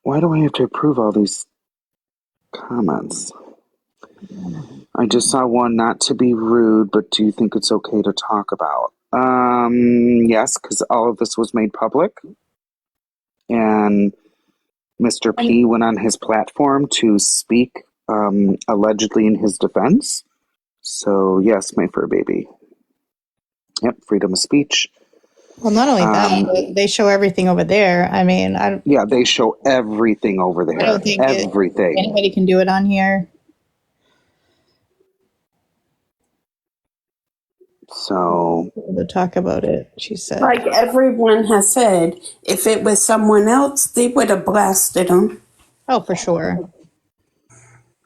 Why do I have to approve all these comments? I just saw one, not to be rude, but do you think it's okay to talk about? Yes, because all of this was made public. And Mr. P went on his platform to speak allegedly in his defense. So, yes, my fur baby. Yep, freedom of speech. Well, not only that, but they show everything over there. I mean, yeah, they show everything over there. I don't think everything. Anybody can do it on here. So to talk about it, she said. Like everyone has said, if it was someone else, they would have blasted them. Oh, for sure.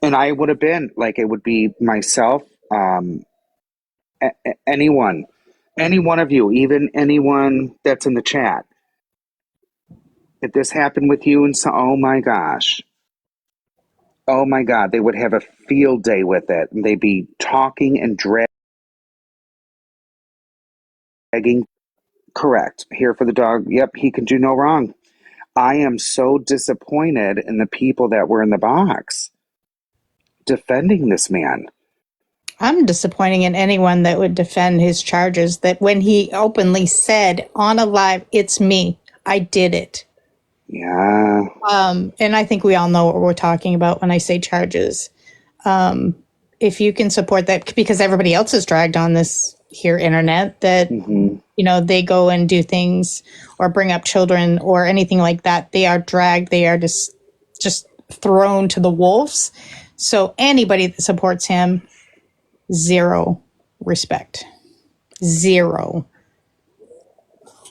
And I would have been like, it would be myself, anyone, any one of you, even anyone that's in the chat. If this happened with you, and so, oh my gosh, oh my God, they would have a field day with it. And they'd be talking and dragging. Correct. Here for the dog. Yep, he can do no wrong. I am so disappointed in the people that were in the box defending this man. I'm disappointing in anyone that would defend his charges, that when he openly said on a live, it's me, I did it. Yeah. And I think we all know what we're talking about when I say charges. If you can support that, because everybody else is dragged on this here internet, that, you know, they go and do things or bring up children or anything like that. They are dragged. They are just thrown to the wolves. So anybody that supports him, zero respect. Zero.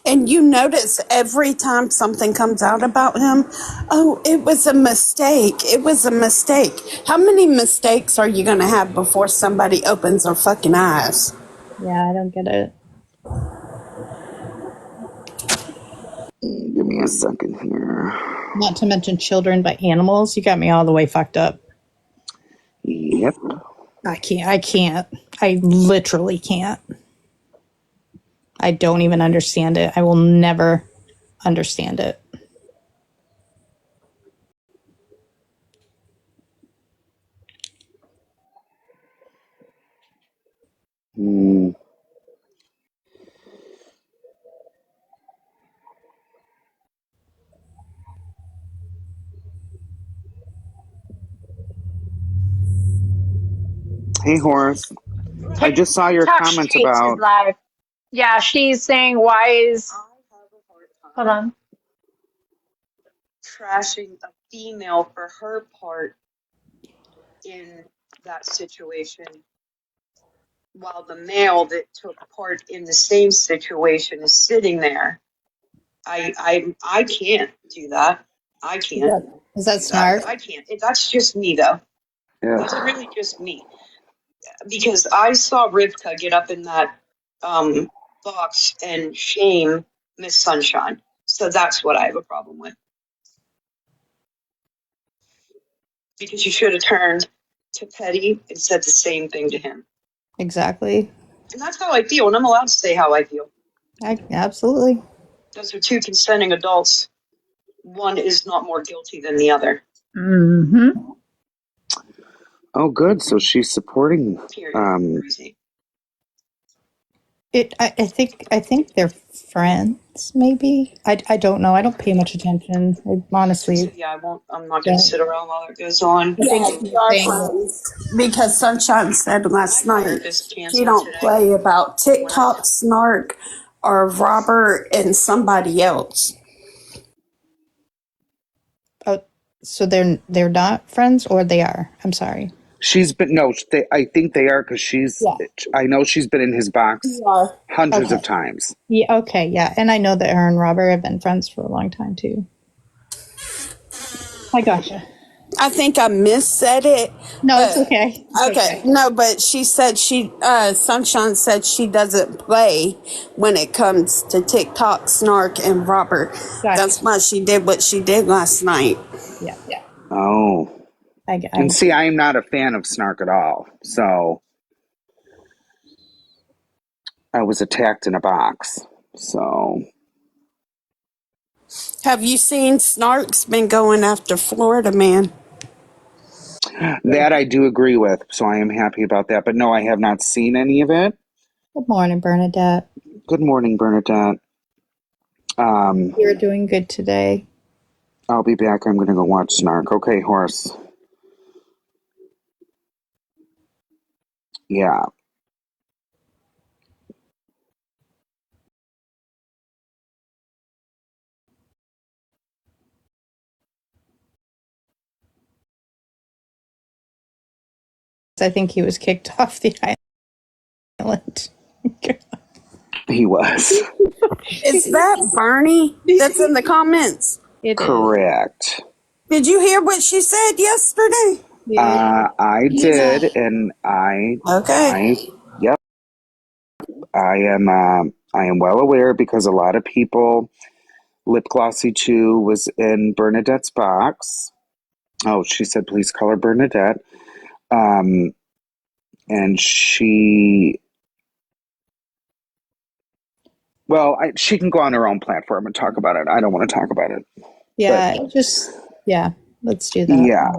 And you notice every time something comes out about him, oh, it was a mistake. It was a mistake. How many mistakes are you going to have before somebody opens their fucking eyes? Yeah, I don't get it. Give me a second here. Not to mention children, but animals. You got me all the way fucked up. Yep. I can't. I literally can't. I don't even understand it. I will never understand it. Hey, Horace. I just saw your comments about... Live. Yeah, she's saying, why is... Hold on. Trashing a female for her part in that situation, while the male that took part in the same situation is sitting there. I can't do that. I can't. Is that smart? I can't. That's just me, though. Yeah. It's really just me. Because I saw Rivka get up in that box and shame Miss Sunshine. So that's what I have a problem with. Because you should have turned to Petty and said the same thing to him. Exactly. And that's how I feel, and I'm allowed to say how I feel. Absolutely. Those are two consenting adults. One is not more guilty than the other. Mm-hmm. Oh, good. So she's supporting... I think they're friends, maybe. I don't know. I don't pay much attention. Honestly. Yeah, I'm not going to sit around while it goes on. Yeah, we are friends. Because Sunshine said last night she don't play about TikTok, Snark, or Robert and somebody else. Oh, so they're not friends, or they are? I'm sorry. She's been... No, I think they are, because she's... Yeah. I know she's been in his box hundreds of times. Yeah, okay, yeah. And I know that her and Robert have been friends for a long time, too. I gotcha. I think I missaid it. No, it's okay. Okay. No, but she said Sunshine said she doesn't play when it comes to TikTok, Snark, and Robert. Gotcha. That's why she did what she did last night. Yeah. Oh. And see, I am not a fan of Snark at all. So I was attacked in a box. So Have you seen Snark's been going after Florida man? That I do agree with, so I am happy about that. But no, I have not seen any of it. Good morning, Bernadette. Good morning, Bernadette. You're doing good today. I'll be back. I'm going to go watch Snark. Okay, horse. Yeah. I think he was kicked off the island. He was. Is that Bernie that's in the comments? It Correct. Did you hear what she said yesterday? Yeah. I did, and Okay. yep. I am well aware because a lot of people, Lip Glossy 2 was in Bernadette's box. Oh, she said, please call her Bernadette. And she, well, she can go on her own platform and talk about it. I don't want to talk about it. Yeah, let's do that. Yeah,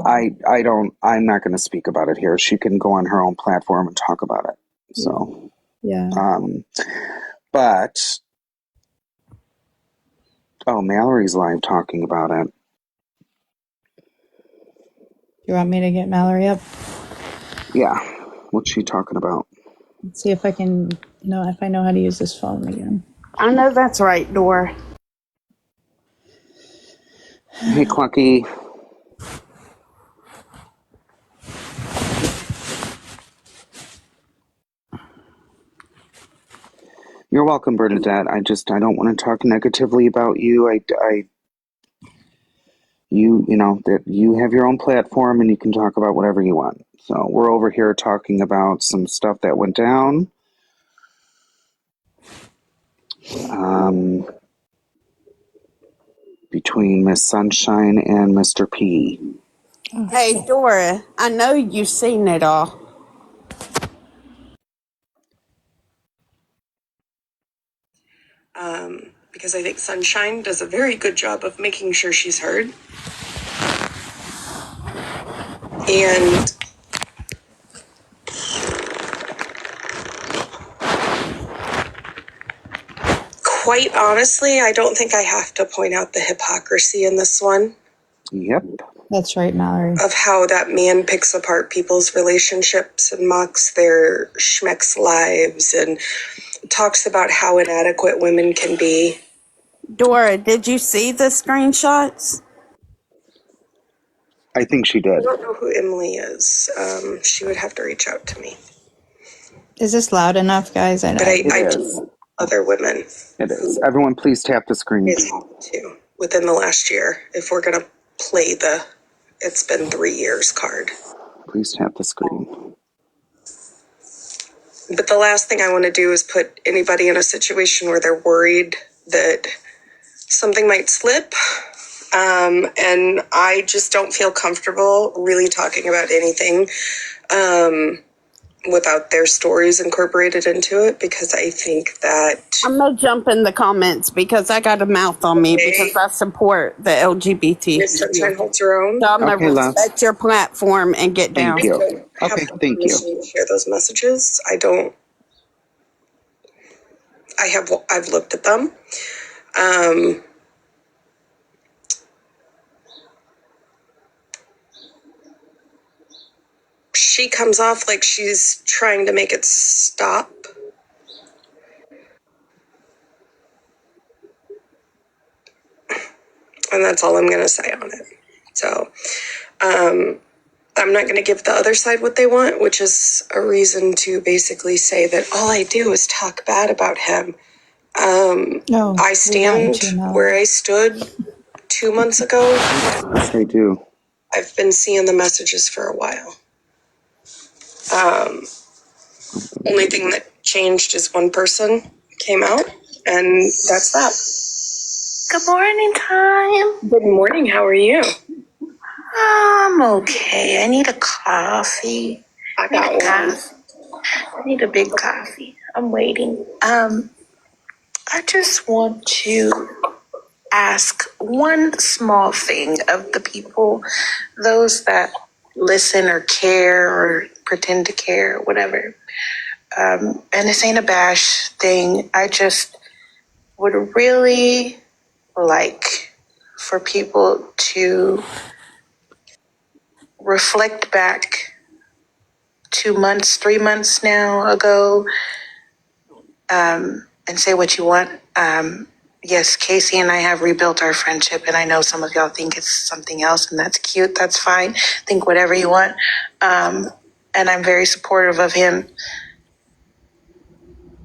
I'm not going to speak about it here. She can go on her own platform and talk about it. So, Yeah. But, Mallory's live talking about it. You want me to get Mallory up? Yeah. What's she talking about? Let's see if I can, if I know how to use this phone again. I know that's right, Dora. Hey, Clunky. You're welcome, Bernadette. I don't want to talk negatively about you. That you have your own platform and you can talk about whatever you want. So we're over here talking about some stuff that went down. Between Miss Sunshine and Mr. P. Hey, Dora, I know you've seen it all. Because I think Sunshine does a very good job of making sure she's heard. And quite honestly, I don't think I have to point out the hypocrisy in this one. Yep. That's right, Mallory. Of how that man picks apart people's relationships and mocks their schmeck's lives and talks about how inadequate women can be. Dora, did you see the screenshots? I think she I did. don't know who Emily is. She would have to reach out to me. Is this loud enough, guys? I know. But I is. other women. It is. Everyone, please tap the screen. It's happened to within the last year. If we're gonna play the "it's been 3 years" card. Please tap the screen. But the last thing I want to do is put anybody in a situation where they're worried that something might slip. And I just don't feel comfortable really talking about anything without their stories incorporated into it, because I think that I'm going to jump in the comments because I got a mouth on me because I support the LGBT. Miss Sunshine holds her own. So I'm going Okay, to love. respect your platform and get down. Thank you. Have Okay, thank you. permission to share those messages. I've looked at them. She comes off like she's trying to make it stop. And that's all I'm going to say on it. So, I'm not going to give the other side what they want, which is a reason to basically say that all I do is talk bad about him. No, I stand where I stood 2 months ago. Yes, I do. I've been seeing the messages for a while. Only thing that changed is one person came out, and that's that. Good morning, time. Good morning. How are you? I'm okay. I need a coffee. I got one. I need a big coffee. I'm waiting. I just want to ask one small thing of the people, those that listen or care or pretend to care or whatever. And this ain't a bash thing. I just would really like for people to reflect back 2 months, 3 months now ago, and say what you want. Yes, Casey and I have rebuilt our friendship, and I know some of y'all think it's something else, and that's cute. That's fine. Think whatever you want. And I'm very supportive of him.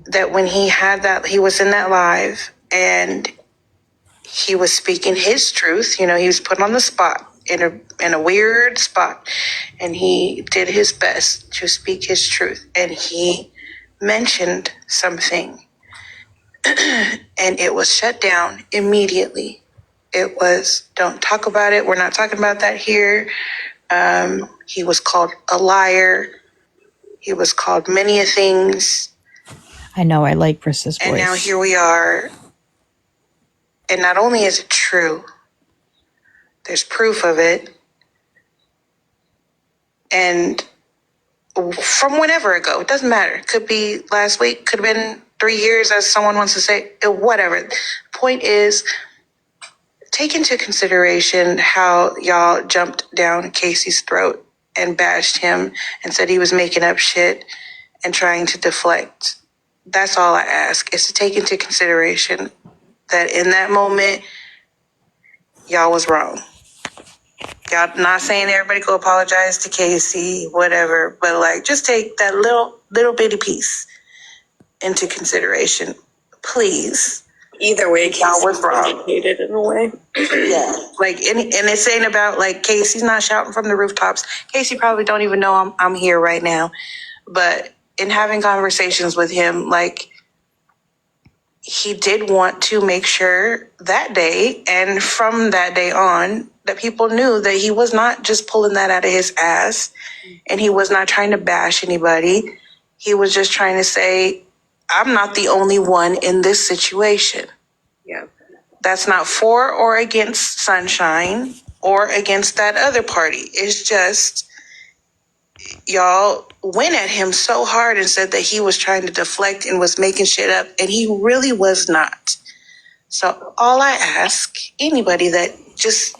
That when he had that, he was in that live, and he was speaking his truth. You know, he was put on the spot in a weird spot, and he did his best to speak his truth. And he mentioned something, and it was shut down immediately. It was, don't talk about it. We're not talking about that here. He was called a liar. He was called many a things. I know, I like Chris's voice. And now here we are. And not only is it true, there's proof of it. And from whenever ago, it doesn't matter. It could be last week, could have been 3 years, as someone wants to say, whatever. The point is, take into consideration how y'all jumped down Casey's throat and bashed him and said he was making up shit and trying to deflect. That's all I ask, is to take into consideration that in that moment, y'all was wrong. Y'all not saying everybody go apologize to Casey, whatever, but like just take that little bitty piece into consideration, please. Either way, Y'all was wrong. Hated in a way. Yeah, like and it's ain't about like Casey's not shouting from the rooftops. Casey probably don't even know I'm here right now, but in having conversations with him, like he did want to make sure that day and from that day on that people knew that he was not just pulling that out of his ass, and he was not trying to bash anybody. He was just trying to say, I'm not the only one in this situation. Yeah. That's not for or against Sunshine or against that other party. It's just y'all went at him so hard and said that he was trying to deflect and was making shit up, and he really was not. So all I ask anybody that just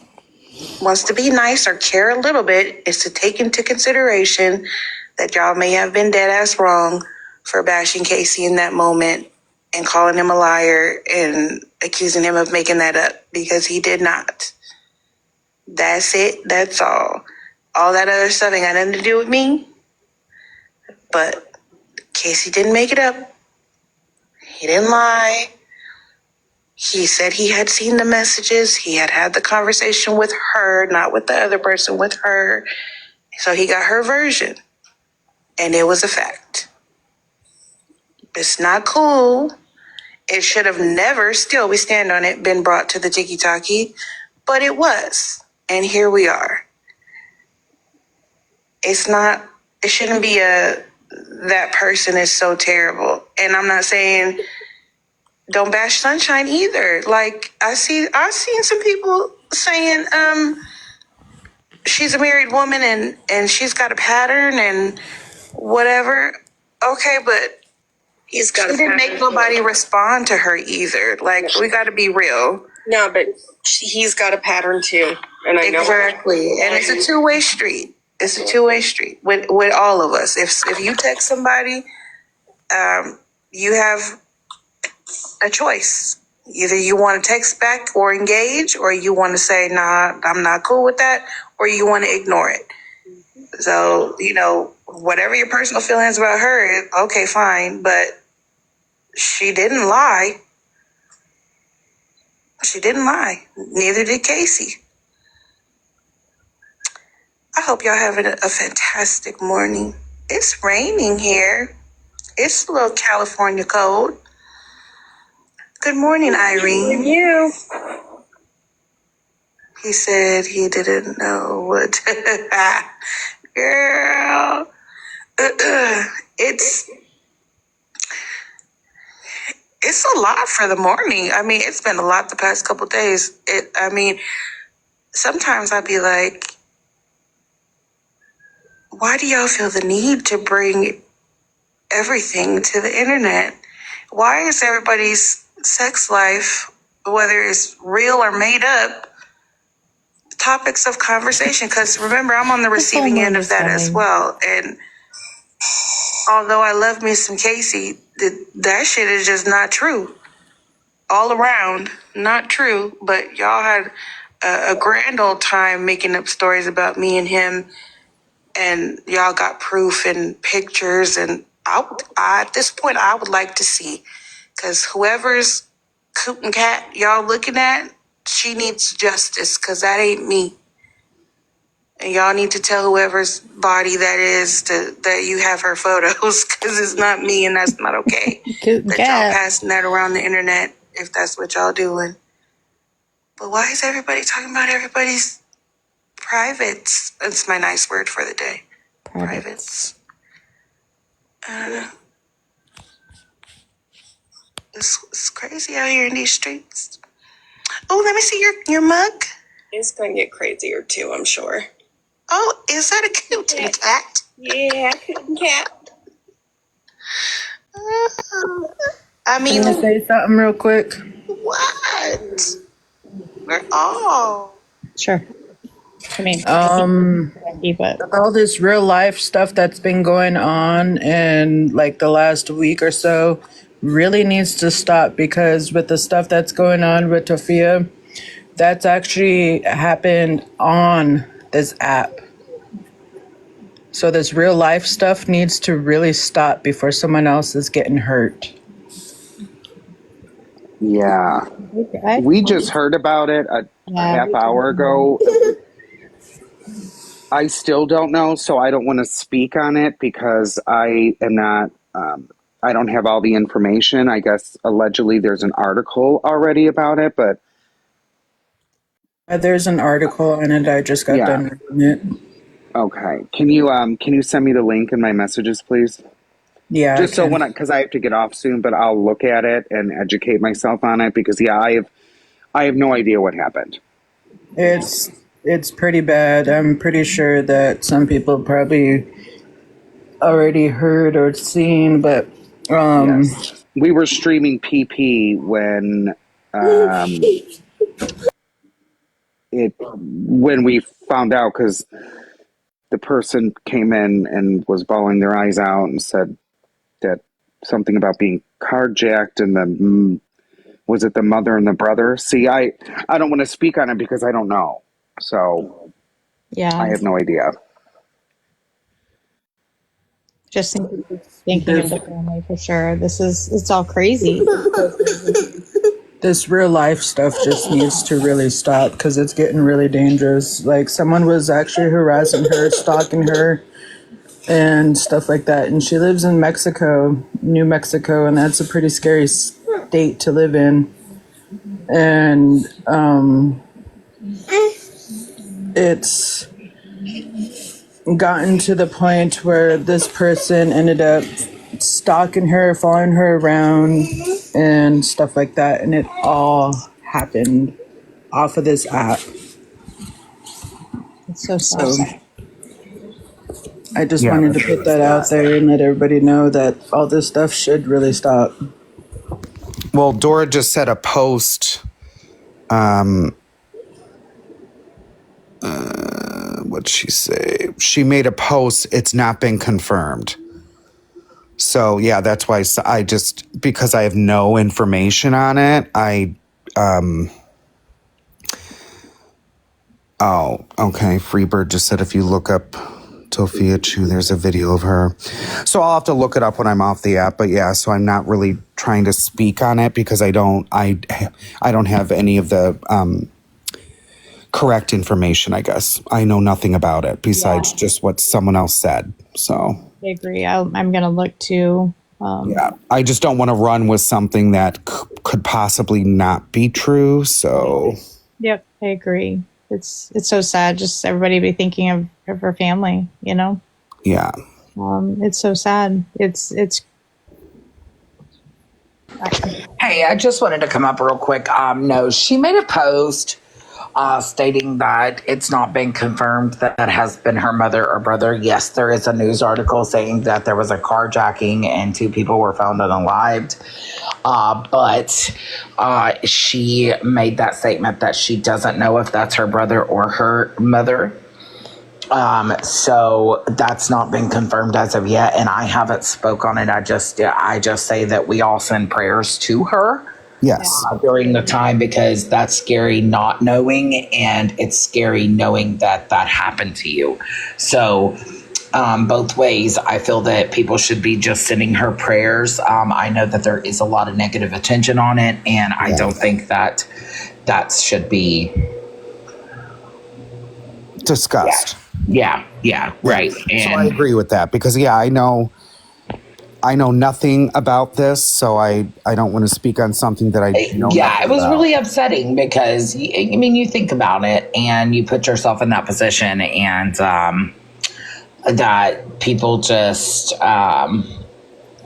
wants to be nice or care a little bit is to take into consideration that y'all may have been dead ass wrong for bashing Casey in that moment and calling him a liar and accusing him of making that up, because he did not. That's it. That's all. All that other stuff ain't got nothing to do with me. But Casey didn't make it up. He didn't lie. He said he had seen the messages. He had the conversation with her, not with the other person, with her. So he got her version. And it was a fact. It's not cool. It should have never, still we stand on it, been brought to the tiki-taki. But it was. And here we are. It shouldn't be that person is so terrible. And I'm not saying don't bash Sunshine either. Like I've seen some people saying she's a married woman and she's got a pattern and whatever. Okay, but she didn't make nobody respond to her either. Like we got to be real. No, but he's got a pattern too, and I know exactly. And it's a two-way street. It's a two-way street with all of us. If you text somebody, you have a choice. Either you want to text back or engage, or you want to say, nah, I'm not cool with that, or you want to ignore it. So, whatever your personal feelings about her, okay, fine, but she didn't lie. She didn't lie. Neither did Casey. I hope y'all having a fantastic morning. It's raining here. It's a little California cold. Good morning, Irene. you. He said he didn't know what. Girl, it's it's a lot for the morning. I mean, it's been a lot the past couple of days. Sometimes I'd be like, why do y'all feel the need to bring everything to the internet? Why is everybody's sex life, whether it's real or made up, topics of conversation? Because remember, I'm on the receiving end of that as well. And although I love me some Casey, that shit is just not true. All around, not true. But y'all had a grand old time making up stories about me and him, and y'all got proof and pictures. And at this point, I would like to see, because whoever's coot and cat y'all looking at, she needs justice, because that ain't me. And y'all need to tell whoever's body that is that you have her photos, because it's not me, and that's not okay. That y'all passing that around the internet if that's what y'all doing. But why is everybody talking about everybody's privates? That's my nice word for the day. Privates. I don't know. It's crazy out here in these streets. Oh, let me see your mug. It's going to get crazier too, I'm sure. Oh, is that a cute cat? Yeah, cat. I mean, Can I say something real quick? what? We're all. Sure. I mean, but All this real life stuff that's been going on in like the last week or so really needs to stop, because with the stuff that's going on with Tofia, that's actually happened on this app. So this real life stuff needs to really stop before someone else is getting hurt. Yeah. We just heard about it a half hour ago. I still don't know, so I don't want to speak on it because I am not, I don't have all the information. I guess allegedly there's an article already about it, but. There's an article on it. I just got done reading it. Okay. Can you send me the link in my messages, please? Yeah. Just so because I have to get off soon, but I'll look at it and educate myself on it because I have no idea what happened. It's pretty bad. I'm pretty sure that some people probably already heard or seen, but yes. We were streaming PP when when we found out, because the person came in and was bawling their eyes out and said that something about being carjacked, and was it the mother and the brother? See, I don't want to speak on it because I don't know. So yeah, I have no idea. Just thinking of the family for sure. It's all crazy. This real life stuff just needs to really stop because it's getting really dangerous. Like, someone was actually harassing her, stalking her, and stuff like that. And she lives in Mexico, New Mexico, and that's a pretty scary state to live in. And it's gotten to the point where this person ended up stalking her, following her around, and stuff like that. And it all happened off of this app. It's so sad. I just wanted to put that out there and let everybody know that all this stuff should really stop. Well, Dora just said a post. What'd she say? She made a post. It's not been confirmed. So yeah, that's why I just, because I have no information on it. Oh, okay. Freebird just said if you look up Tofia Chu, there's a video of her. So I'll have to look it up when I'm off the app. But yeah, so I'm not really trying to speak on it because I don't have any of the correct information, I guess. I know nothing about it besides just what someone else said. So I agree. I'm going to look too. Yeah, I just don't want to run with something that could possibly not be true. So Yep, I agree. It's so sad. Just everybody be thinking of her family, you know? Yeah. It's so sad. It's Hey, I just wanted to come up real quick. No, she made a post stating that it's not been confirmed that that has been her mother or brother. Yes, there is a news article saying that there was a carjacking and 2 people were found unalived. But she made that statement that she doesn't know if that's her brother or her mother. So that's not been confirmed as of yet, and I haven't spoke on it. I just say that we all send prayers to her. Yes. During the time, because that's scary not knowing, and it's scary knowing that that happened to you. So both ways, I feel that people should be just sending her prayers. I know that there is a lot of negative attention on it, and I don't think that that should be discussed. Yeah, right. And so I agree with that because I know nothing about this, so I don't want to speak on something that I know. Yeah, it was really upsetting because I mean, you think about it and you put yourself in that position, and that people just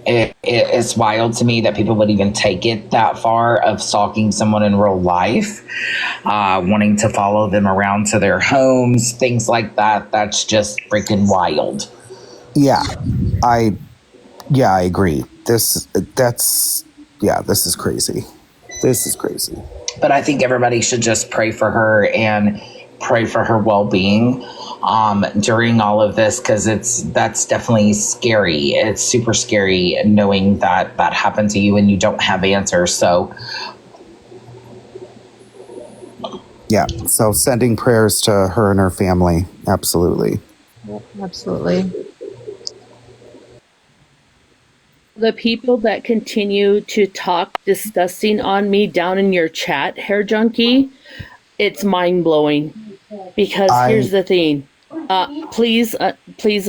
it's wild to me that people would even take it that far of stalking someone in real life, wanting to follow them around to their homes, things like that. That's just freaking wild. Yeah, I agree. This is crazy. This is crazy. But I think everybody should just pray for her and pray for her well-being during all of this, because that's definitely scary. It's super scary knowing that that happened to you and you don't have answers. So yeah, so sending prayers to her and her family. Absolutely. Absolutely. The people that continue to talk disgusting on me down in your chat, Hair Junkie, it's mind-blowing. Because here's the thing. Please,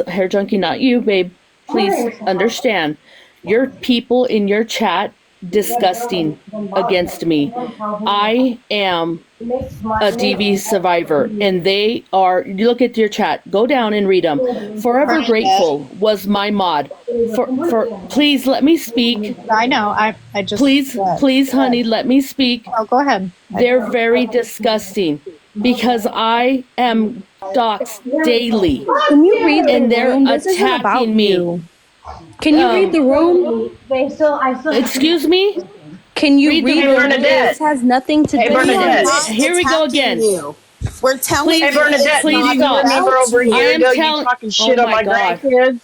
Hair Junkie, not you, babe. Please understand. Your people in your chat disgusting against me. I am a DV survivor, and they are. You look at your chat. Go down and read them. Forever Grateful was my mod. For please let me speak. I know. I just please, honey, let me speak. Oh, go ahead. They're very disgusting because I am doxxed daily. Can you read the and they're room? This isn't about attacking me. you. Can you read the room? Excuse me? Can you read the room? Bernadette. This has nothing to do with Bernadette. this. Here we go again. We're telling Please, you. Bernadette, please do you stop. remember over a year ago you talking shit on my grandkids?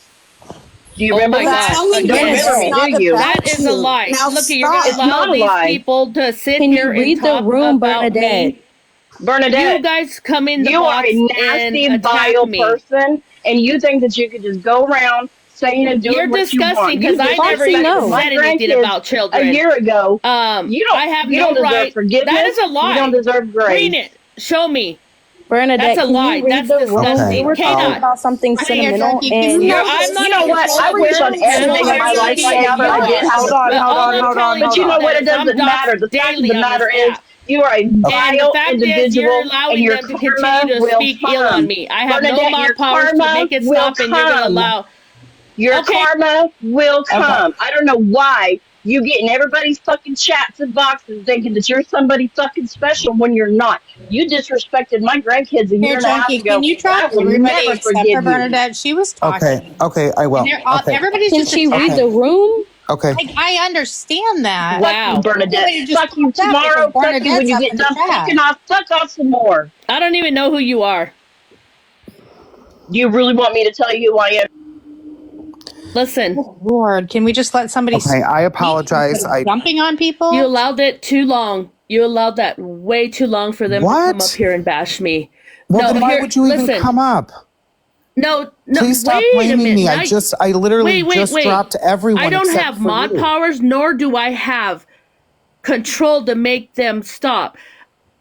Do you remember that? Telling You don't remember me, do you? That is a lie. Now Look, you're stop. going to allow not a these lie. people to sit Can you here read and the talk room, about Bernadette? me. Bernadette, You guys come in the you are box a and nasty, attack vile me. person, and you think that you could just go around saying and doing You're what you disgusting want. because I never even said anything about children. A year ago, you don't. I have you no don't deserve right. forgiveness. That is a lie. You don't deserve grace. Read it. Show me. Bernadette, That's a can lie. you read That's the room? disgusting. We were talking about something sentimental, and I'm not You know what? I wish on everything in my life right now that I did. Hold on. But you know what? It doesn't matter. The fact of the matter is, you are a vile individual, you're allowing and your them to karma continue to will speak ill on come. me. I have Bernadette, no your powers to karma make it will stop, and you're going to come. allow. Your Okay. karma will come. I don't know why you get in everybody's fucking chats and boxes thinking that you're somebody fucking special when you're not. You disrespected my grandkids a year and a half ago. Can you try I will everybody never except forgive for you. Bernadette? She was talking. Okay, I will. Okay. Everybody's can just she read the room? Okay. I understand that. Wow. Bernadette, fuck you tomorrow. Fuck you when you get done fucking off. Fuck off some more. I don't even know who you are. Do you really want me to tell you who I am? Listen. Lord, can we just let somebody Okay, I apologize. jumping on people? You allowed it too long. You allowed that way too long for them to come up here and bash me. Well, then why would you even come up? No. Please stop wait a blaming minute. me. I literally just dropped everyone. I don't except have for mod you. powers, nor do I have control to make them stop.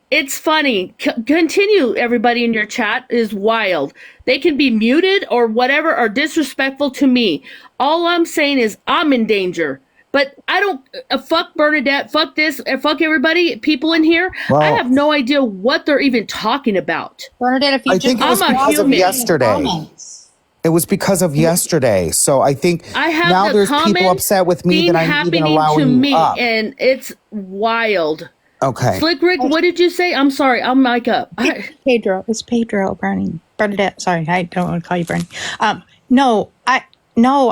It's funny. Continue, everybody in your chat is wild. They can be muted or whatever or disrespectful to me. All I'm saying is I'm in danger. But I don't, fuck Bernadette, fuck this, fuck everybody, people in here. Well, I have no idea what they're even talking about. Bernadette, if you I think it was because of yesterday. It was because of yesterday. So I think I have now the there's people comment upset with me thing that I'm even happening allowing to you me, up. and it's wild. Okay. Slick Rick, what did you say? I'm sorry, I'll mic up. It's Pedro, Bernadette. Sorry, I don't want to call you Bernie. No,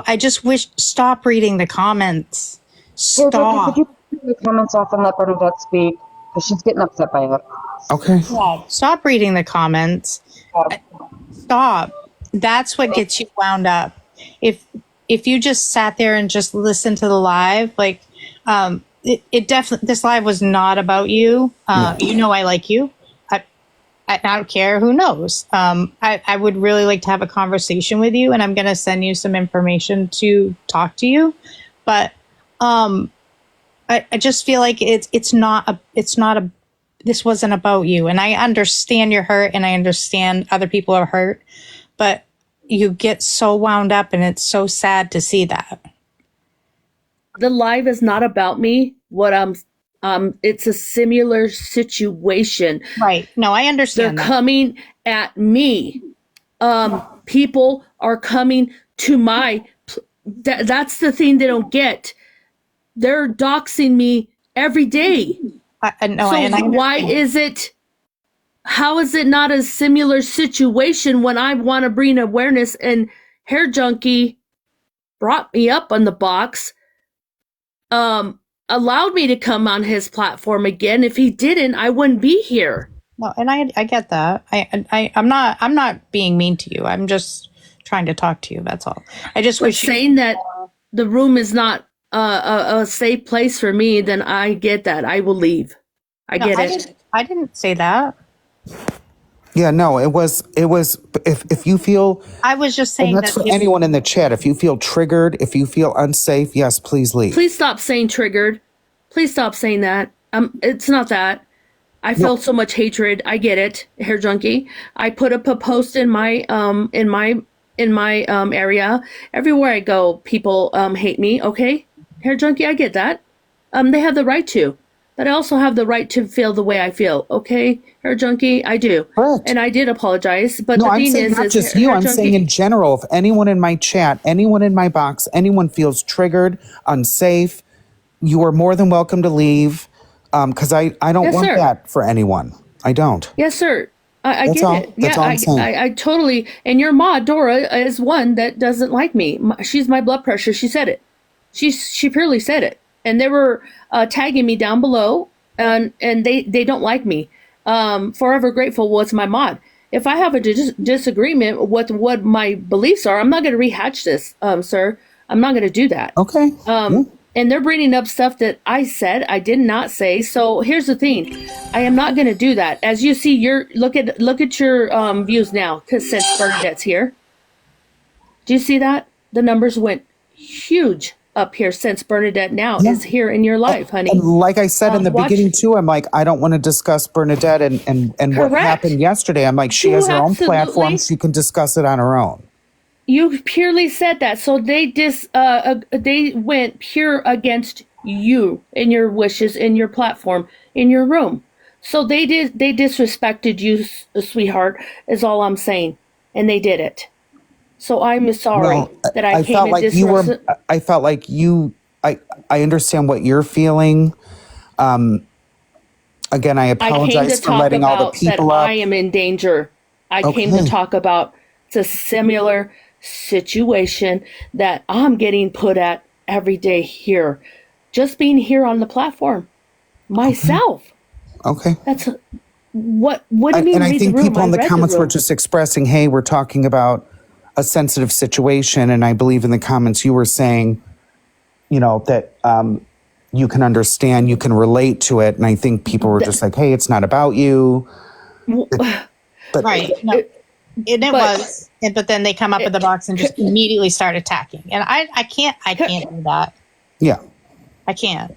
I just wish, stop reading the comments. Stop. Could you put the comments off and let Bernadette speak? Because she's getting upset by it. Okay. Stop reading the comments. Stop. That's what gets you wound up. If you just sat there and just listened to the live, like, it definitely, this live was not about you. You know, I like you. I don't care. Who knows? I would really like to have a conversation with you, and I'm going to send you some information to talk to you. But I just feel like this wasn't about you. And I understand you're hurt, and I understand other people are hurt, but you get so wound up, and it's so sad to see that. The live is not about me. It's a similar situation. Right. No, I understand. They're coming at me. People are coming to my. That's the thing they don't get. They're doxing me every day. Why is it? How is it not a similar situation when I want to bring awareness? And Hair Junkie brought me up on the box. Allowed me to come on his platform again. If he didn't, I wouldn't be here. No, and I get that. I'm not being mean to you. I'm just trying to talk to you. That's all. I just wish saying that the room is not a safe place for me. Then I get that. I will leave. I get it. I didn't say that. Yeah, no, it was if you feel, I was just saying, and that's for anyone in the chat, if you feel triggered, if you feel unsafe, yes, please leave. Please stop saying triggered. Please stop saying that. It's not that. I felt so much hatred. I get it, Hair Junkie. I put up a post in my area. Everywhere I go, people hate me. Okay, Hair Junkie, I get that. They have the right to. But I also have the right to feel the way I feel. Okay, Hair Junkie, I do. Correct. And I did apologize. But no, the I'm thing saying is, not just you. I'm saying in general, if anyone in my chat, anyone in my box, anyone feels triggered, unsafe, you are more than welcome to leave. Because I don't want that for anyone. I don't. Yes, sir. I get it. That's all I'm saying. I totally. And your ma, Dora, is one that doesn't like me. She's my blood pressure. She said it. She purely said it. And they were tagging me down below, and they don't like me. Forever Grateful was my mod. If I have a disagreement with what my beliefs are, I'm not going to rehatch this, sir. I'm not going to do that. Okay. And they're bringing up stuff that I said I did not say. So here's the thing: I am not going to do that. As you see, look at your views now, because since Bernadette's here, do you see that the numbers went huge up here since Bernadette now is here in your life, honey. And like I said in the beginning too, I'm like, I don't want to discuss Bernadette and what happened yesterday. I'm like, she has her own platform. She can discuss it on her own. You purely said that. So they went pure against you and your wishes in your platform, in your room. So they disrespected you, sweetheart, is all I'm saying. And they did it. So I'm sorry that I came felt like you were. I felt like you. I understand what you're feeling. Again, I apologize for letting all the people up. I am in danger. I came to talk about it's a similar situation that I'm getting put at every day here, just being here on the platform myself. Okay. That's what do you mean? And I think people in the comments were just expressing, "Hey, we're talking about a sensitive situation," and I believe in the comments you were saying, that you can understand, you can relate to it, and I think people were just like, "Hey, it's not about you." Right. No. But then they come up in the box and just immediately start attacking, and I can't do that. Yeah, I can't.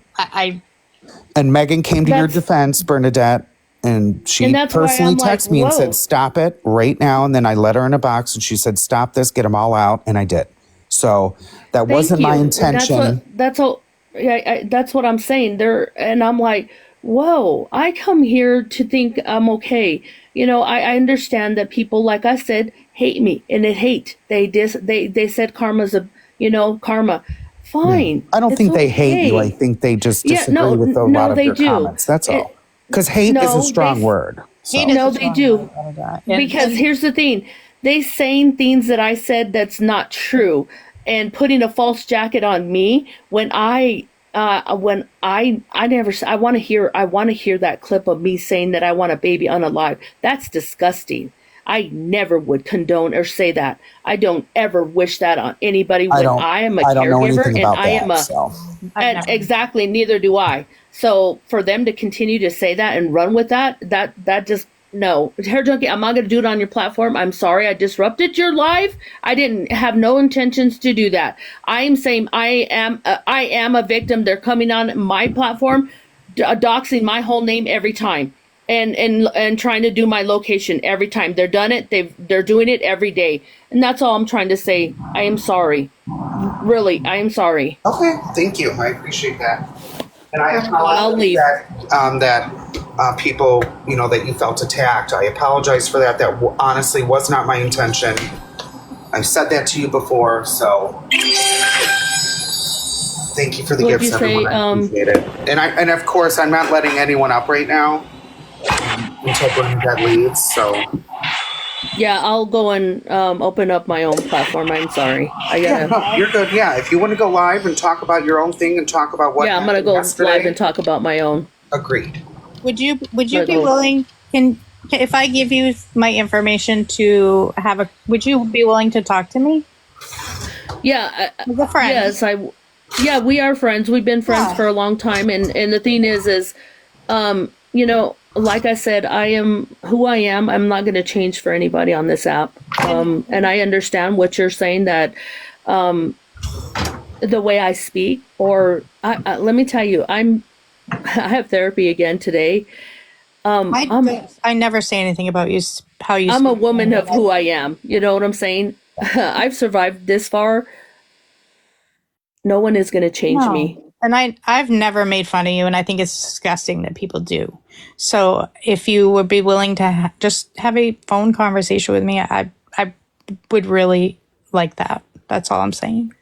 And Megan came to your defense, Bernadette. And she personally texted me and said, "Stop it right now." And then I let her in a box and she said, "Stop this, get them all out." And I did. So that wasn't my intention. That's what I'm saying. And I'm like, whoa, I come here to think I'm okay. I understand that people, like I said, hate me, and it hate. They said karma's karma. Fine. I don't It's think they hate you. I okay. think they just Yeah, disagree with a lot no, of they your do. comments. That's all. Because hate is a strong word. So. No, they do. Because here's the thing. They saying things that I said that's not true and putting a false jacket on me when I never I want to hear that clip of me saying that I want a baby unalive. That's disgusting. I never would condone or say that. I don't ever wish that on anybody when I am a caregiver and I am and exactly, neither do I. So for them to continue to say that and run with that just no. Hair Junkie, I'm not going to do it on your platform. I'm sorry I disrupted your live. I didn't have no intentions to do that. I am saying I am a victim. They're coming on my platform, doxing my whole name every time. And trying to do my location every time. They're doing it every day. And that's all I'm trying to say. I am sorry. Really, I am sorry. Okay, thank you. I appreciate that. And I apologize I'll leave. that people, that you felt attacked. I apologize for that. That honestly was not my intention. I've said that to you before, so thank you for the gifts, everyone. I appreciate it. And of course, I'm not letting anyone up right now until Bernadette leaves. So yeah, I'll go and open up my own platform. I'm sorry. You're good. Yeah, if you want to go live and talk about your own thing and talk about what I'm gonna go live and talk about my own. Agreed. Would you be willing? If I give you my information to have would you be willing to talk to me? Yeah, as a friend. Yes, yeah, we are friends. We've been friends for a long time, and the thing is, like I said, I am who I am. I'm not going to change for anybody on this app. And I understand what you're saying, that the way I speak, or let me tell you, I have therapy again today. I never say anything about you. How you? I'm a woman of who I am. You know what I'm saying? I've survived this far. No one is going to change me. And I've never made fun of you, and I think it's disgusting that people do. So if you would be willing to just have a phone conversation with me, I would really like that. That's all I'm saying.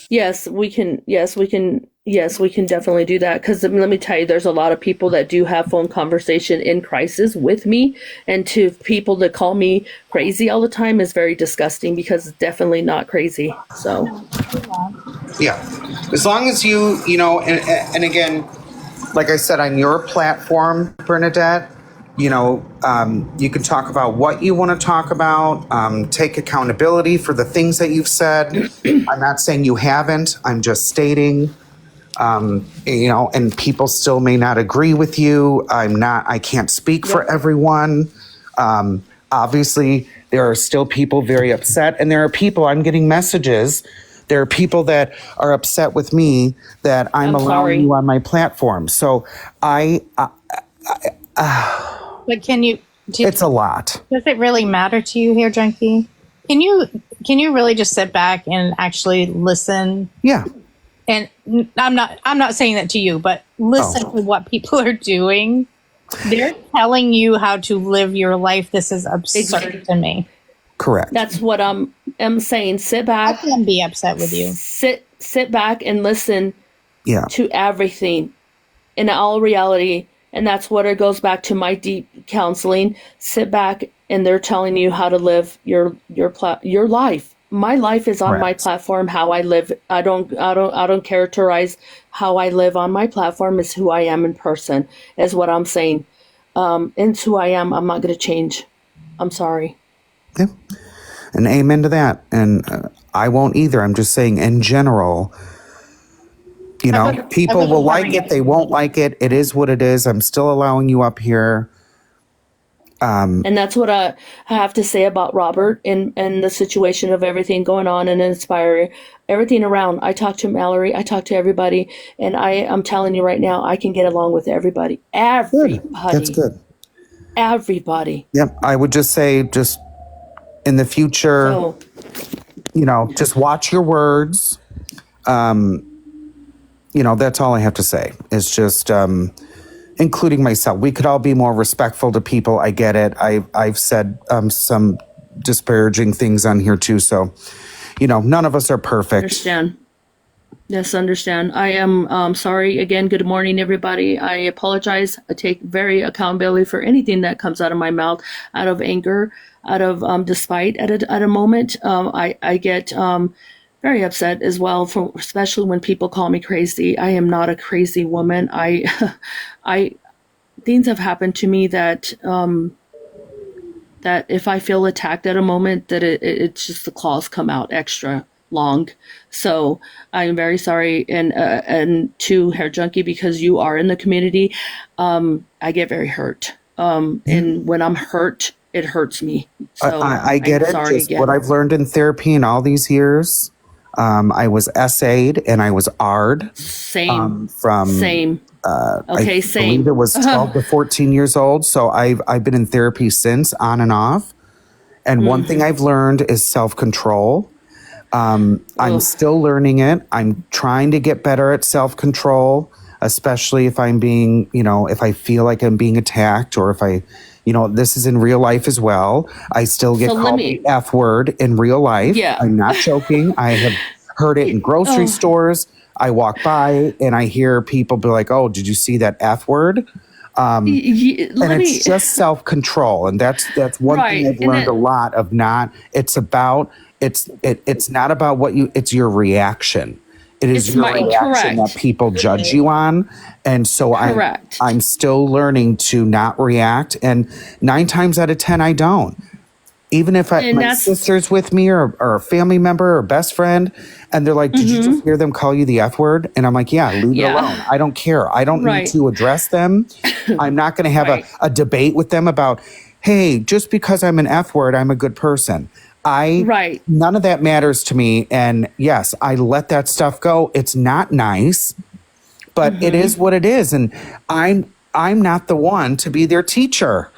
Yes, we can. Yes, we can. Yes, we can definitely do that. Because let me tell you, there's a lot of people that do have phone conversation in crisis with me, and to people that call me crazy all the time is very disgusting, because it's definitely not crazy. So, yeah, as long as you and again, like I said, on your platform, Bernadette, you can talk about what you want to talk about, take accountability for the things that you've said. I'm not saying you haven't. I'm just stating, and people still may not agree with you. I can't speak for everyone. Obviously, there are still people very upset, and there are people, I'm getting messages. There are people that are upset with me that I'm allowing you on my platform. So but can you? It's a lot. Does it really matter to you, Hair Junkie? Can you really just sit back and actually listen? Yeah. And I'm not saying that to you, but listen to what people are doing. They're telling you how to live your life. This is absurd to me. Correct. That's what I'm saying. Sit back. I can be upset with you. Sit back and listen to everything in all reality. And that's what it goes back to my deep counseling. Sit back, and they're telling you how to live your life. My life is on my platform. How I live, I don't characterize how I live on my platform. Is who I am in person. Is what I'm saying. It's who I am. I'm not going to change. I'm sorry. Yeah. And amen to that. And I won't either. I'm just saying, in general, people will like it. They won't like it. It is what it is. I'm still allowing you up here. And that's what I have to say about Robert and the situation of everything going on and Inspire, everything around. I talk to Mallory. I talk to everybody. And I'm telling you right now, I can get along with everybody. Everybody. Good. That's good. Everybody. Yep. I would just say, just in the future, just watch your words. That's all I have to say. It's just, including myself. We could all be more respectful to people. I get it. I've said some disparaging things on here too. So, none of us are perfect. Understand. Yes, understand. I am sorry. Again, good morning, everybody. I apologize. I take very accountability for anything that comes out of my mouth, out of anger, out of despite at a moment. I get very upset as well, especially when people call me crazy. I am not a crazy woman. Things have happened to me that that if I feel attacked at a moment, that it's just the claws come out extra long. So I'm very sorry, and to Hair Junkie, because you are in the community, I get very hurt. And when I'm hurt, it hurts me. So I get I'm it. sorry Just again. what I've learned in therapy in all these years. I was SA'd and I was R'd. Same. Same. Okay, I same. believe it was 12 to 14 years old. So I've been in therapy since, on and off. And one thing I've learned is self-control. I'm still learning it. I'm trying to get better at self-control, especially if I'm being, if I feel like I'm being attacked, or if I, this is in real life as well. I still get called the F word in real life. Yeah. I'm not joking. I have heard it in grocery stores. I walk by and I hear people be like, "Oh, did you see that F word?" And it's just self-control. And that's one thing I've learned a lot of. It's not about it's your reaction. It is your reaction that people judge you on. And so I'm still learning to not react. And 9 times out of 10, I don't. Even if my sister's with me, or a family member or best friend, and they're like, "Did you just hear them call you the F word?" And I'm like, "Yeah, leave it alone. I don't care. I don't need to address them. I'm not going to have a debate with them about, hey, just because I'm an F word, I'm a good person." None of that matters to me. And yes, I let that stuff go. It's not nice, but it is what it is. And I'm not the one to be their teacher.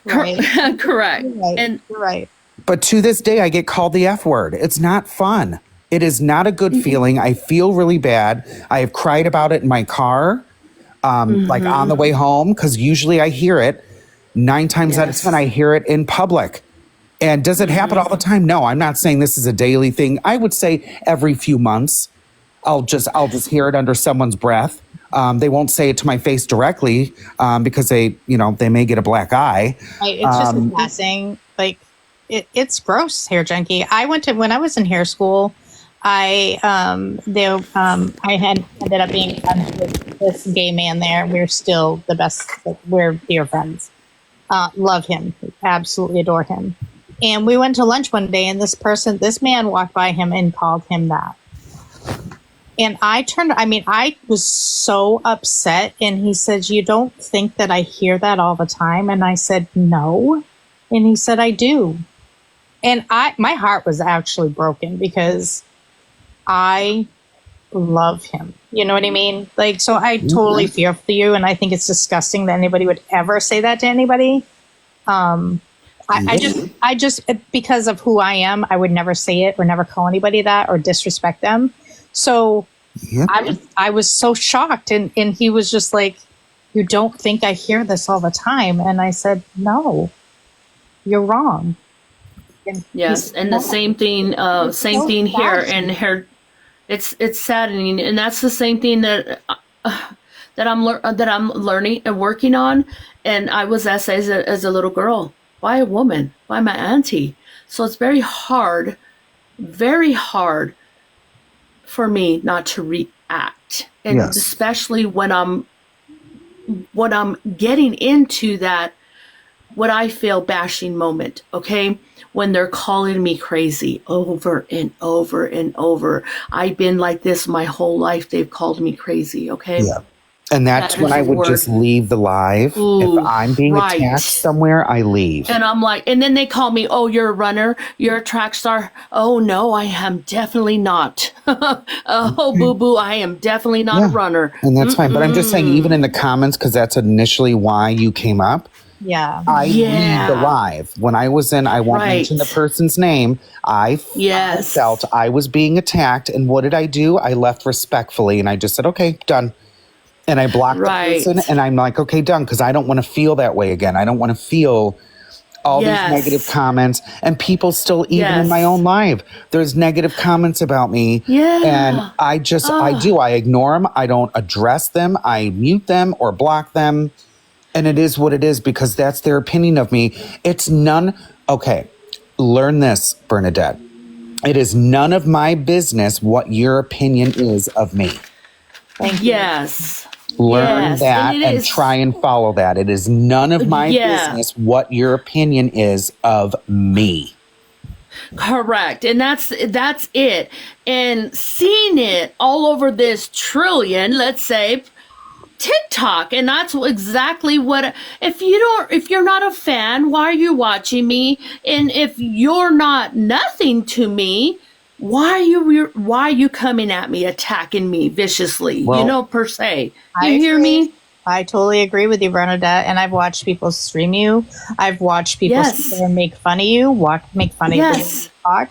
Correct. And you're right. But to this day, I get called the F word. It's not fun. It is not a good feeling. I feel really bad. I have cried about it in my car, like on the way home, because usually I hear it 9 times out of 10. I hear it in public. And does it happen all the time? No, I'm not saying this is a daily thing. I would say every few months, I'll just hear it under someone's breath. They won't say it to my face directly because they may get a black eye. It's just a passing. Like it's gross, Hair Junkie. When I was in hair school, I had ended up being friends with this gay man there. We're still the best. We're dear friends. Love him. Absolutely adore him. And we went to lunch one day, and this man walked by him and called him that. And I was so upset. And he said, "You don't think that I hear that all the time?" And I said, "No." And he said, "I do." And my heart was actually broken because I love him. You know what I mean? Like, so I totally feel for you. And I think it's disgusting that anybody would ever say that to anybody. I just, because of who I am, I would never say it or never call anybody that or disrespect them. So I was so shocked. And he was just like, "You don't think I hear this all the time?" And I said, "No, you're wrong." And yes. And the same thing here. And here, it's saddening. And that's the same thing that I'm learning and working on. And I was asked as a little girl, by a woman, by my auntie. So it's very hard for me not to react. And especially when I'm getting into that, what I feel bashing moment, okay? When they're calling me crazy over and over and over. I've been like this my whole life. They've called me crazy, okay? Yeah. And that's when I would just leave the live. If I'm being attacked somewhere, I leave. And I'm like, and then they call me, "Oh, you're a runner. You're a track star." Oh, no, I am definitely not. Oh, boo-boo, I am definitely not a runner. And that's fine. But I'm just saying, even in the comments, because that's initially why you came up. Yeah. I leave the live. When I was in, I won't mention the person's name. I felt I was being attacked. And what did I do? I left respectfully. And I just said, "Okay, done." and I block the Right. person, and I'm like, okay, done, because I don't want to feel that way again. I don't want to feel all these negative comments, and people still, even in my own life, there's negative comments about me. And I just, I ignore them. I don't address them. I mute them or block them. And it is what it is, because that's their opinion of me. It's okay, learn this, Bernadette. It is none of my business what your opinion is of me. Thank you. Yes. Learn that and try and follow that. It is none of my business what your opinion is of me. Correct. And that's it. And seeing it all over this trillion, let's say, TikTok, and that's exactly what, if you're not a fan, why are you watching me? And if you're not nothing to me, why are you coming at me, attacking me viciously? Well, per se. You hear me? I totally agree with you, Bernadette. And I've watched people stream you. I've watched people sit there and make fun of you, make fun of you talk.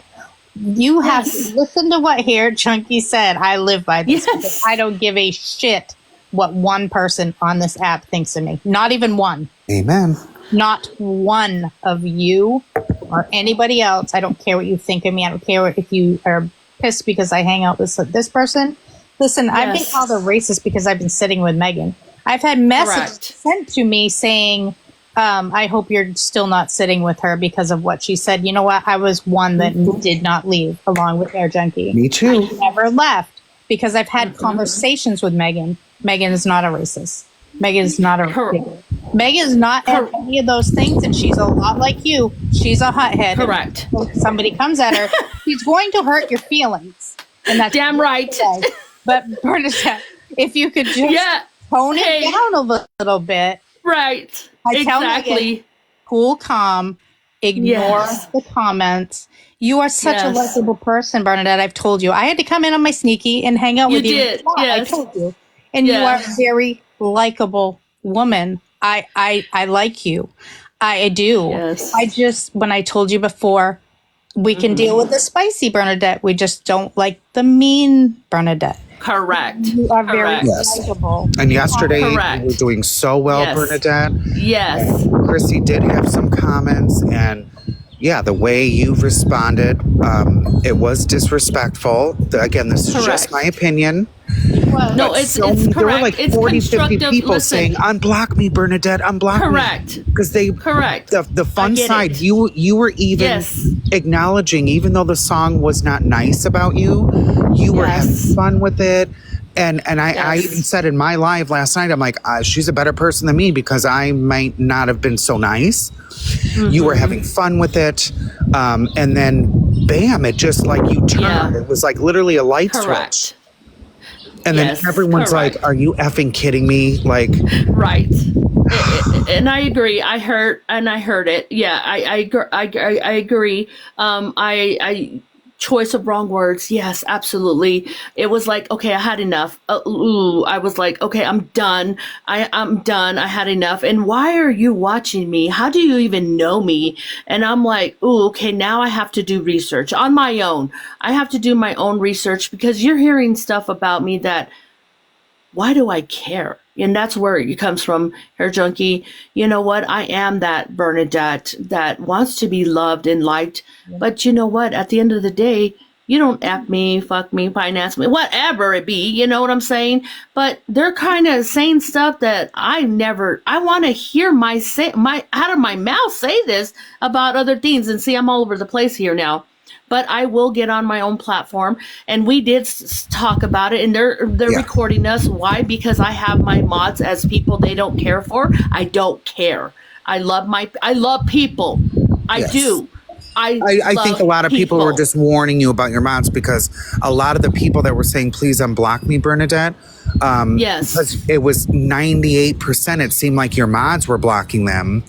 You have to listen to what Hair Junkie said. I live by this because I don't give a shit what one person on this app thinks of me. Not even one. Amen. Not one of you or anybody else. I don't care what you think of me. I don't care if you are pissed because I hang out with this person. Listen, I've been called a racist because I've been sitting with Megan. I've had messages sent to me saying, I hope you're still not sitting with her because of what she said. You know what? I was one that did not leave along with Hair Junkie. Me too. I never left because I've had conversations with Megan. Megan is not a racist. Megan is not a Megan is not any of those things, and she's a lot like you. She's a hothead. Correct. If somebody comes at her, she's going to hurt your feelings. And that's damn right. But Bernadette, if you could just tone it down a little bit. Right. I tell Megan, cool, calm, ignore the comments. You are such a likable person, Bernadette. I've told you. I had to come in on my sneaky and hang out with you. Did. I told you. And you are a very likable woman. I like you. I do. Yes. I just, when I told you before, we can deal with the spicy Bernadette. We just don't like the mean Bernadette. Correct. You are very likable. And yesterday, you were doing so well, Bernadette. Yes. And Chrissy did have some comments, and the way you responded, it was disrespectful. Again, this is just my opinion. No, it's correct. There were like 40, 50 people saying, unblock me, Bernadette, unblock me. Correct. Because the fun side, you were even acknowledging, even though the song was not nice about you, you were having fun with it. And I even said in my live last night, I'm like, she's a better person than me because I might not have been so nice. You were having fun with it. And then, bam, it just like you turned. It was like literally a light switch. And then everyone's like, are you effing kidding me? Like, right. And I agree. I heard it. Yeah, I agree. Choice of wrong words. Yes, absolutely. It was like, okay, I had enough. I was like, okay, I'm done. I'm done. I had enough. And why are you watching me? How do you even know me? And I'm like, okay, now I have to do research on my own. I have to do my own research because you're hearing stuff about me that, why do I care? And that's where it comes from, Hair Junkie. You know what? I am that Bernadette that wants to be loved and liked. Yeah. But you know what? At the end of the day, you don't F me, fuck me, finance me, whatever it be. You know what I'm saying? But they're kind of saying stuff that I want to hear out of my mouth say this about other things. And see, I'm all over the place here now. But I will get on my own platform, and we did talk about it, and they're recording us. Why? Because I have my mods as people they don't care for. I don't care. I love people. I do. I think a lot of people were just warning you about your mods because a lot of the people that were saying, please unblock me, Bernadette. Because it was 98%. It seemed like your mods were blocking them.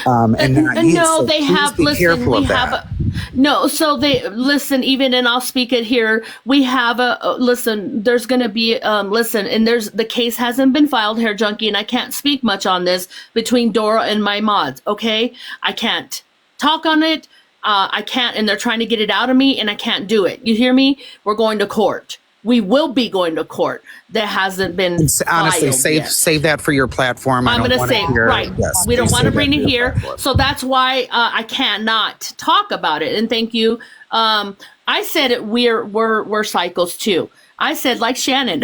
And no, they have. Listen, we have. So they listen. Even and I'll speak it here. We have listen. There's going to be and there's the case hasn't been filed, Hair Junkie, and I can't speak much on this between Dora and my mods. Okay, I can't talk on it. I can't, and they're trying to get it out of me, and I can't do it. You hear me? We're going to court. We will be going to court. That hasn't been Honestly, filed save that for your platform. I'm going to say, right. Yes, we don't want to bring it here. Platform. So that's why I cannot talk about it. And thank you. I said it. We're psychos too. I said, like Shannon,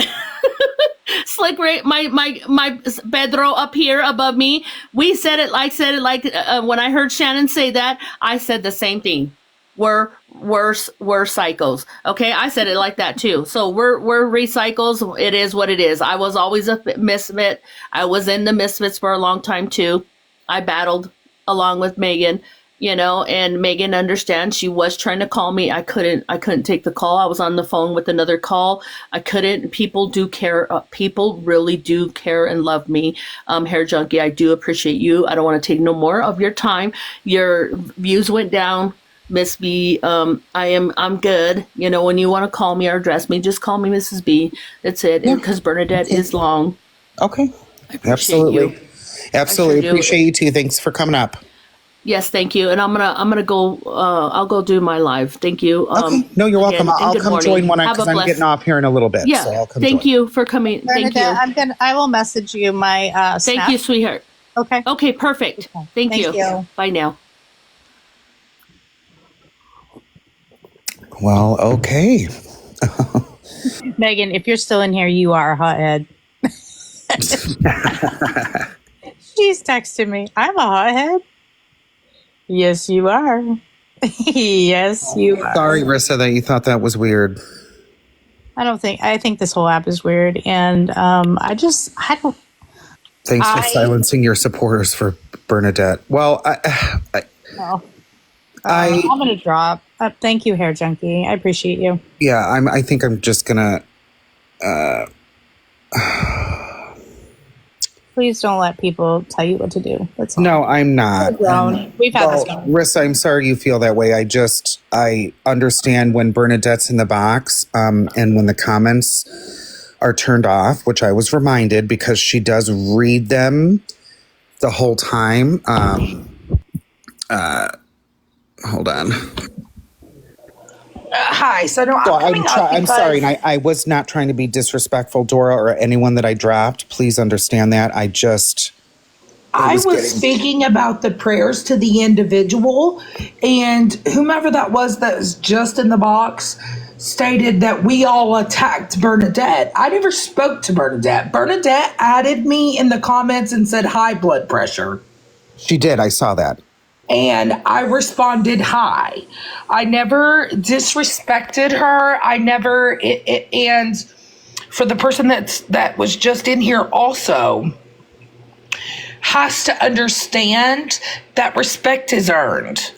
Slick Ray, my Pedro up here above me. We said it like when I heard Shannon say that, I said the same thing. We're psychos. Okay, I said it like that too. So we're recycles. It is what it is. I was always a misfit. I was in the misfits for a long time too. I battled along with Megan, and Megan understands. She was trying to call me. I couldn't take the call. I was on the phone with another call. I couldn't. People do care. People really do care and love me. Hair Junkie, I do appreciate you. I don't want to take no more of your time. Your views went down. Miss B, I'm good. When you want to call me or address me, just call me Mrs. B. That's it. Because Bernadette is long. Okay. Absolutely. Absolutely. Appreciate you too. Thanks for coming up. Yes, thank you. And I'm gonna go. I'll go do my live. Thank you. Okay. No, you're welcome. I'll come join one because I'm getting off here in a little bit. Yeah. So I'll come thank join. you for coming. Bernadette, Thank you. I will message you my Thank snap. you, sweetheart. Okay. Okay. Perfect. Okay. Thank you. Bye now. Well, okay. Megan, if you're still in here, you are a hothead. She's texting me. I'm a hothead. Yes, you are. Yes, you are. Sorry, Rissa, that you thought that was weird. I think this whole app is weird. And I don't. Thanks for silencing your supporters for Bernadette. Well, I'm going to drop. Thank you, Hair Junkie. I appreciate you. Yeah, I think I'm just going to... Please don't let people tell you what to do. That's all. No, I'm not. We've had this conversation. Rissa, I'm sorry you feel that way. I understand when Bernadette's in the box and when the comments are turned off, which I was reminded because she does read them the whole time. Hold on. Hi. So no, I'm sorry, and I was not trying to be disrespectful, Dora, or anyone that I dropped. Please understand that. I was speaking about the prayers to the individual, and whomever that was just in the box stated that we all attacked Bernadette. I never spoke to Bernadette. Bernadette added me in the comments and said high blood pressure. She did. I saw that. And I responded hi. I never disrespected her. I never, and for the person that was just in here also has to understand that respect is earned.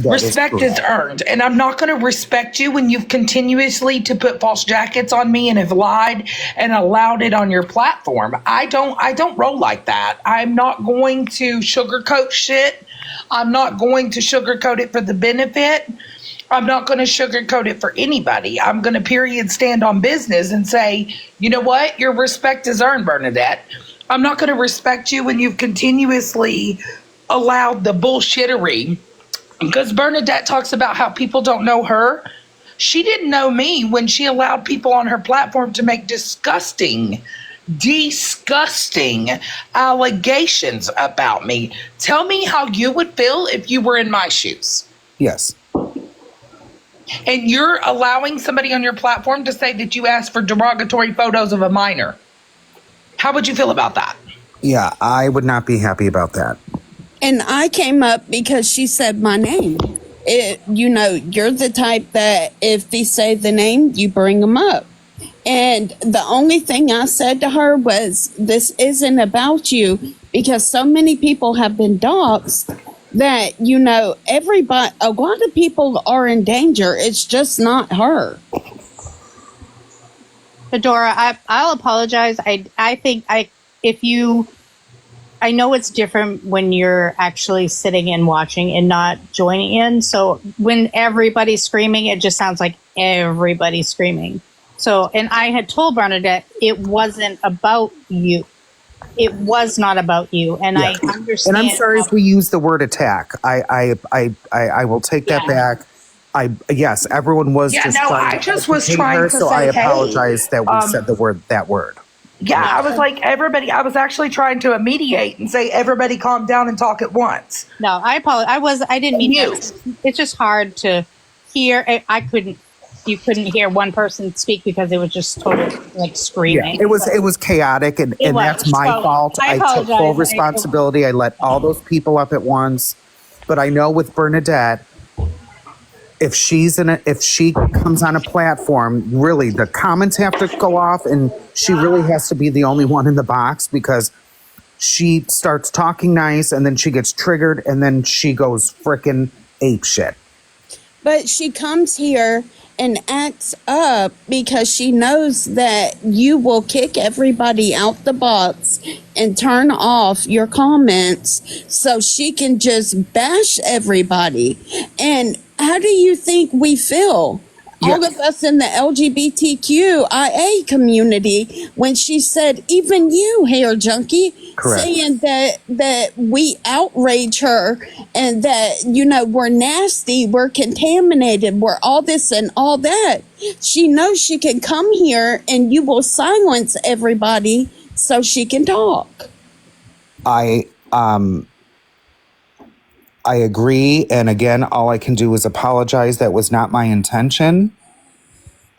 Respect is earned. And I'm not going to respect you when you've continuously to put false jackets on me and have lied and allowed it on your platform. I don't roll like that. I'm not going to sugarcoat shit. I'm not going to sugarcoat it for the benefit. I'm not going to sugarcoat it for anybody. I'm going to stand on business and say, you know what? Your respect is earned, Bernadette. I'm not going to respect you when you've continuously allowed the bullshittery. Because Bernadette talks about how people don't know her. She didn't know me when she allowed people on her platform to make disgusting allegations about me. Tell me how you would feel if you were in my shoes. Yes. And you're allowing somebody on your platform to say that you asked for derogatory photos of a minor. How would you feel about that? Yeah, I would not be happy about that. And I came up because she said my name. You're the type that if they say the name, you bring them up. And the only thing I said to her was, this isn't about you, because so many people have been doxxed that, everybody, a lot of people are in danger. It's just not her. Fedora, I'll apologize. I think I know it's different when you're actually sitting and watching and not joining in. So when everybody's screaming, it just sounds like everybody's screaming. So, and I had told Bernadette it wasn't about you. It was not about you, and yeah. I understand. And I'm sorry if we use the word attack. I will take that back. yes, everyone was Yeah, just no, trying I to just was educate trying her, to so I say, hey, apologize that we said that word. Yeah, I was like, everybody, I was actually trying to mediate and say, everybody calm down and talk at once. No, I apologize. I didn't mean that. It's just hard to hear. You couldn't hear one person speak because it was just total like screaming. Yeah, it was chaotic, and that's my fault. I took full responsibility. I let all those people up at once, but I know with Bernadette, if she comes on a platform, really the comments have to go off, and she really has to be the only one in the box because she starts talking nice, and then she gets triggered, and then she goes frickin' ape shit. But she comes here and acts up because she knows that you will kick everybody out the box and turn off your comments so she can just bash everybody. And how do you think we feel? Yeah. All of us in the LGBTQIA community, when she said, even you, hair junkie, Correct. saying that we outrage her and that, we're nasty, we're contaminated, we're all this and all that. She knows she can come here and you will silence everybody so she can talk. I agree, and again, all I can do is apologize. That was not my intention.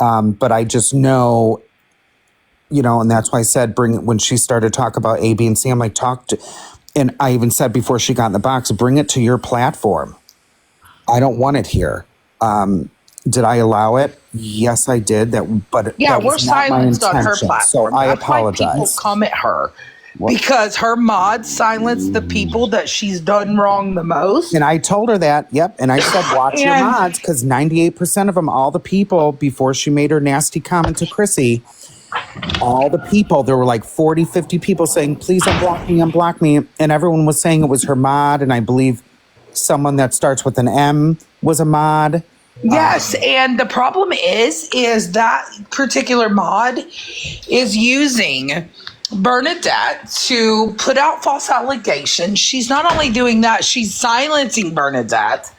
But I just know, and that's why I said when she started talk about A, B, and C, I'm like, and I even said before she got in the box, bring it to your platform. I don't want it here. Did I allow it? Yes, I did. But yeah, that we're was not silenced my on her intention, platform. so I That's apologize. why people come at her. Because her mods silence the people that she's done wrong the most. And I told her that, yep. And I said, watch your mods, because 98% of them, all the people, before she made her nasty comment to Chrissy, all the people, there were like 40, 50 people saying, please unblock me. And everyone was saying it was her mod. And I believe someone that starts with an M was a mod. Yes, and the problem is that particular mod is using Bernadette to put out false allegations. She's not only doing that, she's silencing Bernadette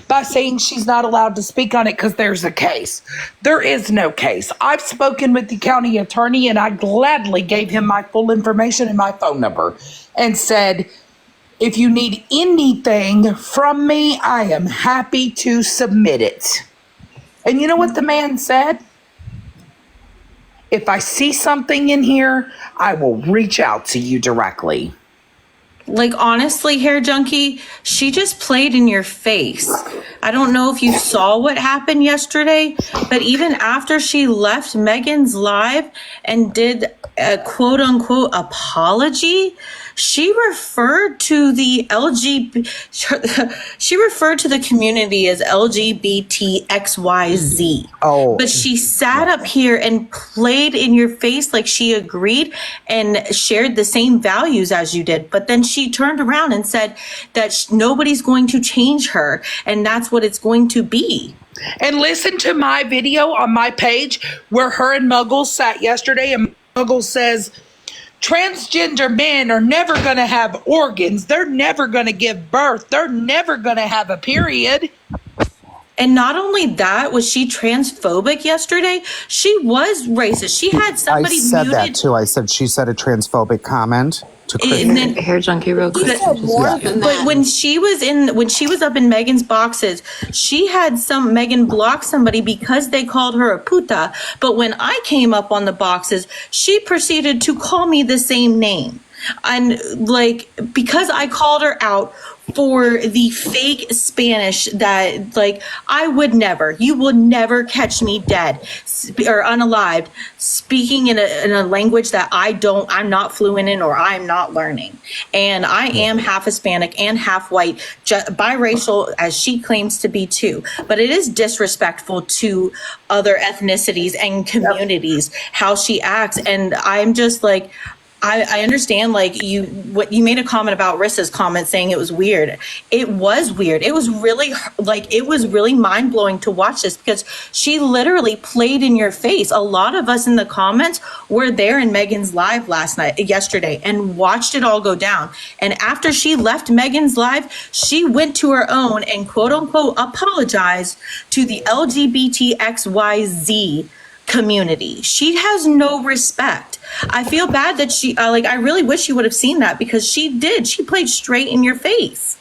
by saying she's not allowed to speak on it because there's a case. There is no case. I've spoken with the county attorney and I gladly gave him my full information and my phone number and said, if you need anything from me, I am happy to submit it. And you know what the man said? If I see something in here, I will reach out to you directly. Like, honestly, hair junkie, she just played in your face. I don't know if you saw what happened yesterday, but even after she left Megan's live and did a quote unquote apology, she referred to the community as LGBTXYZ. Oh. But she sat up here and played in your face like she agreed and shared the same values as you did. But then she turned around and said that nobody's going to change her, and that's what it's going to be. And listen to my video on my page where her and Muggles sat yesterday, and Muggles says, transgender men are never going to have organs. They're never going to give birth. They're never going to have a period. And not only that, was she transphobic yesterday? She was racist. She had somebody I said muted. that too. She said a transphobic comment to Chris. And then, hair junkie, real quick. But when she was up in Megan's boxes, she had Megan block somebody because they called her a puta. But when I came up on the boxes, she proceeded to call me the same name. And because I called her out for the fake Spanish that you will never catch me dead or unalived speaking in a language that I'm not fluent in or I'm not learning. And I am half Hispanic and half white, biracial as she claims to be too. But it is disrespectful to other ethnicities and communities how she acts. And I'm just like, I understand, like, what you made a comment about Rissa's comment saying it was weird. It was weird. It was really mind blowing to watch this because she literally played in your face. A lot of us in the comments were there in Megan's live yesterday, and watched it all go down. And after she left Megan's live, she went to her own and quote unquote apologized to the LGBTXYZ community. She has no respect. I feel bad that I really wish you would have seen that because she did. She played straight in your face.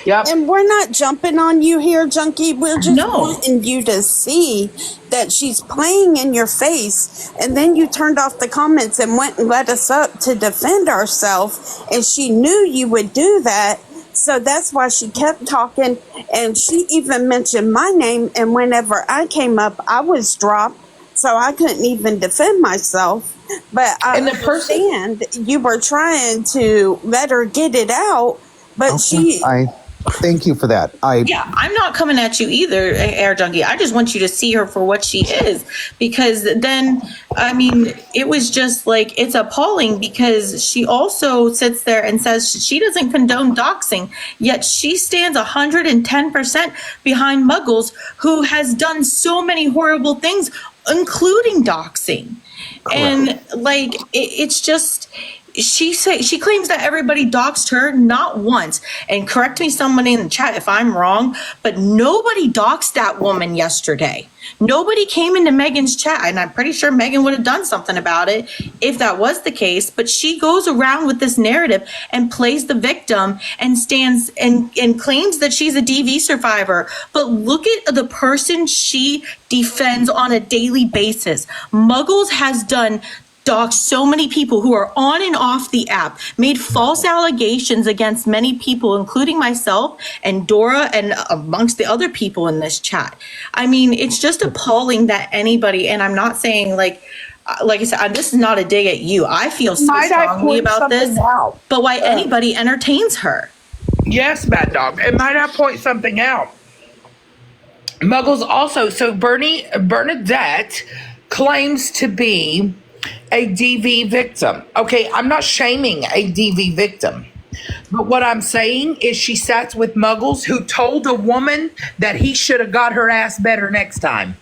Yep. And we're not jumping on you here, Junkie. We're just wanting you to see that she's playing in your face. And then you turned off the comments and went and let us up to defend ourselves. And she knew you would do that. So that's why she kept talking. And she even mentioned my name. And whenever I came up, I was dropped. So I couldn't even defend myself. But I understand you were trying to let her get it out. But I thank you for that. I'm not coming at you either, Air Junkie. I just want you to see her for what she is, because then, I mean, it was just like, it's appalling because she also sits there and says she doesn't condone doxing, yet she stands 110% behind Muggles, who has done so many horrible things, including doxing. And like, it's just, she claims that everybody doxed her, not once. And correct me, someone in the chat, if I'm wrong, but nobody doxed that woman yesterday. Nobody came into Megan's chat, and I'm pretty sure Megan would have done something about it if that was the case. But she goes around with this narrative and plays the victim and stands and claims that she's a DV survivor. But look at the person she defends on a daily basis. Muggles has done doxed so many people who are on and off the app, made false allegations against many people, including myself and Dora and amongst the other people in this chat. I mean, it's just appalling that anybody, and I'm not saying like I said, this is not a dig at you. I feel so strongly about this, but why anybody entertains her. Yes, Mad Dog. And might I point something out? Muggles also, so Bernadette claims to be a DV victim. Okay, I'm not shaming a DV victim. But what I'm saying is she sat with Muggles who told a woman that he should have got her ass better next time.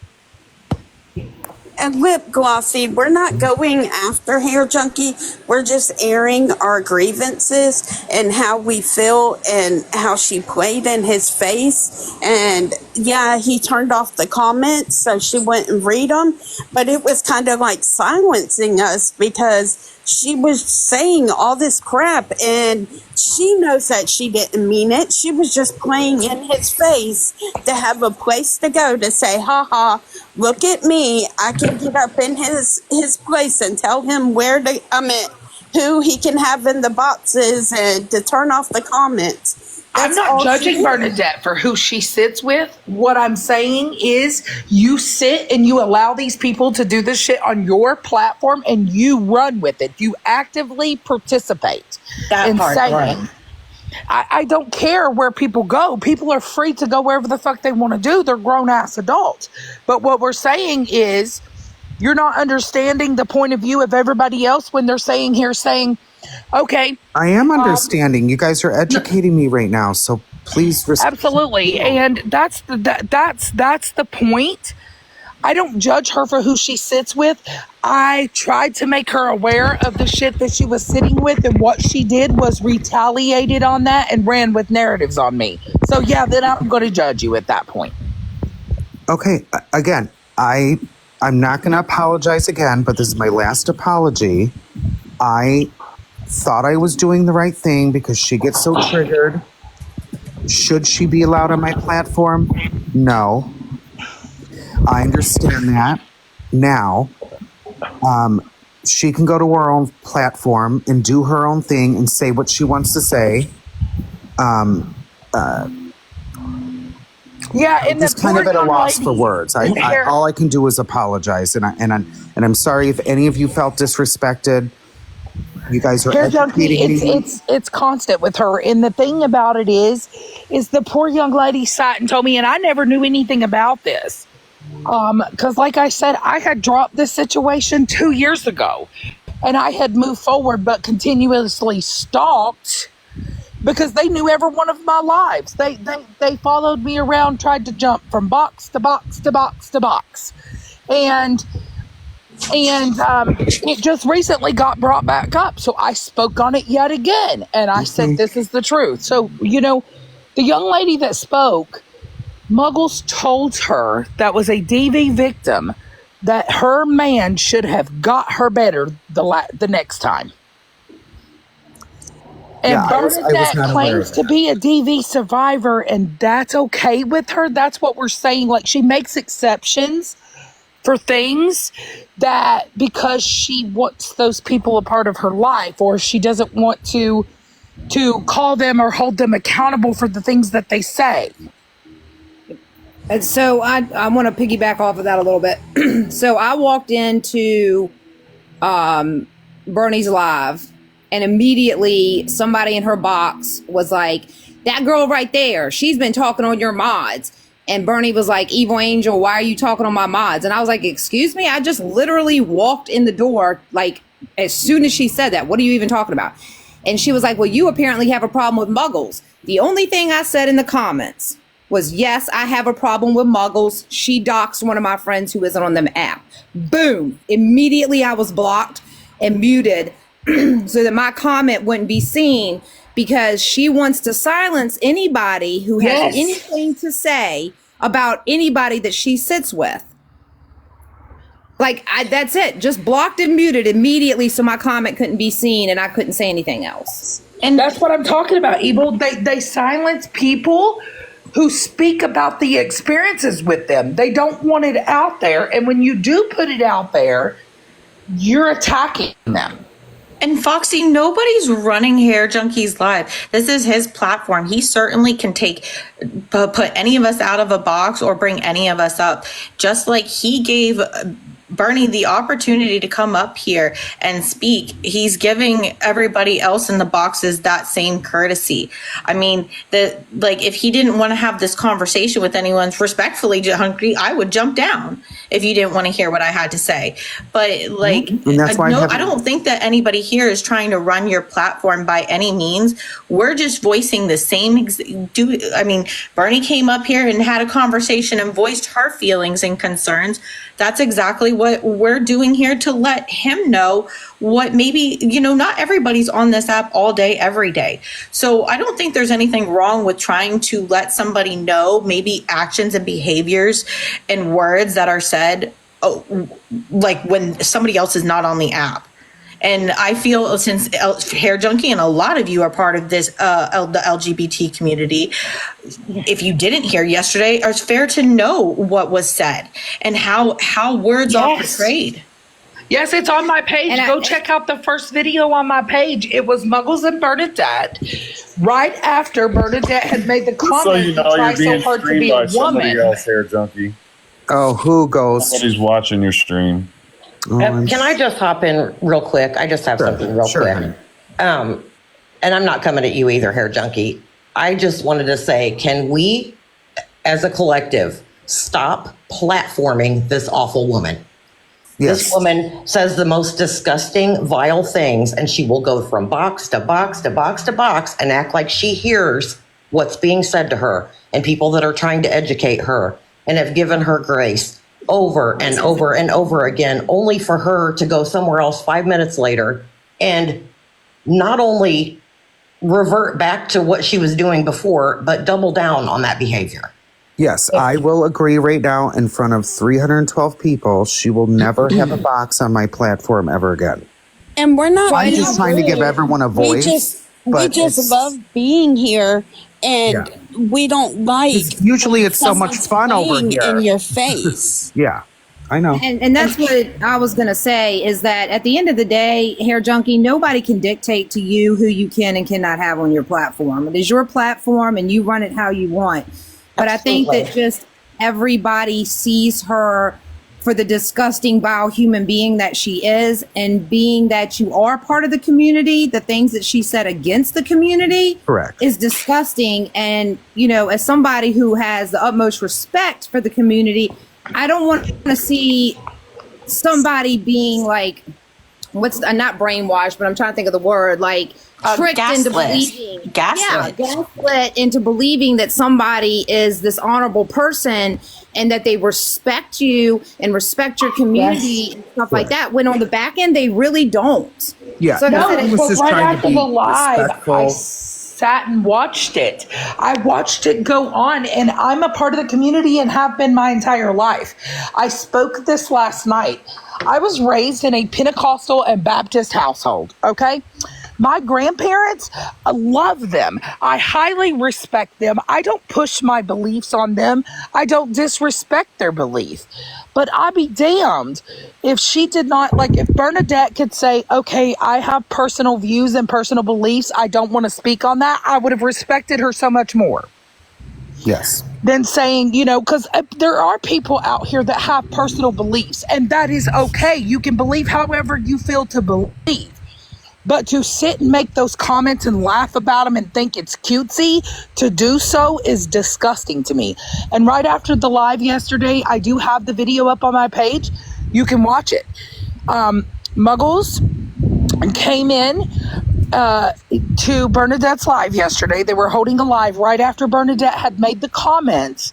And Lip Glossy, we're not going after Hair Junkie. We're just airing our grievances and how we feel and how she played in his face. And yeah, he turned off the comments so she wouldn't read them. But it was kind of like silencing us because she was saying all this crap and she knows that she didn't mean it. She was just playing in his face to have a place to go to say, ha ha, look at me. I can get up in his place and tell him who he can have in the boxes and to turn off the comments. I'm not judging Bernadette for who she sits with. What I'm saying is you sit and you allow these people to do this shit on your platform and you run with it. You actively participate in saying, I don't care where people go. People are free to go wherever the fuck they want to do. They're grown-ass adults. But what we're saying is you're not understanding the point of view of everybody else when they're saying, okay. I am understanding. You guys are educating me right now, so please respect. Absolutely, and that's the point. I don't judge her for who she sits with. I tried to make her aware of the shit that she was sitting with, and what she did was retaliated on that and ran with narratives on me. So yeah, then I'm going to judge you at that point. Okay, again, I'm not going to apologize again, but this is my last apology. I thought I was doing the right thing because she gets so triggered. Should she be allowed on my platform? No. I understand that. Now, she can go to her own platform and do her own thing and say what she wants to say. Yeah, and it's kind of at a loss for words. All I can do is apologize, and I'm sorry if any of you felt disrespected. You guys are educating me. It's constant with her, and the thing about it is the poor young lady sat and told me, and I never knew anything about this, because like I said, I had dropped this situation 2 years ago. and I had moved forward but continuously stalked because they knew every one of my lives. They followed me around, tried to jump from box to box to box to box. And it just recently got brought back up. So I spoke on it yet again. And I said, this is the truth. So, the young lady that spoke, Muggles told her that was a DV victim that her man should have got her better the next time. And Bernadette claims to be a DV survivor, and that's okay with her. That's what we're saying. Like, she makes exceptions for things that because she wants those people a part of her life, or she doesn't want to call them or hold them accountable for the things that they say. And so I want to piggyback off of that a little bit. So I walked into Bernie's live, and immediately somebody in her box was like, that girl right there, she's been talking on your mods. And Bernie was like, Evil Angel, why are you talking on my mods? And I was like, excuse me? I just literally walked in the door, like, as soon as she said that. What are you even talking about? And she was like, well, you apparently have a problem with Muggles. The only thing I said in the comments was, yes, I have a problem with Muggles. She doxed one of my friends who isn't on the app. Boom. Immediately I was blocked and muted so that my comment wouldn't be seen, because she wants to silence anybody who has anything to say about anybody that she sits with. Like, that's it. Just blocked and muted immediately so my comment couldn't be seen and I couldn't say anything else. And that's what I'm talking about, Evil. They silence people who speak about the experiences with them. They don't want it out there. And when you do put it out there, you're attacking them. And Foxy, nobody's running Hair Junkies live. This is his platform. He certainly can put any of us out of a box or bring any of us up. Just like he gave Bernie the opportunity to come up here and speak, he's giving everybody else in the boxes that same courtesy. I mean, if he didn't want to have this conversation with anyone, respectfully, Junkie, I would jump down if you didn't want to hear what I had to say. But I don't think that anybody here is trying to run your platform by any means. We're just voicing the same. Bernie came up here and had a conversation and voiced her feelings and concerns. That's exactly what we're doing here, to let him know what maybe, not everybody's on this app all day, every day. So I don't think there's anything wrong with trying to let somebody know maybe actions and behaviors and words that are said, like when somebody else is not on the app. And I feel, since Hair Junkie and a lot of you are part of this, the LGBT community, if you didn't hear yesterday, it's fair to know what was said and how words are portrayed. Yes, it's on my page. Go check out the first video on my page. It was Muggles and Bernadette. Right after Bernadette had made the comment, so you know you're being so streamed by somebody else, Hair Junkie. Oh, who goes? Somebody's watching your stream. Can I just hop in real quick? I just have something real quick. And I'm not coming at you either, Hair Junkie. I just wanted to say, can we, as a collective, stop platforming this awful woman? Yes. This woman says the most disgusting, vile things, and she will go from box to box to box to box and act like she hears what's being said to her and people that are trying to educate her and have given her grace over and over and over again, only for her to go somewhere else 5 minutes later and not only revert back to what she was doing before, but double down on that behavior. Yes, I will agree right now in front of 312 people. She will never have a box on my platform ever again. And we're not. I'm just trying to give everyone a voice. We just love being here, and we don't like. Usually, it's so much fun over here in your face. Yeah, I know. And that's what I was gonna say, is that at the end of the day, Hair Junkie, nobody can dictate to you who you can and cannot have on your platform. It is your platform, and you run it how you want. But Absolutely. I think that just everybody sees her for the disgusting, vile human being that she is, and being that you are part of the community, the things that she said against the community is disgusting. And, as somebody who has the utmost respect for the community, I don't want to see somebody being like not brainwashed, but I'm trying to think of the word, like tricked into believing. Gaslit into believing that somebody is this honorable person and that they respect you and respect your community and stuff like that. When on the back end, they really don't. Yeah. So No, I but right after the live, respectful. I sat and watched it. I watched it go on, and I'm a part of the community and have been my entire life. I spoke this last night. I was raised in a Pentecostal and Baptist household, okay? My grandparents, I love them. I highly respect them. I don't push my beliefs on them. I don't disrespect their belief. But I'd be damned if she did not, like, if Bernadette could say, okay, I have personal views and personal beliefs, I don't want to speak on that, I would have respected her so much more. Yes. Than saying, you know, because there are people out here that have personal beliefs, and that is okay. You can believe however you feel to believe. But to sit and make those comments and laugh about them and think it's cutesy, to do so is disgusting to me. And right after the live yesterday, I do have the video up on my page. You can watch it. Muggles came in to Bernadette's live yesterday. They were holding a live right after Bernadette had made the comments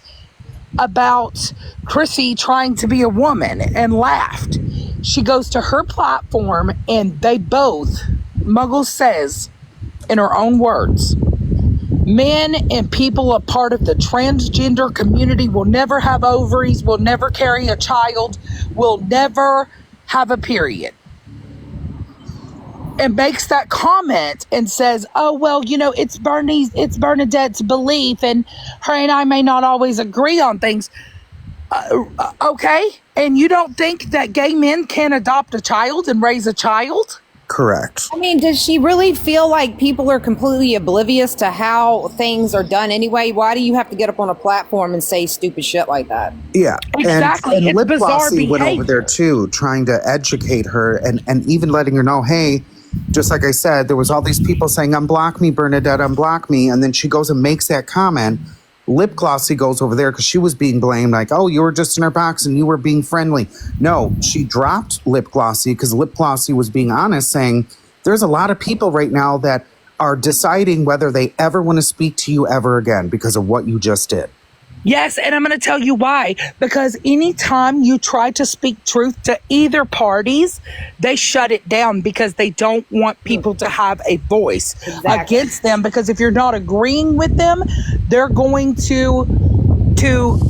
about Chrissy trying to be a woman and laughed. She goes to her platform and they both, Muggles says in her own words, men and people a part of the transgender community will never have ovaries, will never carry a child, will never have a period. And makes that comment and says, oh, well, you know, it's Bernadette's belief and her and I may not always agree on things. Okay. And you don't think that gay men can adopt a child and raise a child? Correct. I mean, does she really feel like people are completely oblivious to how things are done anyway? Why do you have to get up on a platform and say stupid shit like that? Yeah. Exactly. And It's Lip bizarre Glossy went over behavior. there too, trying to educate her and even letting her know, hey, just like I said, there was all these people saying, unblock me, Bernadette, unblock me. And then she goes and makes that comment. Lip Glossy goes over there because she was being blamed like, oh, you were just in her box and you were being friendly. No, she dropped Lip Glossy because Lip Glossy was being honest, saying there's a lot of people right now that are deciding whether they ever want to speak to you ever again because of what you just did. Yes, and I'm going to tell you why. Because anytime you try to speak truth to either parties, they shut it down because they don't want people to have a voice against them. Because if you're not agreeing with them, they're going to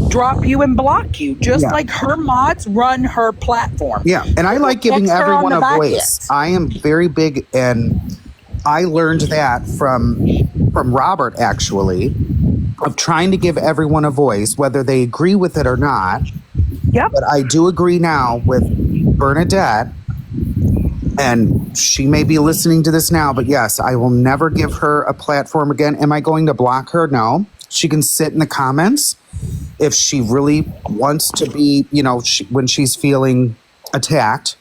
drop you and block you, just like her mods run her platform. Yeah, and I like giving everyone a voice. I am very big, and I learned that from Robert, actually, of trying to give everyone a voice, whether they agree with it or not. Yep. But I do agree now with Bernadette, and she may be listening to this now, but yes, I will never give her a platform again. Am I going to block her? No. She can sit in the comments if she really wants to be, you know, when she's feeling attacked.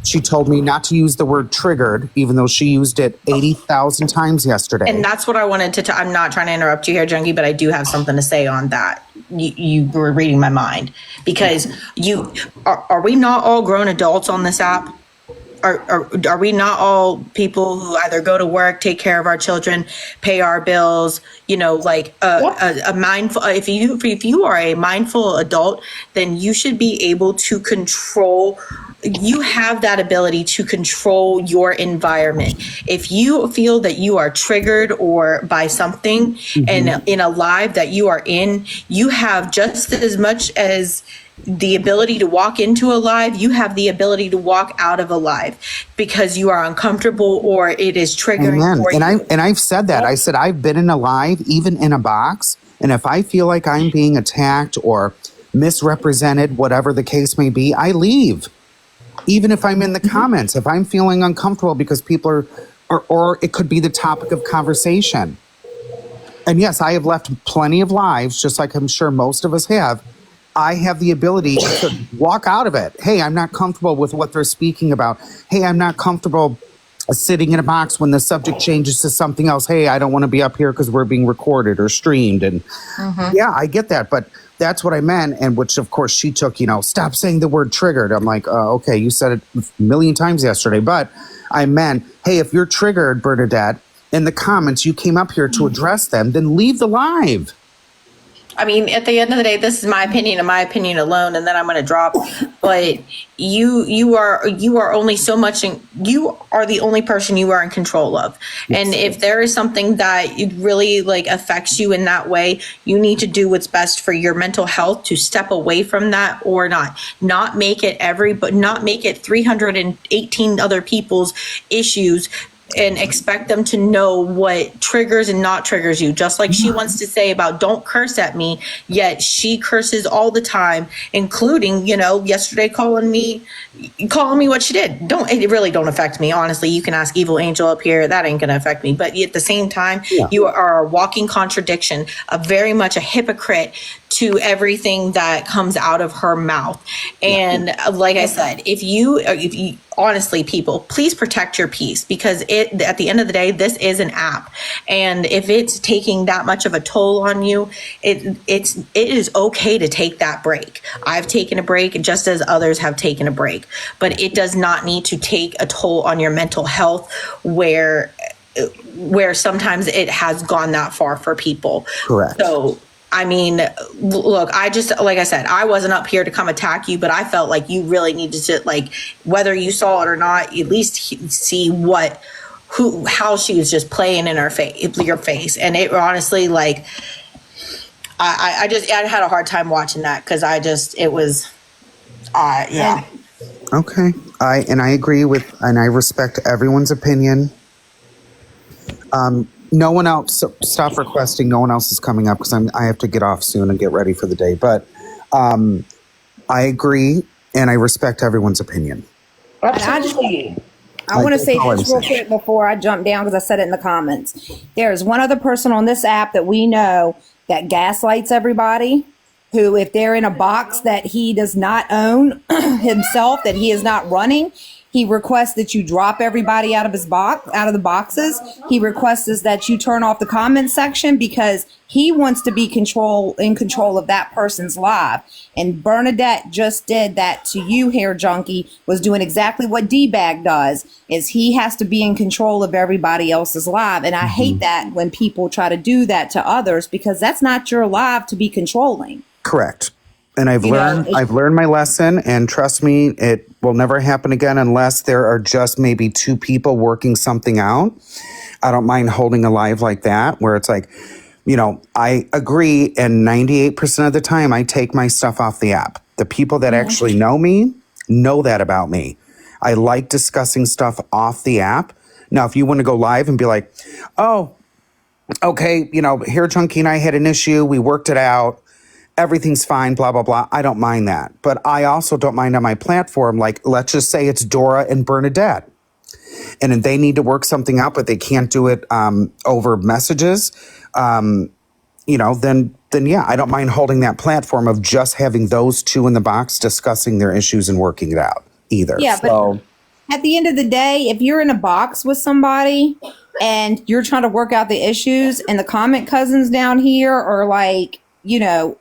She told me not to use the word triggered, even though she used it 80,000 times yesterday. And that's what I wanted to I'm not trying to interrupt you here, Junkie, but I do have something to say on that. You were reading my mind. Because are we not all grown adults on this app? Are we not all people who either go to work, take care of our children, pay our bills, you know, like a mindful, if you are a mindful adult, then you should be able to control, you have that ability to control your environment. If you feel that you are triggered or by something and in a live that you are in, you have just as much as the ability to walk into a live, you have the ability to walk out of a live because you are uncomfortable or it is triggering for you. And I've said that. I said I've been in a live, even in a box, and if I feel like I'm being attacked or misrepresented, whatever the case may be, I leave. Even if I'm in the comments, if I'm feeling uncomfortable because people are, or it could be the topic of conversation. And yes, I have left plenty of lives, just like I'm sure most of us have. I have the ability to walk out of it. Hey, I'm not comfortable with what they're speaking about. Hey, I'm not comfortable sitting in a box when the subject changes to something else. Hey, I don't want to be up here because we're being recorded or streamed. And yeah, I get that. But that's what I meant. And which, of course, she took, stop saying the word triggered. I'm like, okay, you said it a million times yesterday. But I meant, hey, if you're triggered, Bernadette, in the comments, you came up here to address them, then leave the live. I mean, at the end of the day, this is my opinion and my opinion alone, and then I'm going to drop. But you are only so much. You are the only person you are in control of. Yes. And if there is something that it really affects you in that way, you need to do what's best for your mental health to step away from that, or not make it not make it 318 other people's issues. And expect them to know what triggers and not triggers you. Just like she wants to say about don't curse at me, yet she curses all the time, including, yesterday calling me what she did. It really don't affect me. Honestly, you can ask Evil Angel up here. That ain't going to affect me. But at the same time, you are a walking contradiction, very much a hypocrite to everything that comes out of her mouth. And like I said, if you honestly, people, please protect your peace, because at the end of the day, this is an app. And if it's taking that much of a toll on you, it is okay to take that break. I've taken a break just as others have taken a break, but it does not need to take a toll on your mental health where sometimes it has gone that far for people. Correct. So, I mean, look, like I said, I wasn't up here to come attack you, but I felt like you really needed to, whether you saw it or not, at least see how she was just playing in your face. And it honestly, I had a hard time watching that, because it was, yeah. Okay. I agree with, and I respect everyone's opinion. No one else, so stop requesting. No one else is coming up because I have to get off soon and get ready for the day. But I agree, and I respect everyone's opinion. Absolutely. I want to say this real quick before I jump down, because I said it in the comments. There's one other person on this app that we know that gaslights everybody, who, if they're in a box that he does not own himself, that he is not running, he requests that you drop everybody out of the boxes. He requests that you turn off the comment section, because he wants to be in control of that person's life. And Bernadette just did that to you, Hair Junkie, was doing exactly what D-Bag does, is he has to be in control of everybody else's life. And I hate that when people try to do that to others, because that's not your life to be controlling. Correct. And I've learned my lesson, and trust me, it will never happen again unless there are just maybe two people working something out. I don't mind holding a live like that, where it's like, I agree, and 98% of the time I take my stuff off the app. The people that actually know me know that about me. I like discussing stuff off the app. Now, if you want to go live and be like, oh, okay, Hair Junkie and I had an issue, we worked it out, everything's fine, blah, blah, blah. I don't mind that. But I also don't mind on my platform, let's just say it's Dora and Bernadette. And if they need to work something out, but they can't do it over messages, then yeah, I don't mind holding that platform of just having those two in the box discussing their issues and working it out either. Yeah, but at the end of the day, if you're in a box with somebody and you're trying to work out the issues, and the comment cousins down here are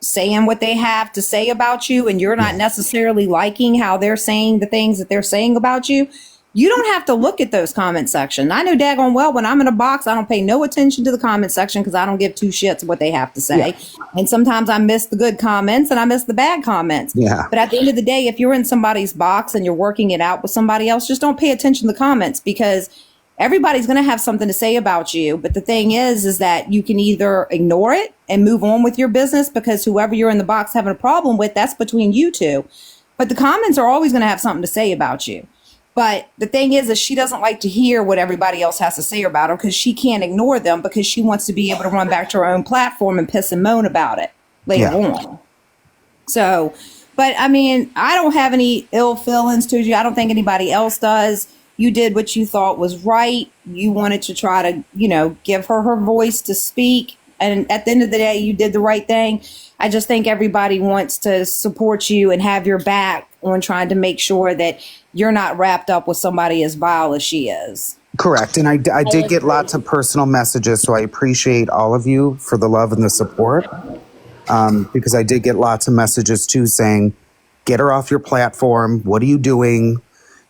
saying what they have to say about you, and you're not necessarily liking how they're saying the things that they're saying about you, you don't have to look at those comment section. I know daggone well when I'm in a box, I don't pay no attention to the comment section, because I don't give two shits what they have to say. Yeah. And sometimes I miss the good comments and I miss the bad comments. Yeah. But at the end of the day, if you're in somebody's box and you're working it out with somebody else, just don't pay attention to the comments, because everybody's going to have something to say about you. But the thing is that you can either ignore it and move on with your business, because whoever you're in the box having a problem with, that's between you two. But the comments are always going to have something to say about you. But the thing is she doesn't like to hear what everybody else has to say about her, because she can't ignore them, because she wants to be able to run back to her own platform and piss and moan about it later on. So, but I mean, I don't have any ill feelings to you. I don't think anybody else does. You did what you thought was right. You wanted to try to, give her voice to speak. And at the end of the day, you did the right thing. I just think everybody wants to support you and have your back on trying to make sure that you're not wrapped up with somebody as vile as she is. Correct. And I did get lots of personal messages, so I appreciate all of you for the love and the support. because I did get lots of messages too saying, get her off your platform. What are you doing?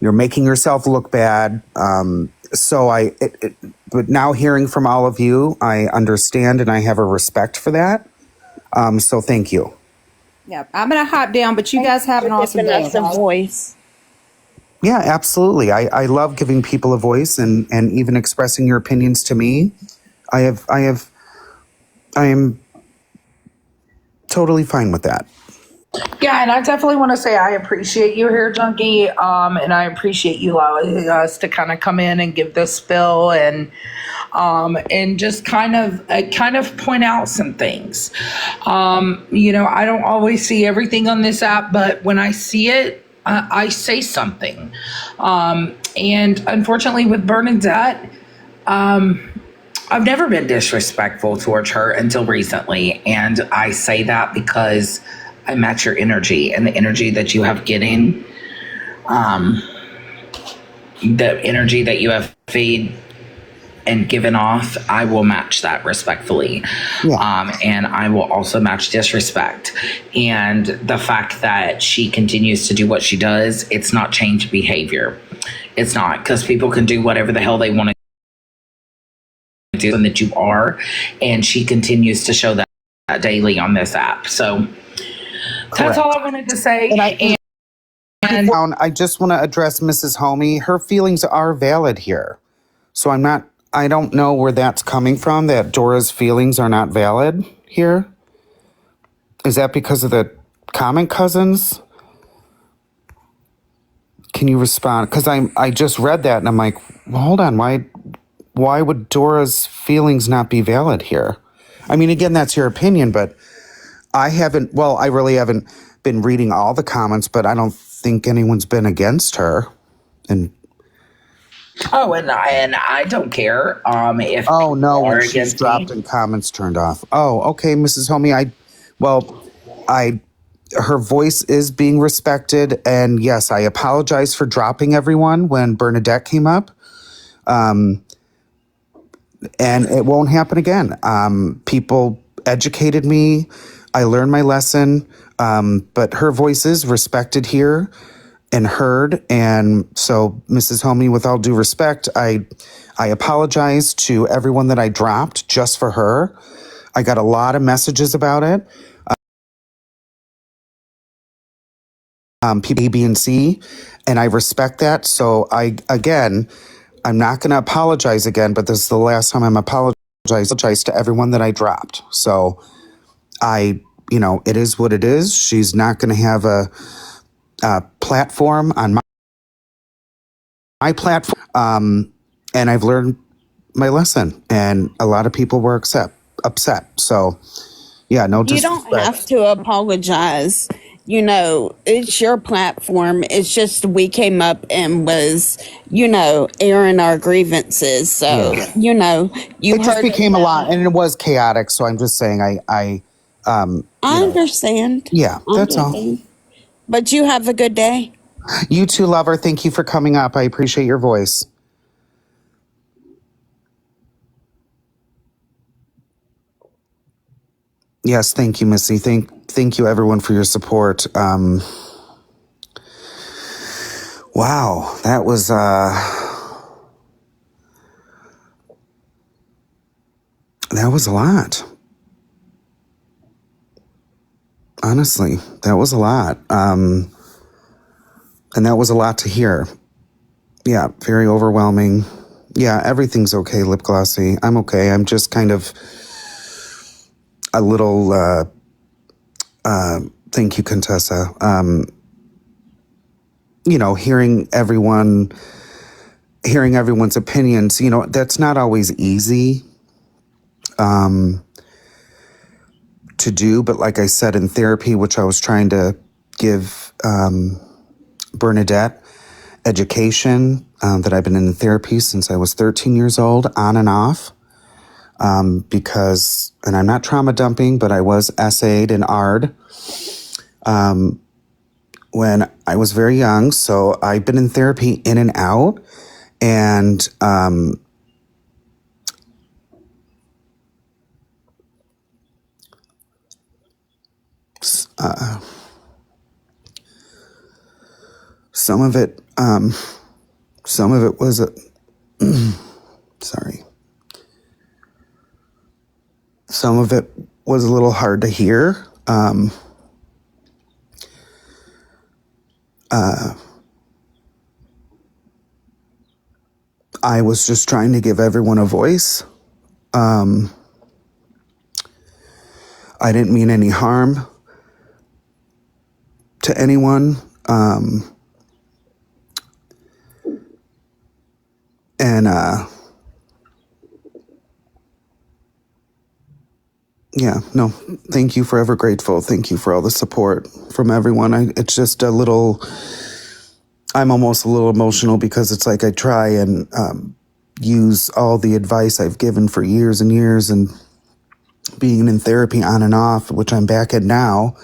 You're making yourself look bad. But now hearing from all of you, I understand and I have a respect for that. So thank you. Yeah, I'm gonna hop down, but you guys have an awesome day. Us a voice. Yeah, absolutely. I love giving people a voice and even expressing your opinions to me. I am totally fine with that. Yeah, and I definitely want to say I appreciate you here, Junkie, and I appreciate you allowing us to kind of come in and give this spill and just kind of point out some things. I don't always see everything on this app, but when I see it, I say something. And unfortunately, with Bernadette, I've never been disrespectful towards her until recently, and I say that because I match your energy and the energy that you have getting, the energy that you have fed and given off. I will match that respectfully. And I will also match disrespect. And the fact that she continues to do what she does, it's not changed behavior. It's not, because people can do whatever the hell they want to do, and that you are. And she continues to show that daily on this app. So that's all I wanted to say. And I just want to address Mrs. Homey. Her feelings are valid here. So I don't know where that's coming from, that Dora's feelings are not valid here. Is that because of the comment cousins? Can you respond? Because I just read that and I'm like, well, hold on, why would Dora's feelings not be valid here? I mean, again, that's your opinion, but I really haven't been reading all the comments, but I don't think anyone's been against her. And I don't care if when she's dropped and comments turned off. Oh, okay, Mrs. Homey. Her voice is being respected, and yes, I apologize for dropping everyone when Bernadette came up. And it won't happen again. People educated me. I learned my lesson. But her voice is respected here and heard. And so, Mrs. Homey, with all due respect, I apologize to everyone that I dropped just for her. I got a lot of messages about it. People A, B, and C, and I respect that. So I'm not going to apologize again, but this is the last time I'm apologize to everyone that I dropped. So it is what it is. She's not going to have a platform on my platform. And I've learned my lesson, and a lot of people were upset. So yeah, no disrespect. You don't have to apologize. It's your platform. It's just we came up and was, airing our grievances. So, it just became a lot, and it was chaotic. So I'm just saying, I understand. Yeah, that's all. But you have a good day. You too, lover. Thank you for coming up. I appreciate your voice. Yes, thank you, Missy. Thank you, everyone, for your support. Wow, that was a lot. Honestly, that was a lot. And that was a lot to hear. Yeah, very overwhelming. Yeah, everything's okay, Lip Glossy. I'm okay. I'm just kind of a little, thank you, Contessa. Hearing everyone's opinions, that's not always easy to do. But like I said, in therapy, which I was trying to give Bernadette education, that I've been in therapy since I was 13 years old, on and off, because, and I'm not trauma dumping, but I was SA'd and R'd when I was very young. So I've been in therapy in and out, and some of it was, sorry. Some of it was a little hard to hear. I was just trying to give everyone a voice. I didn't mean any harm to anyone. Yeah, no, thank you, forever grateful. Thank you for all the support from everyone. It's just I'm almost a little emotional because it's like I try and use all the advice I've given for years and years, and being in therapy on and off, which I'm back at now,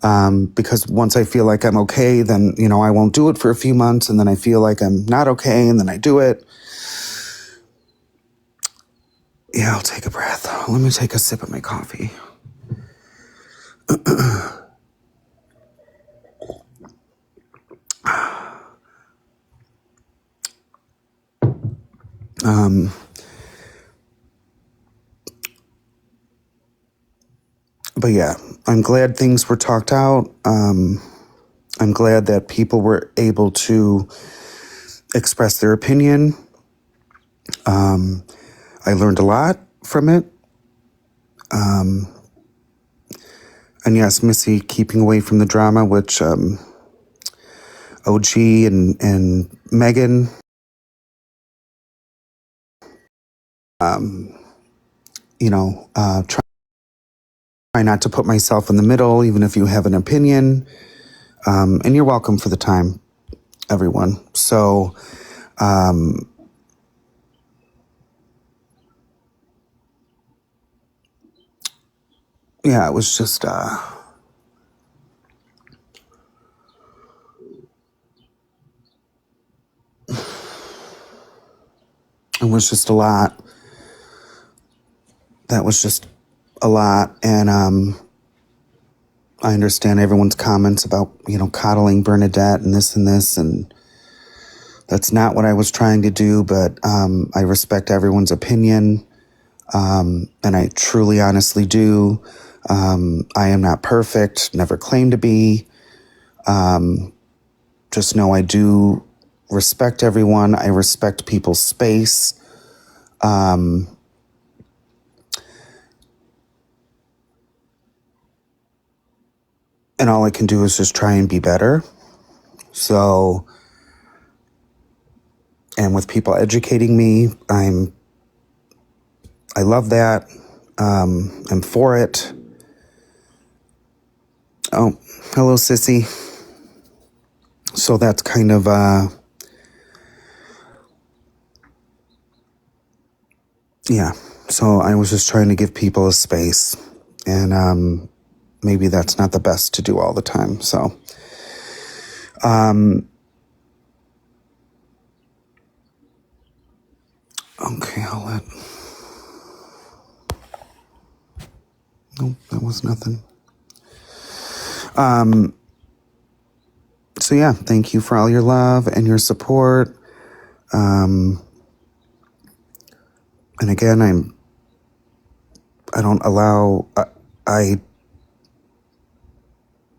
because once I feel like I'm okay, then, I won't do it for a few months, and then I feel like I'm not okay, and then I do it. Yeah, I'll take a breath. Let me take a sip of my coffee. But yeah, I'm glad things were talked out. I'm glad that people were able to express their opinion. I learned a lot from it. And yes, Missy keeping away from the drama, which OG and Megan, try not to put myself in the middle, even if you have an opinion. And you're welcome for the time, everyone. So, yeah, it was just, it was just a lot. That was just a lot. And I understand everyone's comments about, coddling Bernadette and this, and that's not what I was trying to do, but I respect everyone's opinion, and I truly, honestly do. I am not perfect, never claimed to be. Just know I do respect everyone. I respect people's space. And all I can do is just try and be better. So, and with people educating me, I love that. I'm for it. Oh, hello, Sissy. So that's kind of, yeah. So I was just trying to give people a space, and maybe that's not the best to do all the time. So, okay, nope, that was nothing. So yeah, thank you for all your love and your support. And again, I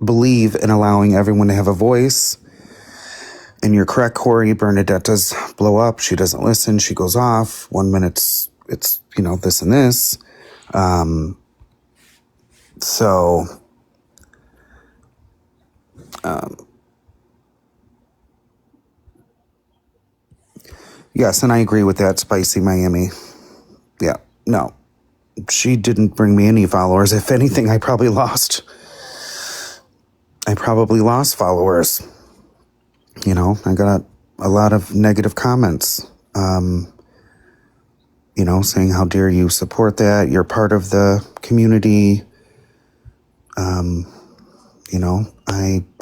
believe in allowing everyone to have a voice. And you're correct, Corey. Bernadette does blow up. She doesn't listen. She goes off. 1 minute it's this and this. Yes, and I agree with that, Spicy Miami. Yeah, no. She didn't bring me any followers. If anything, I probably lost followers. I got a lot of negative comments, saying, how dare you support that? You're part of the community.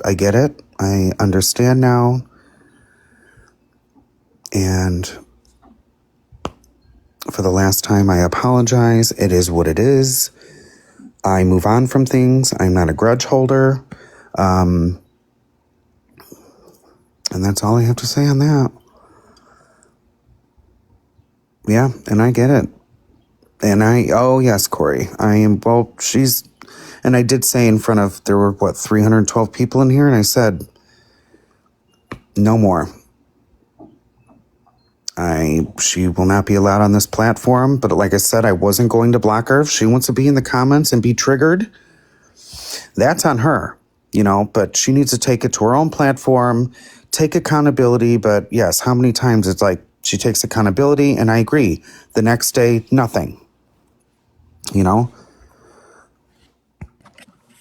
I get it. I understand now. And for the last time, I apologize. It is what it is. I move on from things. I'm not a grudge holder. And that's all I have to say on that. Yeah, and I get it. And oh yes, Corey. And I did say in front of, there were 312 people in here, and I said, no more. She will not be allowed on this platform, but like I said, I wasn't going to block her. If she wants to be in the comments and be triggered, that's on her, but she needs to take it to her own platform, take accountability. But yes, how many times it's like she takes accountability, and I agree. The next day, nothing,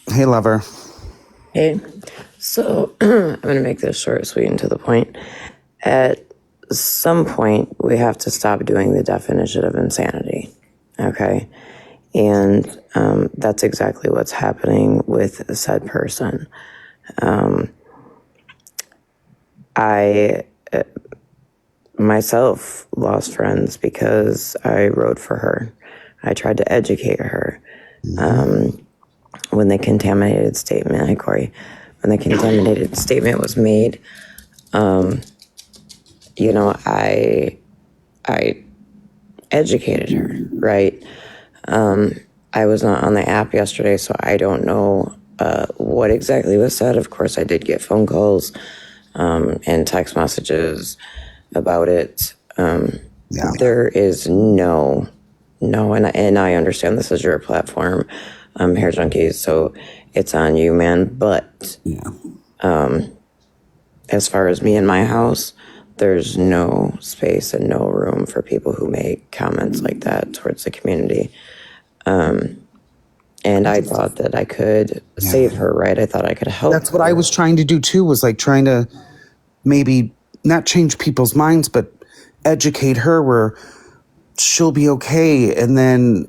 Hey, lover. Hey, so I'm going to make this short, sweet, and to the point. At some point, we have to stop doing the definition of insanity, okay? And that's exactly what's happening with said person. I myself lost friends because I wrote for her. I tried to educate her. When the contaminated statement, hi Corey, when the contaminated statement was made, I educated her, right? I was not on the app yesterday, so I don't know what exactly was said. Of course, I did get phone calls and text messages about it. There is no, and I understand this is your platform, Hair Junkies, so it's on you, man. But as far as me and my house, there's no space and no room for people who make comments like that towards the community. And I thought that I could save her, right? I thought I could help. That's what I was trying to do too, was like trying to maybe not change people's minds, but educate her where she'll be okay. And then,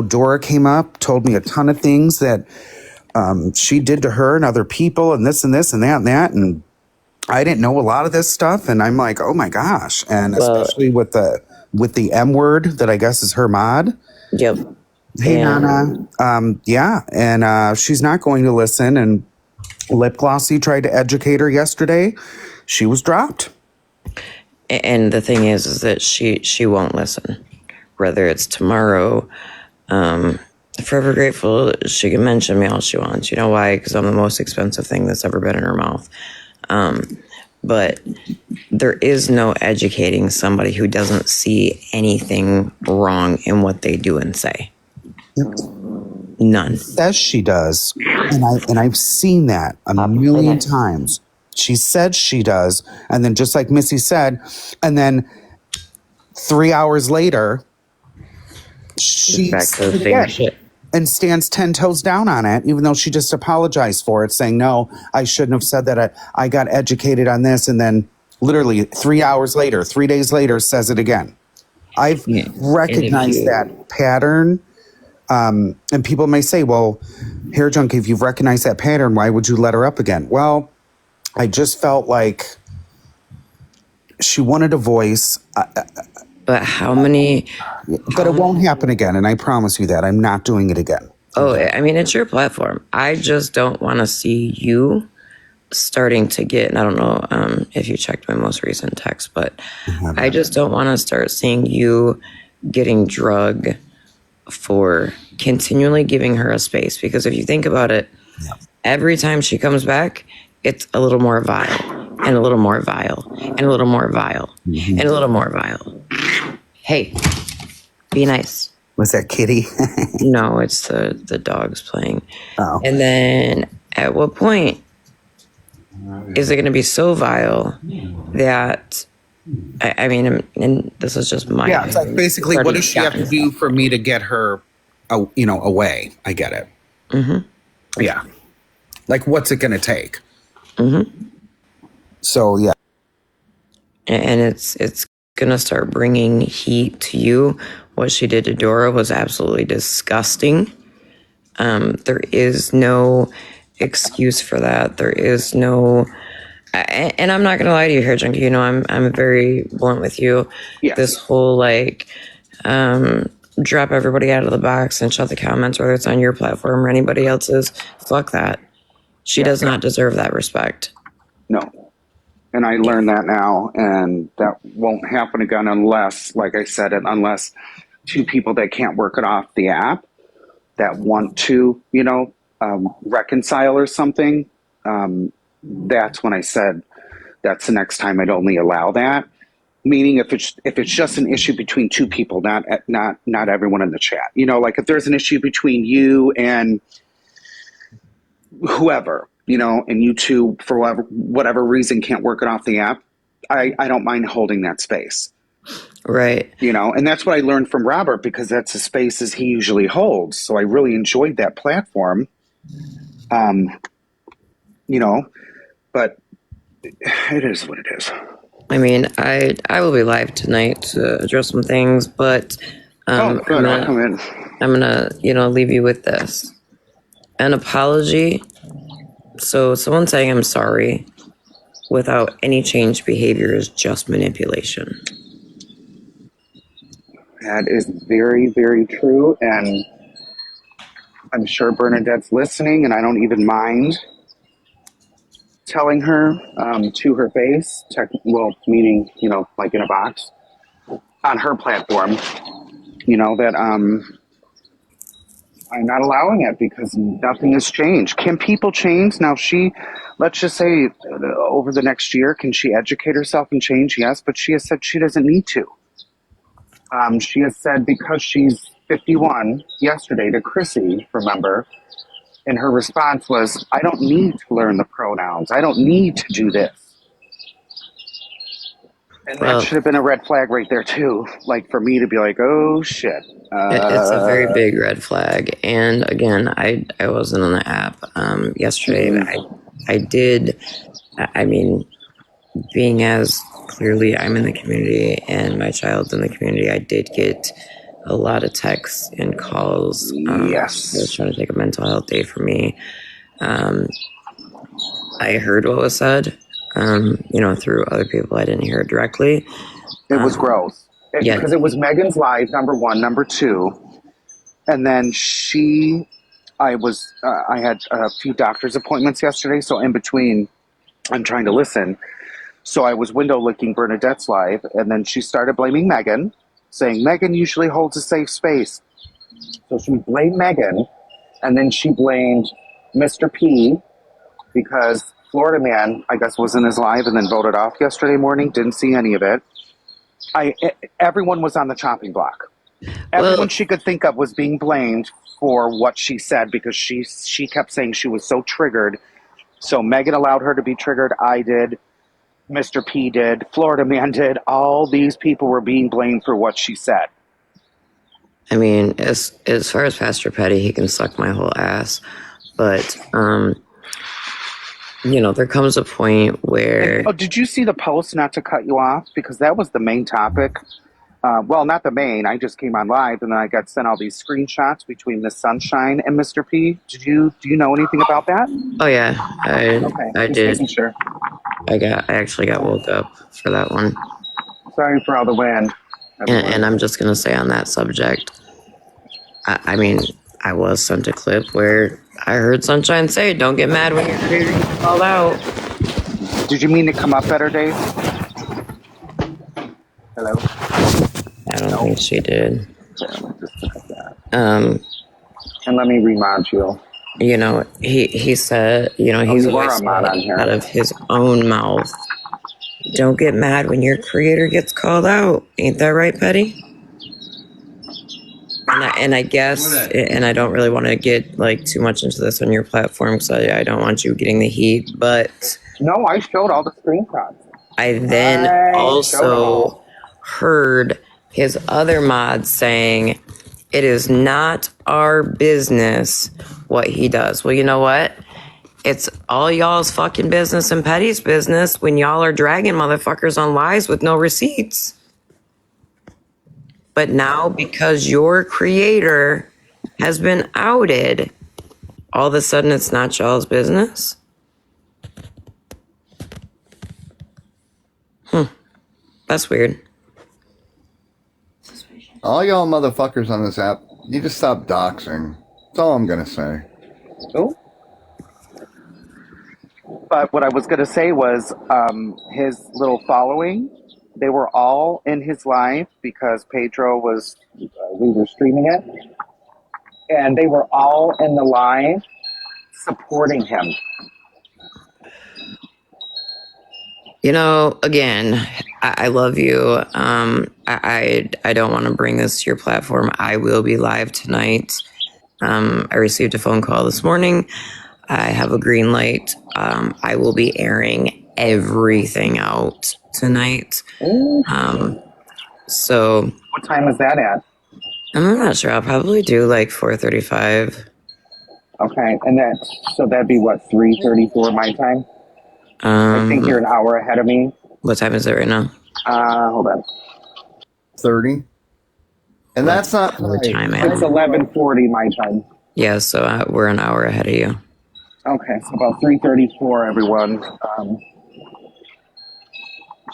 Dora came up, told me a ton of things that she did to her and other people, and this and this and that and that. And I didn't know a lot of this stuff. And I'm like, oh my gosh. And especially with the M word that I guess is her mod. Yep. Hey, Nana. And she's not going to listen. And Lip Glossy tried to educate her yesterday. She was dropped. And the thing is that she won't listen. Whether it's tomorrow, Forever Grateful, she can mention me all she wants. You know why? Because I'm the most expensive thing that's ever been in her mouth. But there is no educating somebody who doesn't see anything wrong in what they do and say. Yep. None. Says she does, and I've seen that a million times. She said she does, and then just like Missy said, and then 3 hours later, she said it again and stands 10 toes down on it, even though she just apologized for it, saying, no, I shouldn't have said that. I got educated on this, and then literally 3 hours later, 3 days later, says it again. I've recognized that pattern. And people may say, well, Hair Junkie, if you've recognized that pattern, why would you let her up again? Well, I just felt like she wanted a voice. But how many? But it won't happen again, and I promise you that. I'm not doing it again. Oh, I mean, it's your platform. I just don't want to see you starting to get, and I don't know if you checked my most recent text, but I just don't want to start seeing you getting drugged for continually giving her a space. Because if you think about it, every time she comes back, it's a little more vile, and a little more vile, and a little more vile, and a little more vile. Hey, be nice. Was that Kitty? No, it's the dogs playing. Oh. And then at what point is it going to be so vile that, I mean, and this is just my... Yeah, it's like basically, what does she have to do for me to get her, away? I get it. Mm-hmm. Yeah. Like, what's it going to take? Mm-hmm. So, yeah. And it's going to start bringing heat to you. What she did to Dora was absolutely disgusting. There is no excuse for that. There is no... And I'm not going to lie to you here, Junkie. I'm very blunt with you. Yes. This whole, drop everybody out of the box and shut the comments, whether it's on your platform or anybody else's. Fuck that. She does not deserve that respect. No. And I learned that now, and that won't happen again unless, like I said, unless two people that can't work it off the app that want to, reconcile or something. That's when I said that's the next time I'd only allow that. Meaning, if it's just an issue between two people, not everyone in the chat. Like if there's an issue between you and whoever, and you two for whatever reason can't work it off the app, I don't mind holding that space. Right. And that's what I learned from Robert, because that's the spaces he usually holds. So I really enjoyed that platform. But it is what it is. I mean, I will be live tonight to address some things, but good. I'll come in. I'm gonna, leave you with this. An apology. So someone saying I'm sorry without any changed behavior is just manipulation. That is very, very true, and I'm sure Bernadette's listening, and I don't even mind telling her to her face, meaning, like in a box, on her platform, that I'm not allowing it because nothing has changed. Can people change? Now, let's just say over the next year, can she educate herself and change? Yes, but she has said she doesn't need to. She has said because she's 51 yesterday to Chrissy, remember, and her response was, I don't need to learn the pronouns. I don't need to do this. And that should have been a red flag right there, too. Like, for me to be like, oh, shit. It's a very big red flag. And again, I wasn't on the app yesterday. I did, being as clearly I'm in the community and my child's in the community, I did get a lot of texts and calls. Yes. I was trying to take a mental health day for me. I heard what was said, through other people. I didn't hear it directly. It was gross. Because it was Megan's live, number one. Number two, and then I had a few doctor's appointments yesterday, so in between, I'm trying to listen. So I was window licking Bernadette's live, and then she started blaming Megan, saying Megan usually holds a safe space. So she blamed Megan, and then she blamed Mr. P because Florida Man, I guess, was in his live and then voted off yesterday morning. Didn't see any of it. Everyone was on the chopping block. Everyone she could think of was being blamed for what she said because she kept saying she was so triggered. So Megan allowed her to be triggered. I did. Mr. P did. Florida Man did. All these people were being blamed for what she said. I mean, as far as Pastor Petty, he can suck my whole ass. But, there comes a point where... did you see the post, not to cut you off? Because that was the main topic. Well, not the main. I just came on live, and then I got sent all these screenshots between Miss Sunshine and Mr. P. Do you know anything about that? Oh, yeah. I did. Making sure. I actually got woke up for that one. Sorry for all the wind. And I'm just going to say on that subject, I was sent a clip where I heard Sunshine say, don't get mad when your creator gets called out. Did you mean to come up better, Dave? Hello? I don't think she did. And let me remind you. He said, he's always out of his own mouth. Don't get mad when your creator gets called out. Ain't that right, Petty? And I guess, and I don't really want to get too much into this on your platform, so I don't want you getting the heat, but... No, I showed all the screenshots. I then also heard his other mods saying, it is not our business what he does. Well, you know what? It's all y'all's fucking business and Petty's business when y'all are dragging motherfuckers on lies with no receipts. But now, because your creator has been outed, all of a sudden it's not y'all's business? That's weird. All y'all motherfuckers on this app, you just stop doxing. That's all I'm gonna say. Oh. But what I was going to say was his little following, they were all in his live because Pedro was, we were streaming it, and they were all in the live supporting him. You know, again, I love you. I don't want to bring this to your platform. I will be live tonight. I received a phone call this morning. I have a green light. I will be airing everything out tonight. So what time is that at? I'm not sure. I'll probably do like 4:35. Okay, and so that'd be what, 3:34 my time? I think you're an hour ahead of me. What time is it right now? Hold on. 30. And that's not time. It's 11:40 my time. Yeah, so we're an hour ahead of you. Okay, so about 3:34, everyone.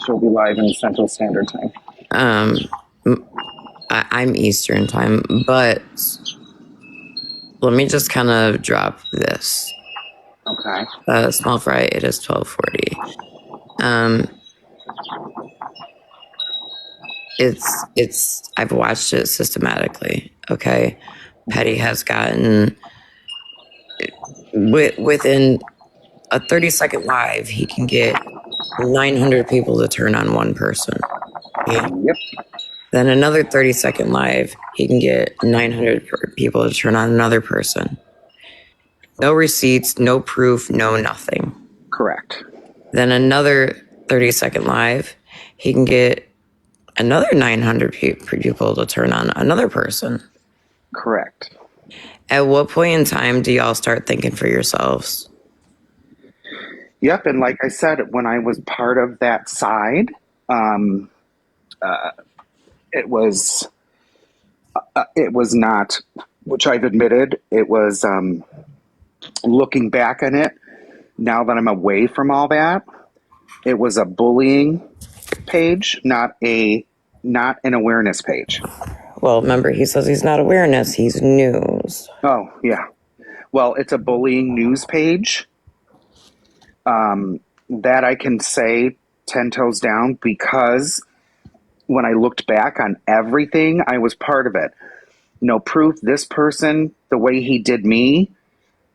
She'll be live in Central Standard Time. I'm Eastern time, but let me just kind of drop this. Okay. Small fry, it is 12:40. I've watched it systematically. Okay, Petty has gotten within a 30-second live, he can get 900 people to turn on one person. Okay? Yep. Then another 30-second live, he can get 900 people to turn on another person. No receipts, no proof, no nothing. Correct. Then another 30-second live, he can get another 900 people to turn on another person. Correct. At what point in time do y'all start thinking for yourselves? Yep, and like I said, when I was part of that side, it was not, which I've admitted, it was looking back on it, now that I'm away from all that, it was a bullying page, not an awareness page. Well, remember, he says he's not awareness, he's news. Oh, yeah. Well, it's a bullying news page. That I can say 10 toes down, because when I looked back on everything, I was part of it. No proof, this person, the way he did me,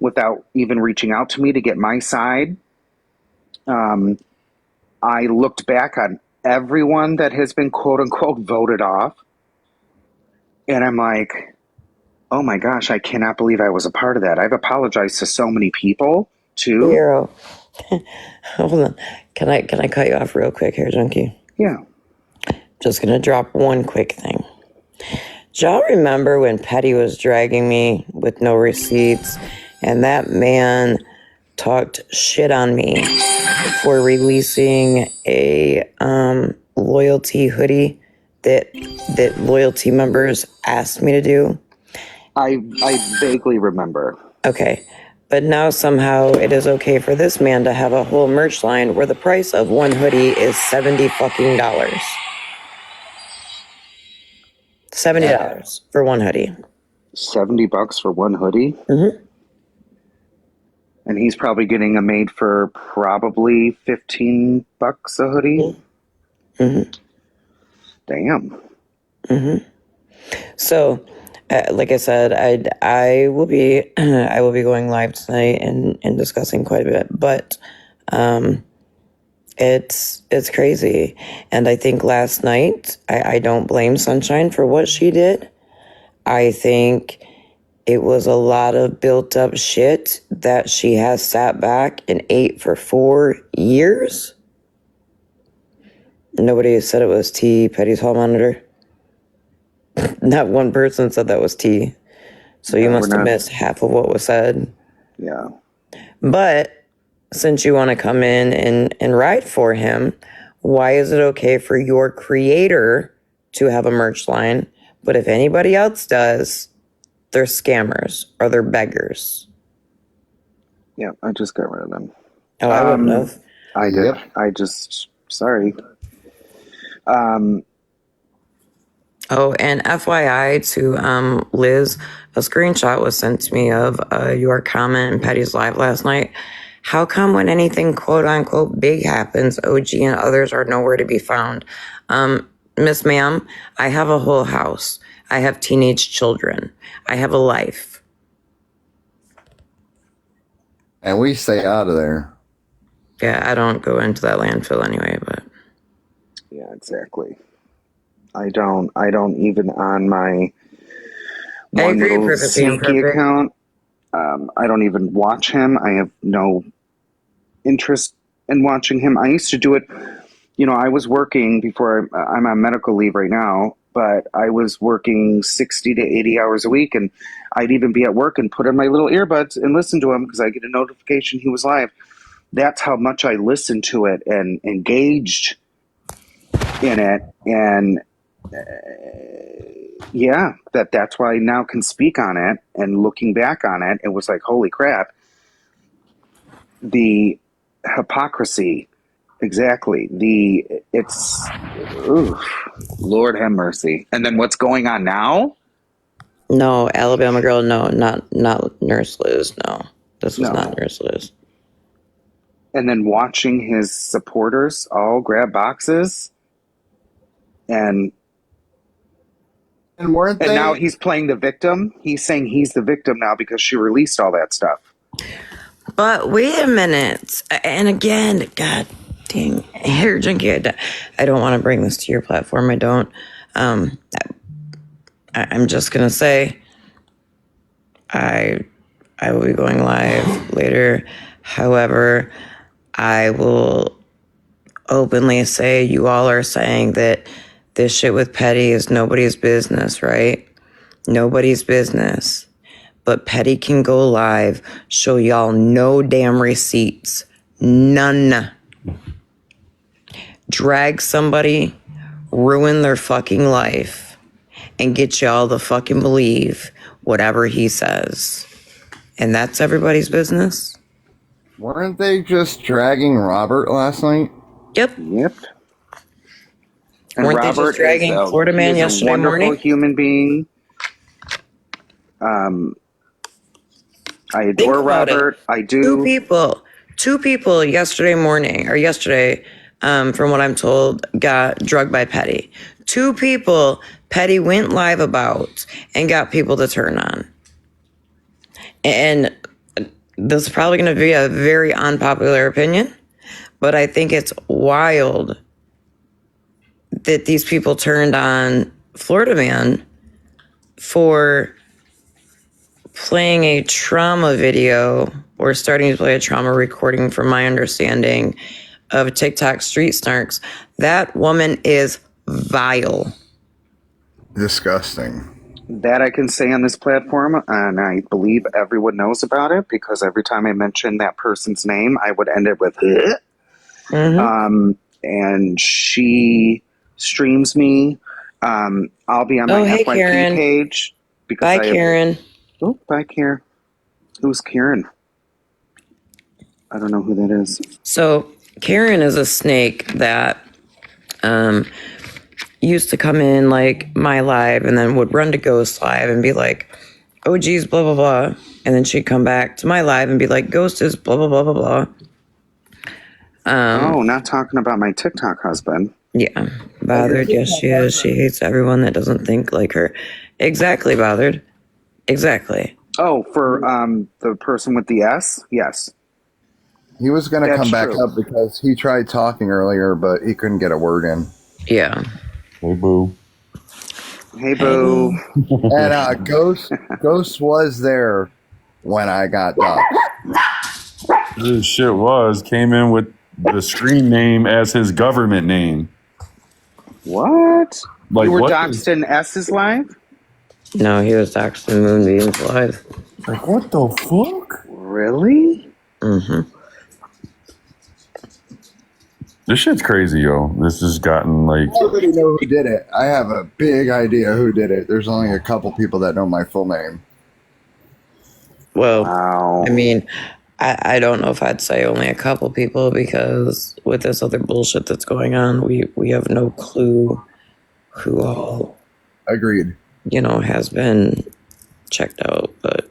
without even reaching out to me to get my side. I looked back on everyone that has been quote unquote voted off. And I'm like, oh my gosh, I cannot believe I was a part of that. I've apologized to so many people too. Hero. Hold on. Can I cut you off real quick here, Junkie? Yeah. Just gonna drop one quick thing. Do y'all remember when Petty was dragging me with no receipts and that man talked shit on me for releasing a loyalty hoodie that loyalty members asked me to do? I vaguely remember. Okay. But now somehow it is okay for this man to have a whole merch line where the price of one hoodie is $70 fucking dollars. $70 for one hoodie. $70 for one hoodie? Mm-hmm. And he's probably getting a made for probably $15 a hoodie? Mm-hmm. Damn. Mm-hmm. So, like I said, I will be going live tonight and discussing quite a bit, but it's crazy. And I think last night I don't blame Sunshine for what she did. I think it was a lot of built up shit that she has sat back and ate for 4 years. Nobody said it was T, Petty's hall monitor. Not one person said that was T. So you must have missed half of what was said. Yeah. But since you want to come in and ride for him, why is it okay for your creator to have a merch line? But if anybody else does, they're scammers or they're beggars. Yeah, I just got rid of them. Oh, I wouldn't have. I did. I just, sorry. Oh, and FYI to Liz, a screenshot was sent to me of your comment in Petty's live last night. How come when anything quote unquote big happens, OG and others are nowhere to be found? Miss Ma'am, I have a whole house. I have teenage children. I have a life. And we stay out of there. Yeah, I don't go into that landfill anyway, but. Yeah, exactly. I don't even on my one little sneaky account. I don't even watch him. I have no interest in watching him. I used to do it. I was working before I'm on medical leave right now, but I was working 60 to 80 hours a week, and I'd even be at work and put in my little earbuds and listen to him because I get a notification he was live. That's how much I listened to it and engaged in it. And that's why I now can speak on it. And looking back on it, it was like, holy crap, the hypocrisy. Exactly. Lord have mercy. And then what's going on now? No, Alabama girl, no, not Nurse Liz, no. This was not Nurse Liz. And then watching his supporters all grab boxes and now he's playing the victim. He's saying he's the victim now because she released all that stuff. But wait a minute. And again, God dang, hair junkie, I don't want to bring this to your platform. I don't. I'm just going to say I will be going live later. However, I will openly say you all are saying that this shit with Petty is nobody's business, right? Nobody's business. But Petty can go live, show y'all no damn receipts. None. Drag somebody, ruin their fucking life, and get y'all to fucking believe whatever he says. And that's everybody's business. Weren't they just dragging Robert last night? Yep. And Weren't Robert they just dragging Florida Man yesterday a wonderful morning? human being. I adore Robert. I do. Two people yesterday morning, or yesterday, from what I'm told, got drugged by Petty. Two people Petty went live about and got people to turn on. And this is probably going to be a very unpopular opinion, but I think it's wild that these people turned on Florida Man for playing a trauma video or starting to play a trauma recording, from my understanding, of TikTok street snarks. That woman is vile. Disgusting. That I can say on this platform, and I believe everyone knows about it because every time I mention that person's name, I would end it with and she streams me. I'll be on my FYP Karen. page. Bye, Karen. Oh, bye, Karen. Who's Karen? I don't know who that is. So Karen is a snake that used to come in like my live and then would run to Ghost live and be like, oh geez, blah blah blah, and then she'd come back to my live and be like, Ghost is blah blah blah blah blah. Not talking about my TikTok husband. Yeah, bothered. Yes, she is. She hates everyone that doesn't think like her. Exactly, bothered. Exactly. Oh, for the person with the S? Yes. He was going to come back up because he tried talking earlier, but he couldn't get a word in. Yeah. Hey, boo. Hey, boo. And Ghost was there when I got doxxed. This shit came in with the screen name as his government name. What? Like, you were what doxxed in S's live? No, he was doxxed in Moonbeam's live. Like, what the fuck? Really? Mm-hmm. This shit's crazy, yo. This has gotten like... I already know who did it. I have a big idea who did it. There's only a couple people that know my full name. Well, wow. I mean, I don't know if I'd say only a couple people, because with this other bullshit that's going on, we have no clue who all Agreed. Has been checked out. But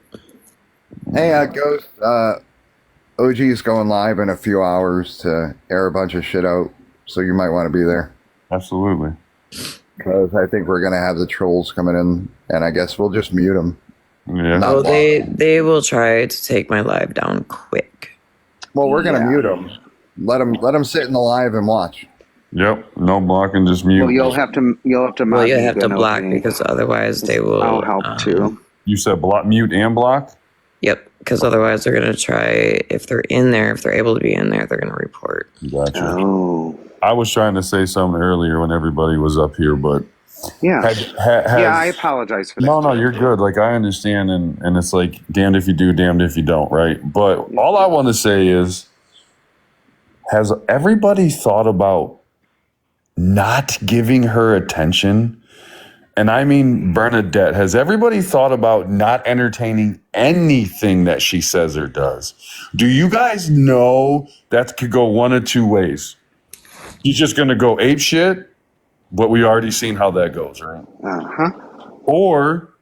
hey, Ghost, OG is going live in a few hours to air a bunch of shit out, so you might want to be there. Absolutely. Because I think we're going to have the trolls coming in, and I guess we'll just mute them. Yeah. Oh, they will try to take my live down quick. Well, we're going to mute them. Let them sit in the live and watch. Yep. No blocking, just mute. Well, you'll have to. Well, you have to block because otherwise they will. I'll help too. You said mute and block? Yep, because otherwise they're going to try, if they're in there, if they're able to be in there, they're going to report. Gotcha. Oh. I was trying to say something earlier when everybody was up here, but yeah, I apologize for that. No, you're good. Like, I understand, and it's like, damned if you do, damned if you don't, right? But all I want to say is, has everybody thought about not giving her attention? And I mean Bernadette. Has everybody thought about not entertaining anything that she says or does? Do you guys know that could go one of two ways? She's just going to go ape shit, but we already seen how that goes, right? Uh-huh. Or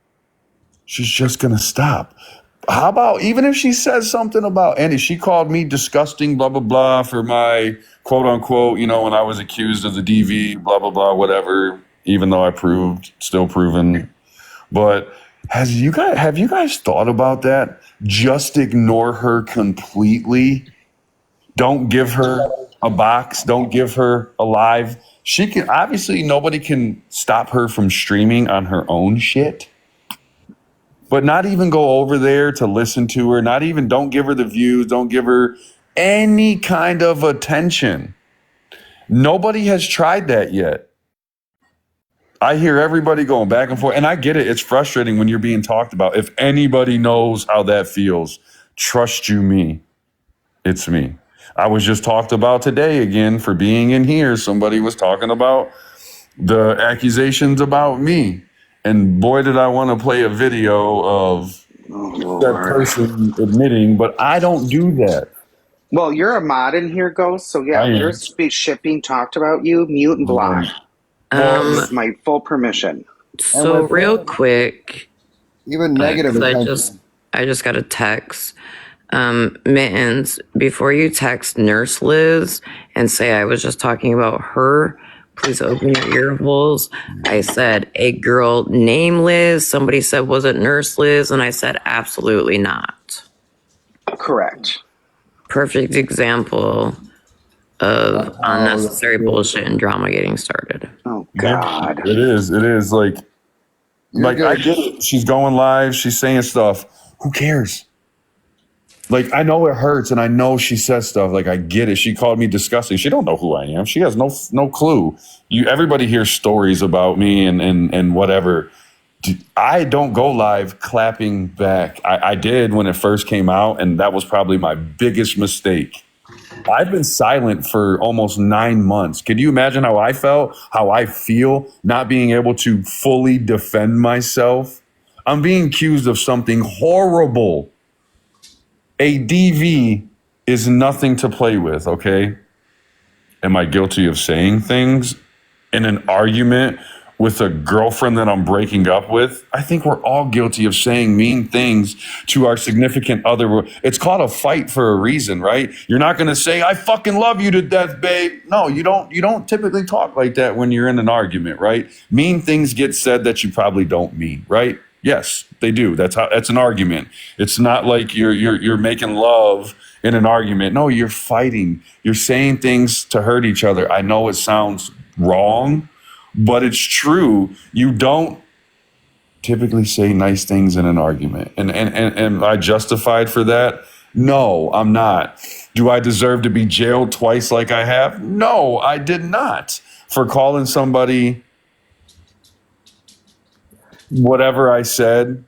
she's just going to stop. How about even if she says something about Andy, she called me disgusting, blah, blah, blah, for my quote unquote, when I was accused of the DV, blah, blah, blah, whatever, even though I still proven. But have you guys thought about that? Just ignore her completely. Don't give her a box. Don't give her a live. She can, obviously nobody can stop her from streaming on her own shit. But not even go over there to listen to her. Don't give her the views. Don't give her any kind of attention. Nobody has tried that yet. I hear everybody going back and forth, and I get it. It's frustrating when you're being talked about. If anybody knows how that feels, trust you me, it's me. I was just talked about today again for being in here. Somebody was talking about the accusations about me. And boy, did I want to play a video of that person admitting, but I don't do that. Well, you're a mod in here, Ghost. So yeah, if there's shit being talked about you, mute and block. This is my full permission. So real quick, even negative. I just got a text. Mittens, before you text Nurse Liz and say I was just talking about her, please open your ear holes. I said a girl named Liz. Somebody said, was it Nurse Liz? And I said, absolutely not. Correct. Perfect example of unnecessary bullshit and drama getting started. Oh God. It is like I get it. She's going live. She's saying stuff. Who cares? Like, I know it hurts, and I know she says stuff. Like, I get it. She called me disgusting. She don't know who I am. She has no clue. Everybody hears stories about me and whatever. I don't go live clapping back. I did when it first came out, and that was probably my biggest mistake. I've been silent for almost 9 months. Can you imagine how I felt, how I feel, not being able to fully defend myself? I'm being accused of something horrible. A DV is nothing to play with, okay? Am I guilty of saying things in an argument with a girlfriend that I'm breaking up with? I think we're all guilty of saying mean things to our significant other. It's called a fight for a reason, right? You're not going to say, I fucking love you to death, babe. No, you don't typically talk like that when you're in an argument, right? Mean things get said that you probably don't mean, right? Yes, they do. That's an argument. It's not like you're making love in an argument. No, you're fighting. You're saying things to hurt each other. I know it sounds wrong, but it's true. You don't typically say nice things in an argument. And am I justified for that? No, I'm not. Do I deserve to be jailed twice like I have? No, I did not. For calling somebody whatever I said.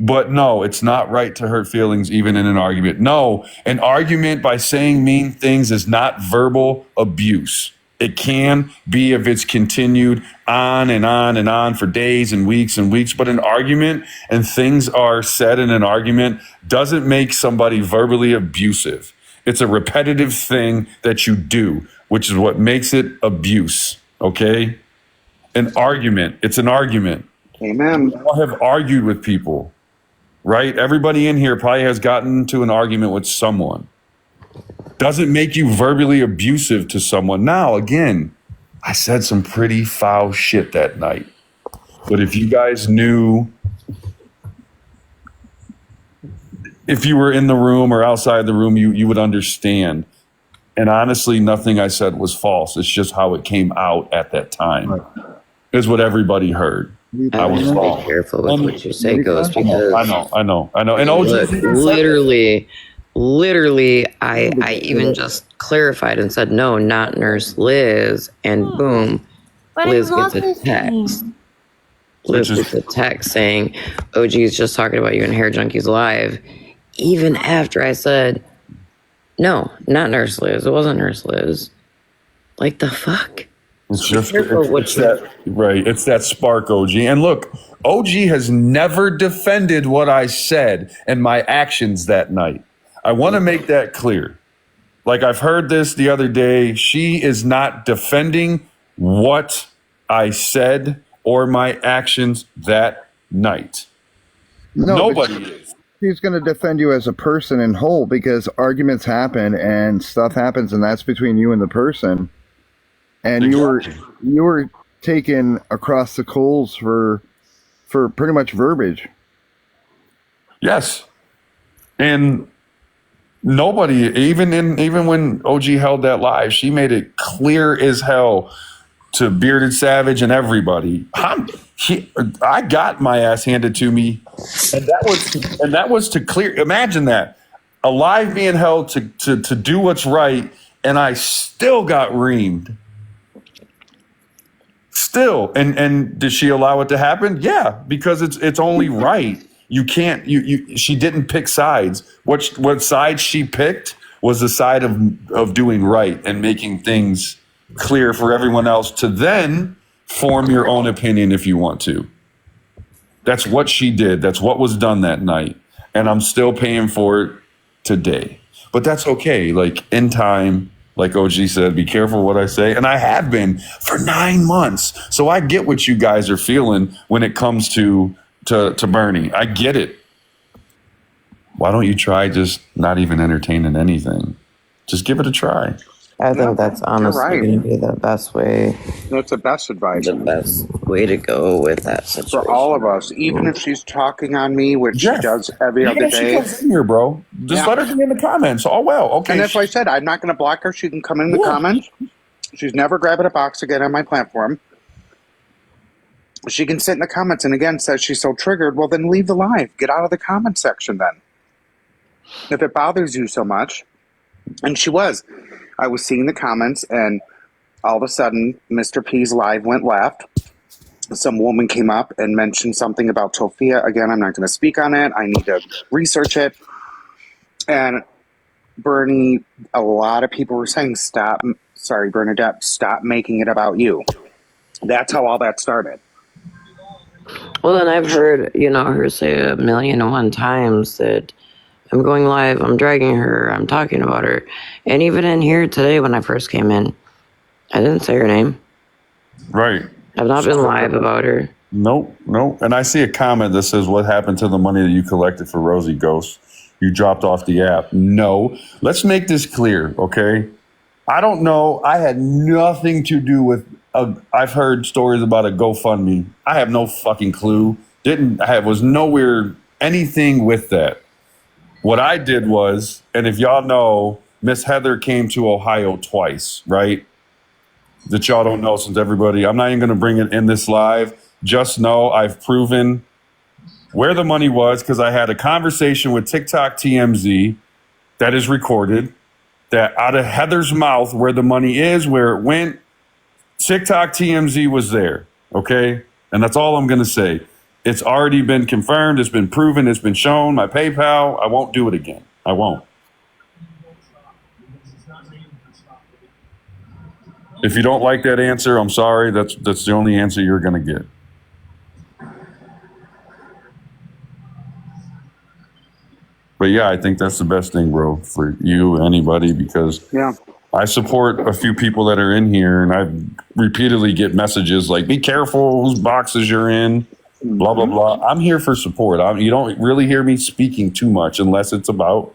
But no, it's not right to hurt feelings even in an argument. No, an argument by saying mean things is not verbal abuse. It can be if it's continued on and on and on for days and weeks, but an argument and things are said in an argument doesn't make somebody verbally abusive. It's a repetitive thing that you do, which is what makes it abuse, okay? an argument. It's an argument. Amen. We all have argued with people, right? Everybody in here probably has gotten into an argument with someone. Doesn't make you verbally abusive to someone. Now, again, I said some pretty foul shit that night. But if you guys knew, if you were in the room or outside the room, you would understand. And honestly, nothing I said was false. It's just how it came out at that time. Is what everybody heard. I was wrong. Be careful with what you say, Ghost, because I know. And look, literally, I even just clarified and said, no, not Nurse Liz, and boom, Liz gets a text. Liz gets a text saying, OG is just talking about you in Hair Junkies Live, even after I said, no, not Nurse Liz. It wasn't Nurse Liz. Like, the fuck? It's just it's that spark, OG. And look, OG has never defended what I said and my actions that night. I want to make that clear. Like, I've heard this the other day. She is not defending what I said or my actions that night. No, nobody is. She's going to defend you as a person in whole, because arguments happen and stuff happens, and that's between you and the person. And exactly. you were taken across the coals for pretty much verbiage. Yes. And nobody, even when OG held that live, she made it clear as hell to Bearded Savage and everybody. I got my ass handed to me, and that was to clear. Imagine that, a live being held to do what's right, and I still got reamed. Still, and did she allow it to happen? Yeah, because it's only right. You can't. She didn't pick sides. What side she picked was the side of doing right and making things clear for everyone else to then form your own opinion if you want to. That's what she did. That's what was done that night, and I'm still paying for it today. But that's okay. Like, in time. Like OG said, be careful what I say. And I have been for 9 months. So I get what you guys are feeling when it comes to Bernie. I get it. Why don't you try just not even entertaining anything? Just give it a try. I think that's honestly going to be the best way. That's the best advice. The best way to go with that situation. For all of us, even if she's talking on me, which she does every other day. She comes in here, bro. Just let her be in the comments. Oh, well, okay. And that's why I said I'm not going to block her. She can come in the comments. She's never grabbing a box again on my platform. She can sit in the comments and again says she's so triggered. Well, then leave the live. Get out of the comment section then. If it bothers you so much. And she was. I was seeing the comments, and all of a sudden, Mr. P's live went left. Some woman came up and mentioned something about Sophia. Again, I'm not going to speak on it. I need to research it. And Bernie, a lot of people were saying, Bernadette, stop making it about you. That's how all that started. Well, then I've heard, her say 1,000,001 times that I'm going live, I'm dragging her, I'm talking about her. And even in here today when I first came in, I didn't say her name. Right. I've not been live about her. Nope. And I see a comment that says, what happened to the money that you collected for Rosie Ghost? You dropped off the app. No. Let's make this clear, okay? I don't know. I had nothing to do with, I've heard stories about a GoFundMe. I have no fucking clue. Was nowhere anything with that. What I did was, and if y'all know, Miss Heather came to Ohio twice, right? That y'all don't know, since everybody, I'm not even going to bring it in this live. Just know I've proven where the money was, because I had a conversation with TikTok TMZ that is recorded, that out of Heather's mouth, where the money is, where it went, TikTok TMZ was there, okay? And that's all I'm going to say. It's already been confirmed. It's been proven. It's been shown. My PayPal. I won't do it again. I won't. If you don't like that answer, I'm sorry. That's the only answer you're going to get. But yeah, I think that's the best thing, bro, for you, anybody, because I support a few people that are in here, and I repeatedly get messages like, be careful whose boxes you're in, blah, blah, blah. I'm here for support. You don't really hear me speaking too much unless it's about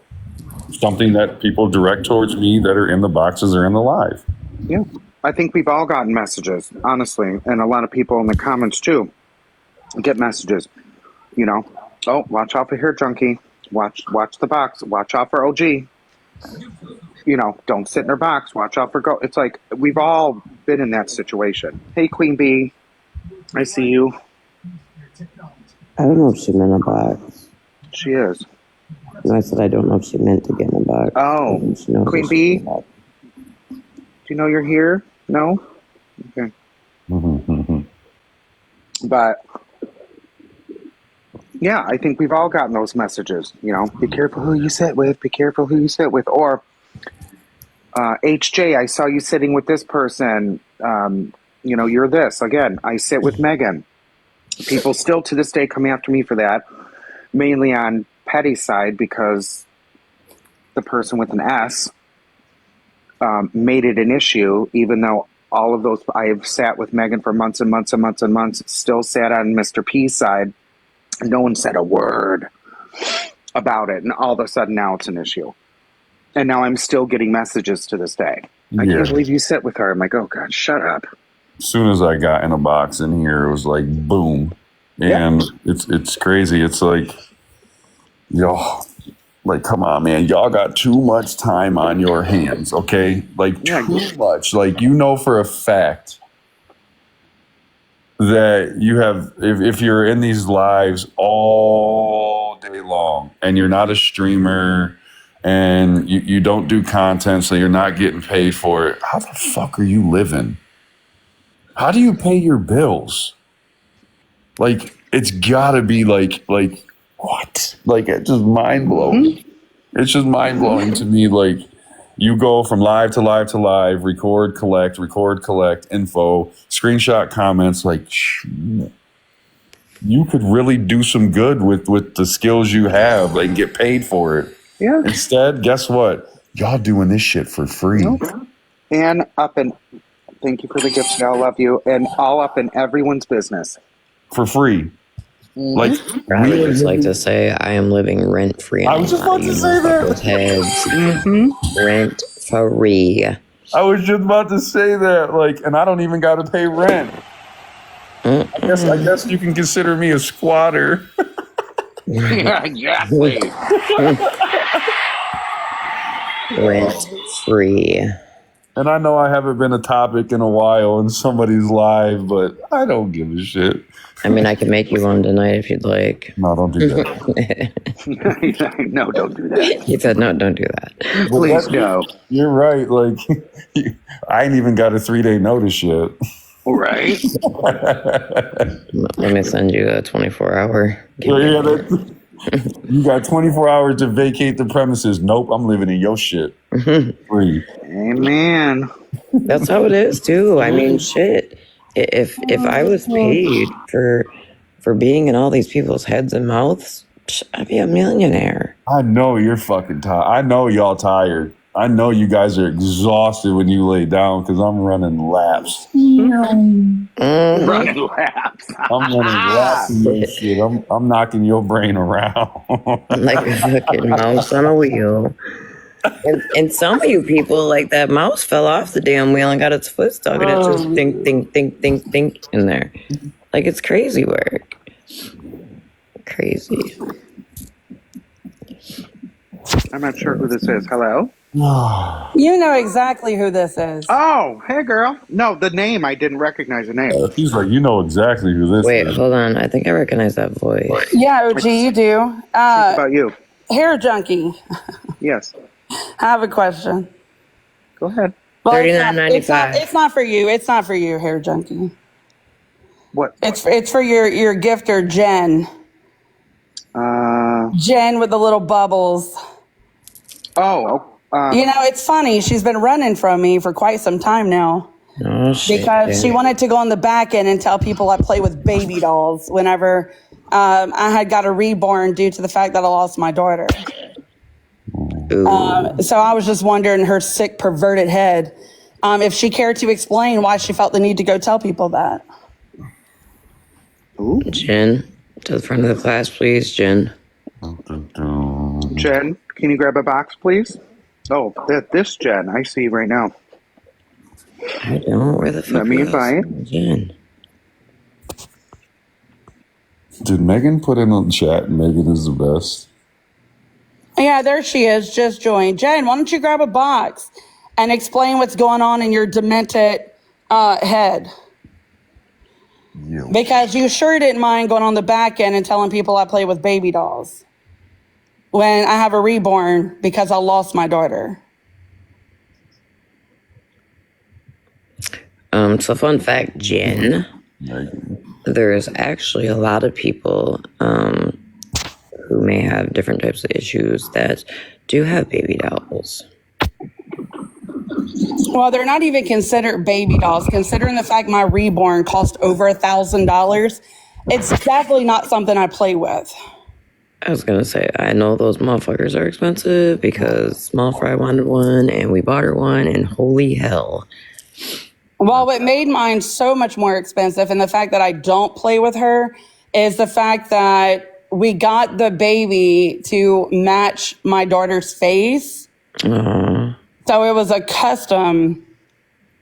something that people direct towards me that are in the boxes or in the live. Yeah. I think we've all gotten messages, honestly, and a lot of people in the comments too get messages. You know, oh, watch out for Hair Junkie. Watch the box. Watch out for OG. You know, don't sit in her box. Watch out for Go. It's like we've all been in that situation. Hey, Queen Bee, I see you. I don't know if she meant a box. She is. No, I said I don't know if she meant to get in a box. Oh, Queen Bee, do you know you're here? No? Okay. But, yeah, I think we've all gotten those messages. You know, be careful who you sit with. Be careful who you sit with. Or, HJ, I saw you sitting with this person. You know, you're this. Again, I sit with Megan. People still to this day come after me for that, mainly on Petty's side because the person with an S made it an issue, even though all of those, I have sat with Megan for months and months and months and months, still sat on Mr. P's side. No one said a word about it. And all of a sudden now it's an issue. And now I'm still getting messages to this day. I can't believe you sit with her. I'm like, oh God, shut up. As soon as I got in a box in here, it was like, boom. And it's crazy. It's like, yo, like, come on, man. Y'all got too much time on your hands, okay? Like, too much. Like, you know for a fact that you have, if you're in these lives all day long and you're not a streamer and you don't do content, so you're not getting paid for it, how the fuck are you living? How do you pay your bills? Like, it's gotta be like what? Like, it's just mind blowing. It's just mind blowing to me. Like, you go from live to live to live, record, collect, info, screenshot comments. Like, you could really do some good with the skills you have, like, get paid for it. Yeah. Instead, guess what? Y'all doing this shit for free. And thank you for the gifts. I love you. And all up in everyone's business. For free. Like, I would just like to say I am living rent free. I was just about to say that. Rent free. I was just about to say that. Like, and I don't even got to pay rent. I guess you can consider me a squatter. Yeah, exactly. Rent free. And I know I haven't been a topic in a while in somebody's live, but I don't give a shit. I mean, I can make you one tonight if you'd like. No, don't do that. No, don't do that. He said, no, don't do that. Please no. You're right. Like, I ain't even got a 3-day notice yet. Right. Let me send you a 24-hour. You got 24 hours to vacate the premises. Nope, I'm living in your shit. Free. Amen. That's how it is too. I mean, shit. If I was paid for being in all these people's heads and mouths, I'd be a millionaire. I know you're fucking tired. I know y'all tired. I know you guys are exhausted when you lay down because I'm running laps. Running laps. I'm running laps in this shit. I'm knocking your brain around. Like a fucking mouse on a wheel. And some of you people, like, that mouse fell off the damn wheel and got its foot stuck and it just think in there. Like, it's crazy work. Crazy. I'm not sure who this is. Hello? You know exactly who this is. Oh, hey, girl. No, the name. I didn't recognize the name. He's like, you know exactly who this is. Wait, hold on. I think I recognize that voice. Yeah, OG, you do. It's about you. Hair Junkie. Yes. I have a question. Go ahead. Well, $39.95. It's not for you. It's not for you, Hair Junkie. What? It's for your gifter, Jen. Jen with the little bubbles. Oh. You know, it's funny. She's been running from me for quite some time now. Oh, shit. Because she wanted to go on the back end and tell people I play with baby dolls whenever I had got a reborn due to the fact that I lost my daughter. So I was just wondering, her sick, perverted head, if she cared to explain why she felt the need to go tell people that. Jen, to the front of the class, please, Jen. Jen, can you grab a box, please? Oh, this Jen, I see right now. I don't. Where the fuck? Let me invite. Jen. Did Megan put in the chat? Megan is the best. Yeah, there she is. Just joined. Jen, why don't you grab a box and explain what's going on in your demented head? Because you sure didn't mind going on the back end and telling people I play with baby dolls when I have a reborn because I lost my daughter. So fun fact, Jen, there's actually a lot of people who may have different types of issues that do have baby dolls. Well, they're not even considered baby dolls, considering the fact my reborn cost over $1,000. It's definitely not something I play with. I was gonna say, I know those motherfuckers are expensive because Small Fry wanted one and we bought her one, and holy hell. Well, what made mine so much more expensive, and the fact that I don't play with her, is the fact that we got the baby to match my daughter's face. So it was a custom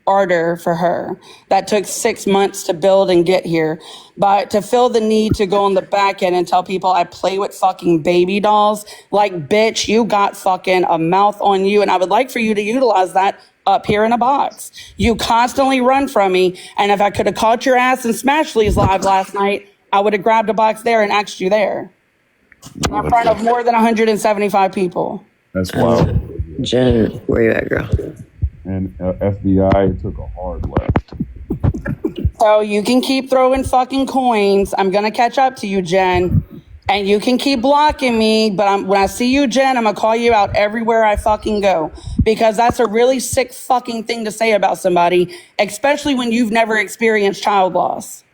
order for her that took 6 months to build and get here. But to feel the need to go on the back end and tell people I play with fucking baby dolls, like, bitch, you got fucking a mouth on you. And I would like for you to utilize that up here in a box. You constantly run from me. And if I could have caught your ass in Smashley's live last night, I would have grabbed a box there and asked you there. In front of more than 175 people. That's wild. Jen, where you at, girl? And FBI took a hard left. So you can keep throwing fucking coins. I'm going to catch up to you, Jen. And you can keep blocking me. But when I see you, Jen, I'm going to call you out everywhere I fucking go. Because that's a really sick fucking thing to say about somebody, especially when you've never experienced child loss.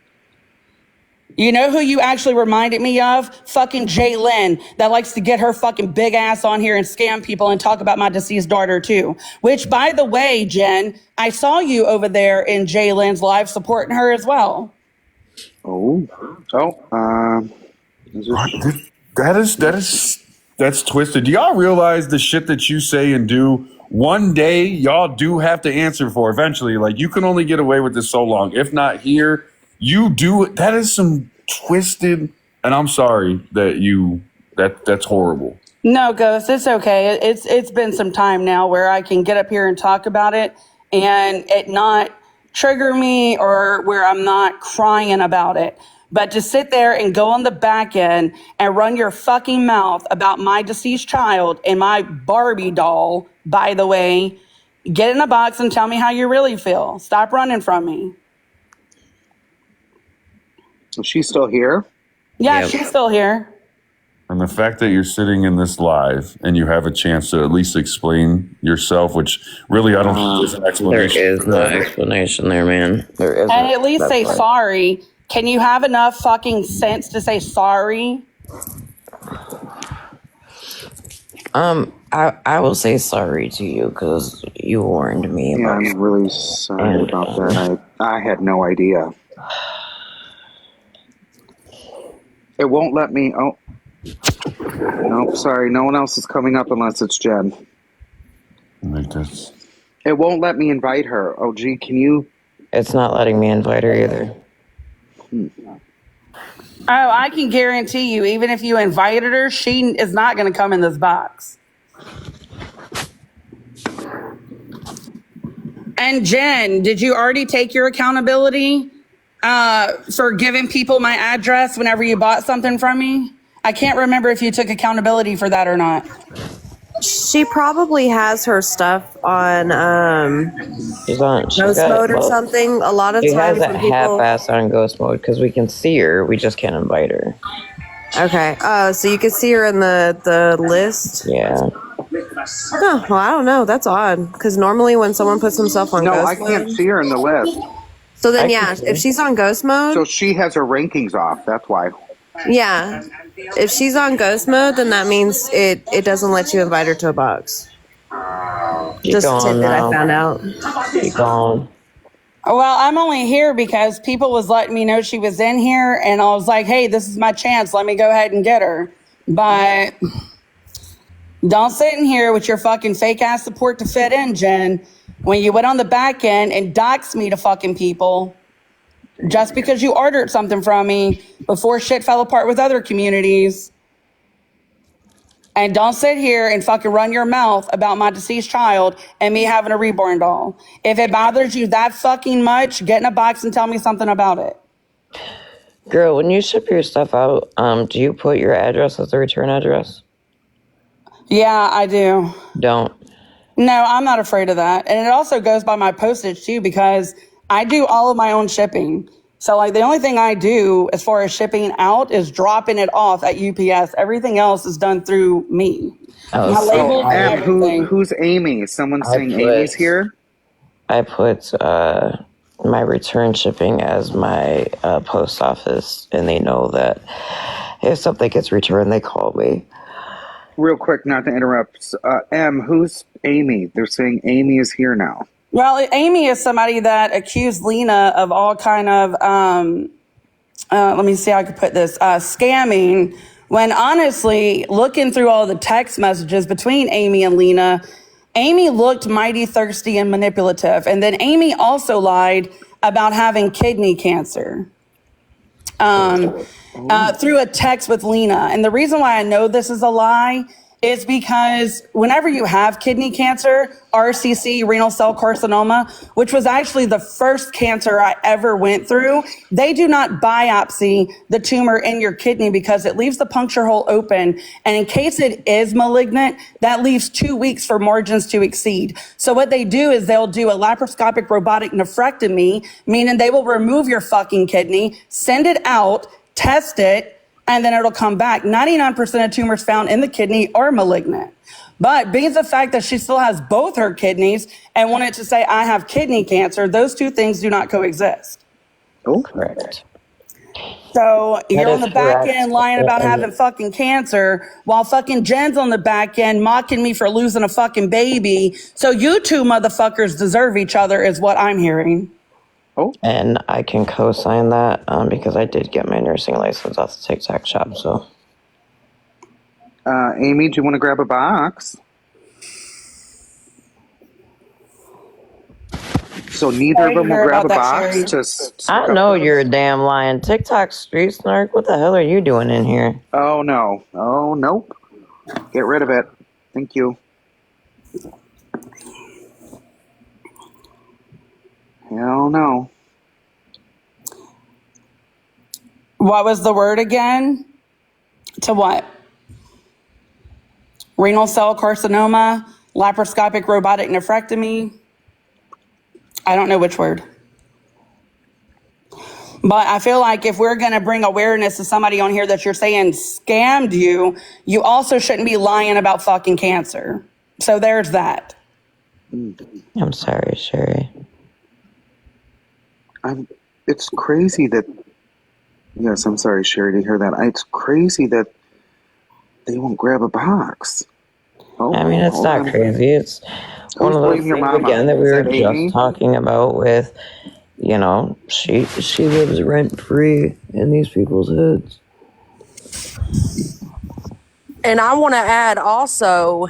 You know who you actually reminded me of? Fucking Jaylyn, that likes to get her fucking big ass on here and scam people and talk about my deceased daughter too. Which, by the way, Jen, I saw you over there in Jaylyn's live supporting her as well. That's twisted. Do y'all realize the shit that you say and do? One day, y'all do have to answer for eventually. Like, you can only get away with this so long. If not here, you do. That is some twisted, and I'm sorry that's horrible. No, Ghost, it's okay. It's been some time now where I can get up here and talk about it and it not trigger me, or where I'm not crying about it. But to sit there and go on the back end and run your fucking mouth about my deceased child and my Barbie doll, by the way, get in a box and tell me how you really feel. Stop running from me. Is she still here? Yeah, yep. She's still here. And the fact that you're sitting in this live and you have a chance to at least explain yourself, which really I don't think there's an explanation. There is no explanation there, man. There isn't. And at least say sorry. Can you have enough fucking sense to say sorry? I will say sorry to you because you warned me. Yeah, I'm really sorry about that. I had no idea. It won't let me. Oh, nope. Sorry, no one else is coming up unless it's Jen. It won't let me invite her. Oh, gee, can you? It's not letting me invite her either. Oh, I can guarantee you, even if you invited her, she is not going to come in this box. And Jen, did you already take your accountability for giving people my address whenever you bought something from me? I can't remember if you took accountability for that or not. She probably has her stuff on ghost mode or something. A lot of times she has that half-ass on ghost mode because we can see her, we just can't invite her. Okay, so you can see her in the list. Yeah. Oh, well, I don't know. That's odd because normally when someone puts himself on ghost mode, I can't see her in the list. So then, if she's on ghost mode, so she has her rankings off. That's why. Yeah. If she's on ghost mode, then that means it doesn't let you invite her to a box. Just a tidbit I found out. Keep going. Well, I'm only here because people was letting me know she was in here, and I was like, hey, this is my chance. Let me go ahead and get her. But don't sit in here with your fucking fake ass support to fit in, Jen, when you went on the back end and doxed me to fucking people just because you ordered something from me before shit fell apart with other communities. And don't sit here and fucking run your mouth about my deceased child and me having a reborn doll. If it bothers you that fucking much, get in a box and tell me something about it. Girl, when you ship your stuff out, do you put your address as the return address? Yeah, I do. Don't. No, I'm not afraid of that. And it also goes by my postage too, because I do all of my own shipping. So like the only thing I do as far as shipping out is dropping it off at UPS. Everything else is done through me. My labels and everything. Who's Amy? Someone saying Amy's here? I put my return shipping as my post office, and they know that if something gets returned, they call me. Real quick, not to interrupt. Who's Amy? They're saying Amy is here now. Well, Amy is somebody that accused Lena of all kind of, let me see how I could put this, scamming, when honestly, looking through all the text messages between Amy and Lena, Amy looked mighty thirsty and manipulative. And then Amy also lied about having kidney cancer through a text with Lena. And the reason why I know this is a lie is because whenever you have kidney cancer, RCC, renal cell carcinoma, which was actually the first cancer I ever went through, they do not biopsy the tumor in your kidney because it leaves the puncture hole open. And in case it is malignant, that leaves 2 weeks for margins to exceed. So what they do is they'll do a laparoscopic robotic nephrectomy, meaning they will remove your fucking kidney, send it out, test it, and then it'll come back. 99% of tumors found in the kidney are malignant. But being the fact that she still has both her kidneys and wanted to say, I have kidney cancer, those two things do not coexist. Oh, correct. So you're on the back correct. end lying about having fucking cancer while fucking Jen's on the back end mocking me for losing a fucking baby. So you two motherfuckers deserve each other is what I'm hearing. Oh. And I can co-sign that because I did get my nursing license off the TikTok shop. So, Amy, do you want to grab a box? So neither of them will grab a box. I know you're a damn lying TikTok street snark. What the hell are you doing in here? Oh no! Oh nope! Get rid of it. Thank you. Hell no. What was the word again? To what? Renal cell carcinoma, laparoscopic robotic nephrectomy. I don't know which word. But I feel like if we're going to bring awareness to somebody on here that you're saying scammed you, you also shouldn't be lying about fucking cancer. So there's that. I'm sorry, Sherry. It's crazy that. Yes, I'm sorry, Sherry, to hear that. It's crazy that they won't grab a box. Oh, I mean, it's not crazy. It's one of those things again that we were just talking about with, you know, she lives rent free in these people's heads. And I want to add also,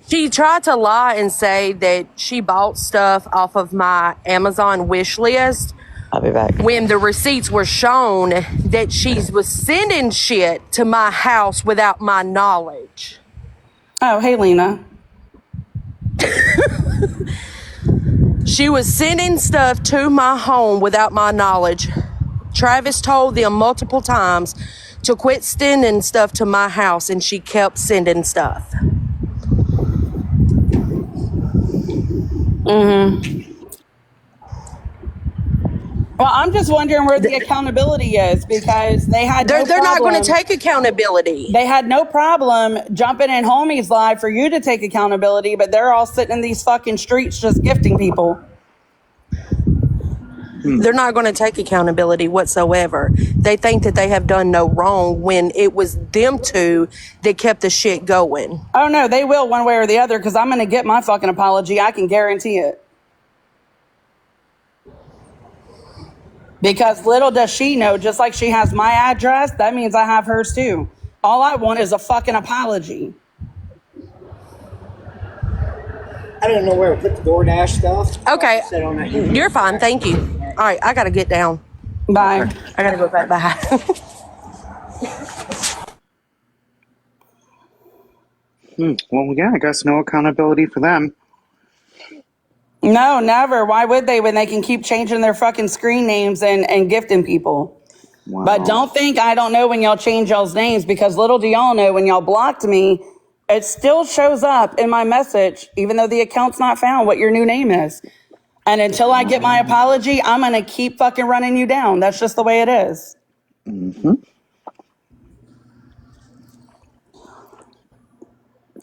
she tried to lie and say that she bought stuff off of my Amazon wish list. I'll be back. When the receipts were shown that she was sending shit to my house without my knowledge. Oh, hey, Lena. She was sending stuff to my home without my knowledge. Travis told them multiple times to quit sending stuff to my house, and she kept sending stuff. Mm-hmm. Well, I'm just wondering where the accountability is because they had They're not going to take accountability. They had no problem jumping in Homie's live for you to take accountability, but they're all sitting in these fucking streets just gifting people. They're not going to take accountability whatsoever. They think that they have done no wrong when it was them two that kept the shit going. Oh, no, they will one way or the other because I'm going to get my fucking apology. I can guarantee it. Because little does she know, just like she has my address, that means I have hers too. All I want is a fucking apology. I don't know where to put the DoorDash stuff. Okay, you're fine. Thank you. All right, I got to get down. Bye. I got to go back. Bye. Well, yeah, I guess no accountability for them. No, never. Why would they when they can keep changing their fucking screen names and gifting people? Wow. But don't think I don't know when y'all change y'all's names, because little do y'all know when y'all blocked me, it still shows up in my message, even though the account's not found, what your new name is. And until I get my apology, I'm going to keep fucking running you down. That's just the way it is. Mm-hmm.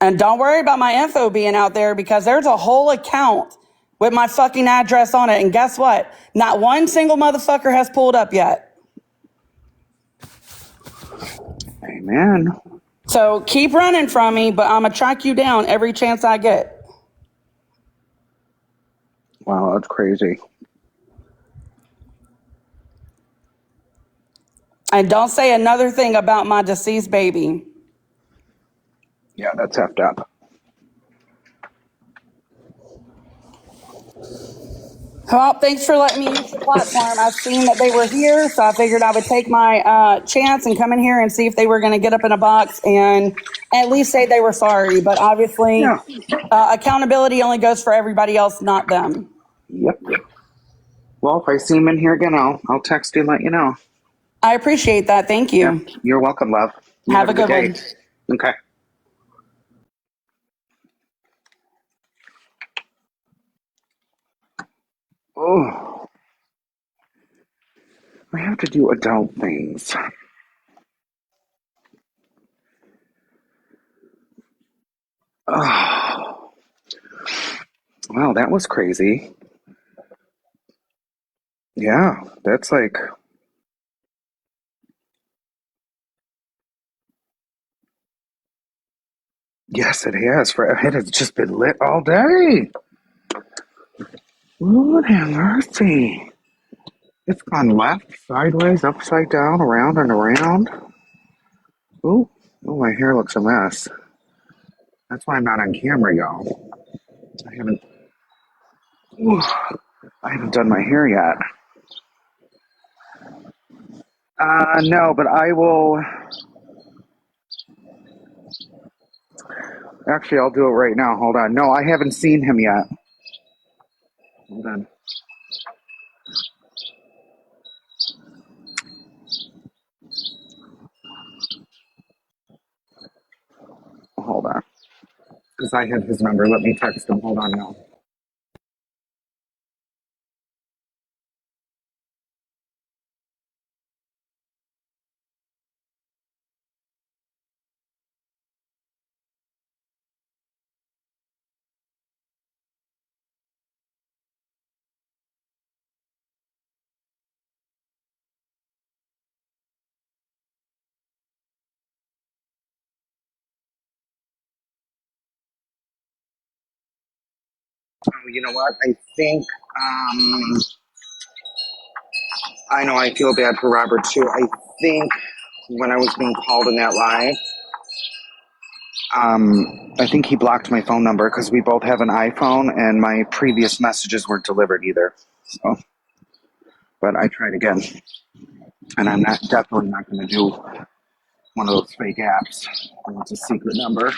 And don't worry about my info being out there, because there's a whole account with my fucking address on it. And guess what? Not one single motherfucker has pulled up yet. Amen. So keep running from me, but I'm going to track you down every chance I get. Wow, that's crazy. And don't say another thing about my deceased baby. Yeah, that's effed up. Well, thanks for letting me use the platform. I've seen that they were here, so I figured I would take my chance and come in here and see if they were going to get up in a box and at least say they were sorry. But obviously, accountability only goes for everybody else, not them. Yep. Well, if I see him in here again, I'll text you and let you know. I appreciate that. Thank you. Yeah, you're welcome, love. You have a good day. one. Okay. Oh, I have to do adult things. Oh, wow, that was crazy. Yeah, that's like... Yes, it has. It has just been lit all day. Lord have mercy. It's gone left, sideways, upside down, around and around. Ooh, my hair looks a mess. That's why I'm not on camera, y'all. I haven't done my hair yet. No, but I will... Actually, I'll do it right now. Hold on. No, I haven't seen him yet. Hold on. Hold on. Because I have his number. Let me text him. Hold on now. Oh, you know what? I think, I know I feel bad for Robert too. I think when I was being called in that live, I think he blocked my phone number because we both have an iPhone and my previous messages weren't delivered either. So, but I tried again, and I'm definitely not going to do one of those fake apps. It's a secret number.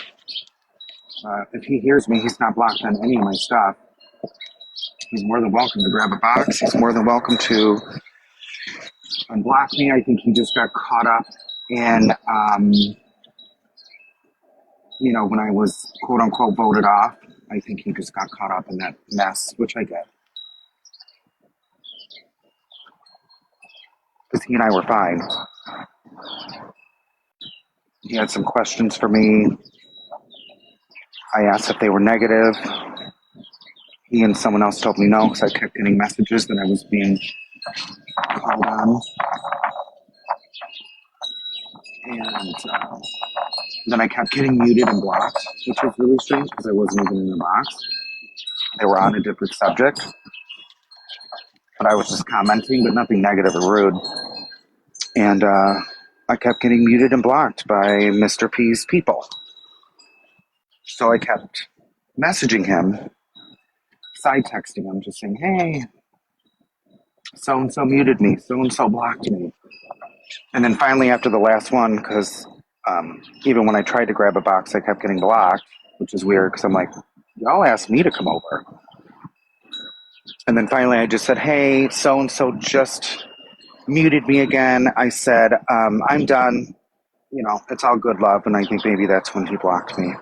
If he hears me, he's not blocked on any of my stuff. He's more than welcome to grab a box. He's more than welcome to unblock me. I think he just got caught up in, when I was quote unquote voted off. I think he just got caught up in that mess, which I get. Because he and I were fine. He had some questions for me. I asked if they were negative. He and someone else told me no, because I kept getting messages that I was being called on. And then I kept getting muted and blocked, which was really strange because I wasn't even in the box. They were on a different subject, but I was just commenting, but nothing negative or rude. And I kept getting muted and blocked by Mr. P's people. So I kept messaging him, side texting him, just saying, hey, so-and-so muted me, so-and-so blocked me. And then finally after the last one, because even when I tried to grab a box, I kept getting blocked, which is weird because I'm like, y'all asked me to come over. And then finally I just said, hey, so-and-so just muted me again. I said, I'm done. You know, it's all good love. And I think maybe that's when he blocked me.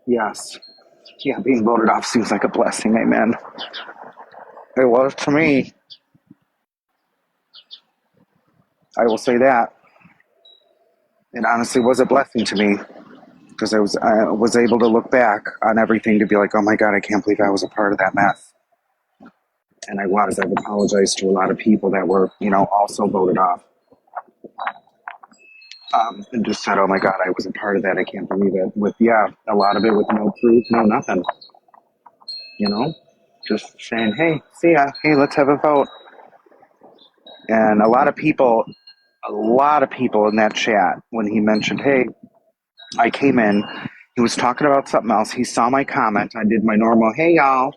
Yes. Yeah, being voted off seems like a blessing. Amen. It was to me. I will say that. It honestly was a blessing to me because I was able to look back on everything to be like, oh my God, I can't believe I was a part of that mess. And I've apologized to a lot of people that were, you know, also voted off. And just said, oh my God, I was a part of that. I can't believe it. A lot of it with no proof, no nothing. You know, just saying, hey, see ya. Hey, let's have a vote. And a lot of people in that chat, when he mentioned, hey, I came in, he was talking about something else. He saw my comment. I did my normal, hey, y'all.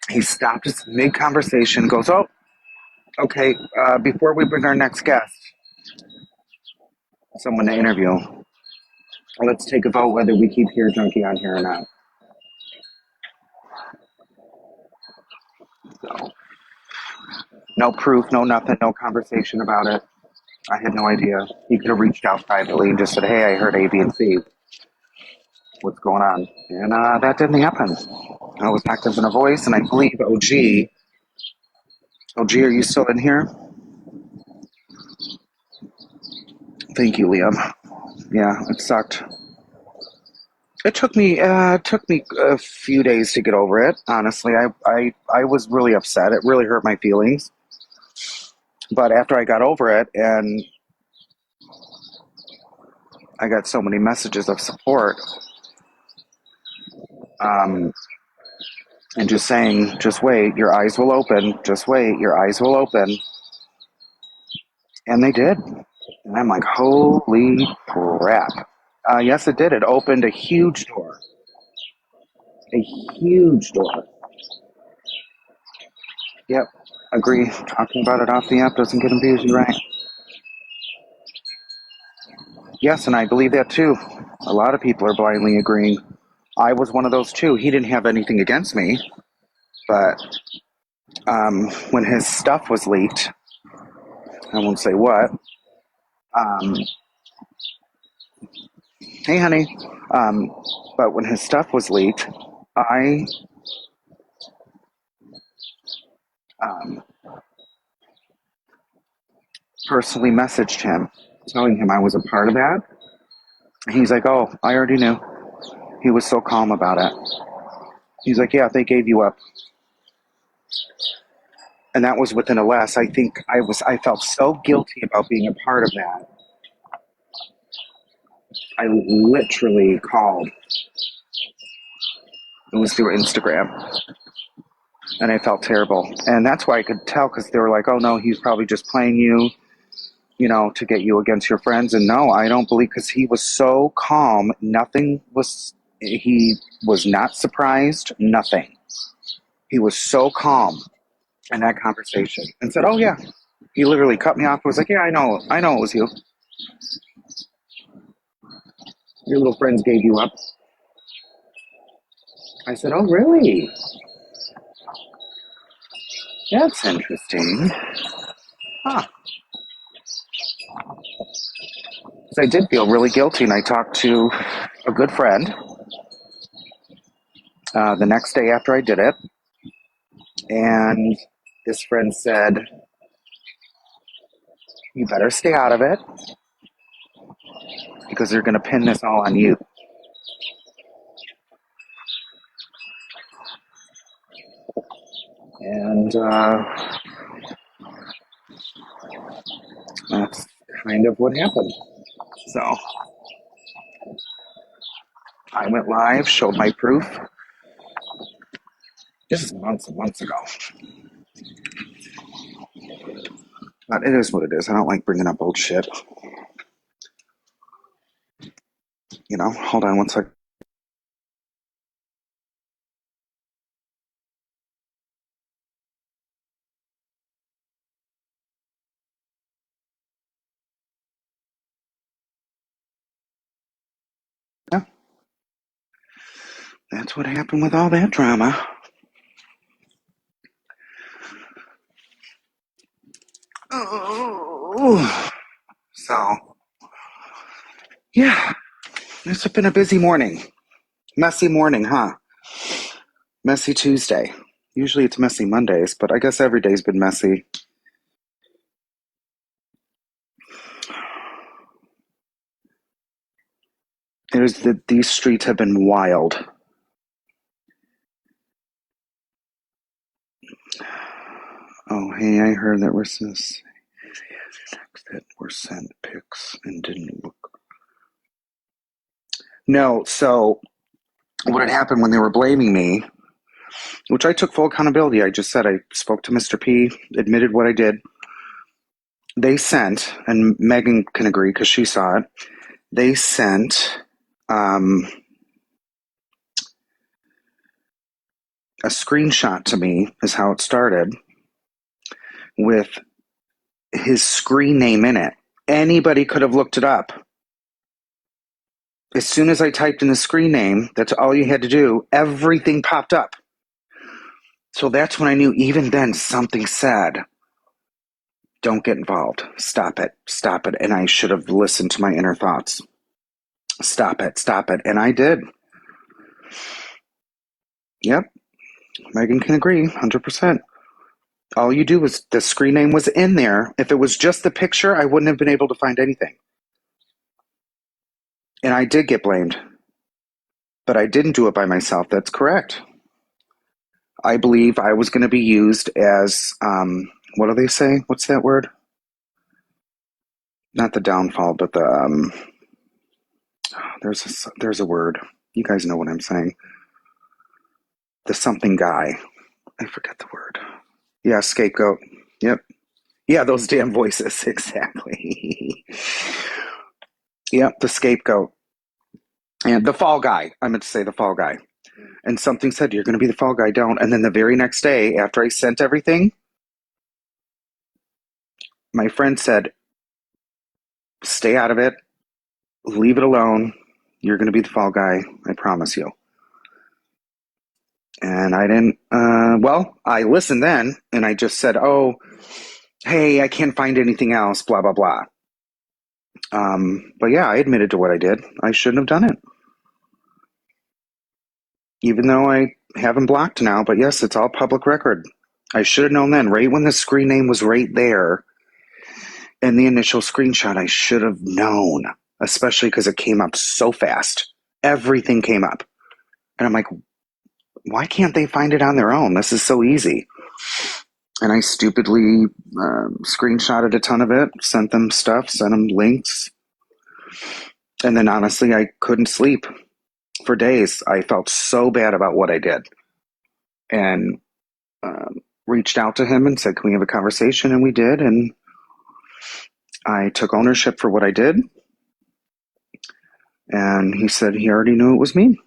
He stopped his mid-conversation, goes, oh, okay, before we bring our next guest, someone to interview, let's take a vote whether we keep Here Junkie on here or not. So, no proof, no nothing, no conversation about it. I had no idea. He could have reached out privately and just said, hey, I heard A, B, and C. What's going on? And that didn't happen. I was active in a voice, and I believe OG, are you still in here? Thank you, Liam. Yeah, it sucked. It took me a few days to get over it. Honestly, I was really upset. It really hurt my feelings. But after I got over it, and I got so many messages of support, and just saying, just wait, your eyes will open. Just wait, your eyes will open. And they did. And I'm like, holy crap. Yes, it did. It opened a huge door. A huge door. Yep, agree. Talking about it off the app doesn't get them views, you're right. Yes, and I believe that too. A lot of people are blindly agreeing. I was one of those too. He didn't have anything against me, but when his stuff was leaked, I won't say what. Hey, honey. But when his stuff was leaked, I personally messaged him, telling him I was a part of that. He's like, oh, I already knew. He was so calm about it. He's like, yeah, they gave you up. And that was within a last. I think I felt so guilty about being a part of that. I literally called. It was through Instagram. And I felt terrible. And that's why I could tell, because they were like, oh no, he's probably just playing you, you know, to get you against your friends. And no, I don't believe, because he was so calm. He was not surprised, nothing. He was so calm in that conversation and said, oh yeah. He literally cut me off. He was like, yeah, I know it was you. Your little friends gave you up. I said, oh really? That's interesting. Huh. So I did feel really guilty, and I talked to a good friend the next day after I did it, and this friend said, you better stay out of it because they're going to pin this all on you. And that's kind of what happened. So I went live, showed my proof. This is months and months ago. But it is what it is. I don't like bringing up old shit. You know, hold on one second. Yeah. That's what happened with all that drama. Oh. So, yeah. It's been a busy morning. Messy morning, huh? Messy Tuesday. Usually it's messy Mondays, but I guess every day's been messy. These streets have been wild. Oh, hey, I heard that that were sent pics and didn't look. No, so what had happened when they were blaming me, which I took full accountability. I just said I spoke to Mr. P, admitted what I did. They sent, and Megan can agree because she saw it, they sent a screenshot to me, is how it started, with his screen name in it. Anybody could have looked it up. As soon as I typed in the screen name, that's all you had to do, everything popped up. So that's when I knew, even then, something said, don't get involved. Stop it. Stop it. And I should have listened to my inner thoughts. Stop it. Stop it. And I did. Yep. Megan can agree, 100%. All you do was, the screen name was in there. If it was just the picture, I wouldn't have been able to find anything. And I did get blamed. But I didn't do it by myself. That's correct. I believe I was going to be used as, what do they say? What's that word? Not the downfall, but the, there's a word. You guys know what I'm saying. The something guy. I forget the word. Yeah, scapegoat. Yep. Yeah, those damn voices. Exactly. Yep, the scapegoat. And the fall guy. I meant to say the fall guy. And something said, you're going to be the fall guy, don't. And then the very next day, after I sent everything, my friend said, stay out of it. Leave it alone. You're going to be the fall guy. I promise you. And I didn't, I listened then, and I just said, oh, hey, I can't find anything else, blah, blah, blah. But yeah, I admitted to what I did. I shouldn't have done it. Even though I have him blocked now, but yes, it's all public record. I should have known then, right when the screen name was right there in the initial screenshot, I should have known, especially because it came up so fast. Everything came up. And I'm like, why can't they find it on their own? This is so easy. And I stupidly screenshotted a ton of it, sent them stuff, sent them links. And then honestly, I couldn't sleep for days. I felt so bad about what I did. And reached out to him and said, can we have a conversation? And we did. And I took ownership for what I did. And he said he already knew it was me.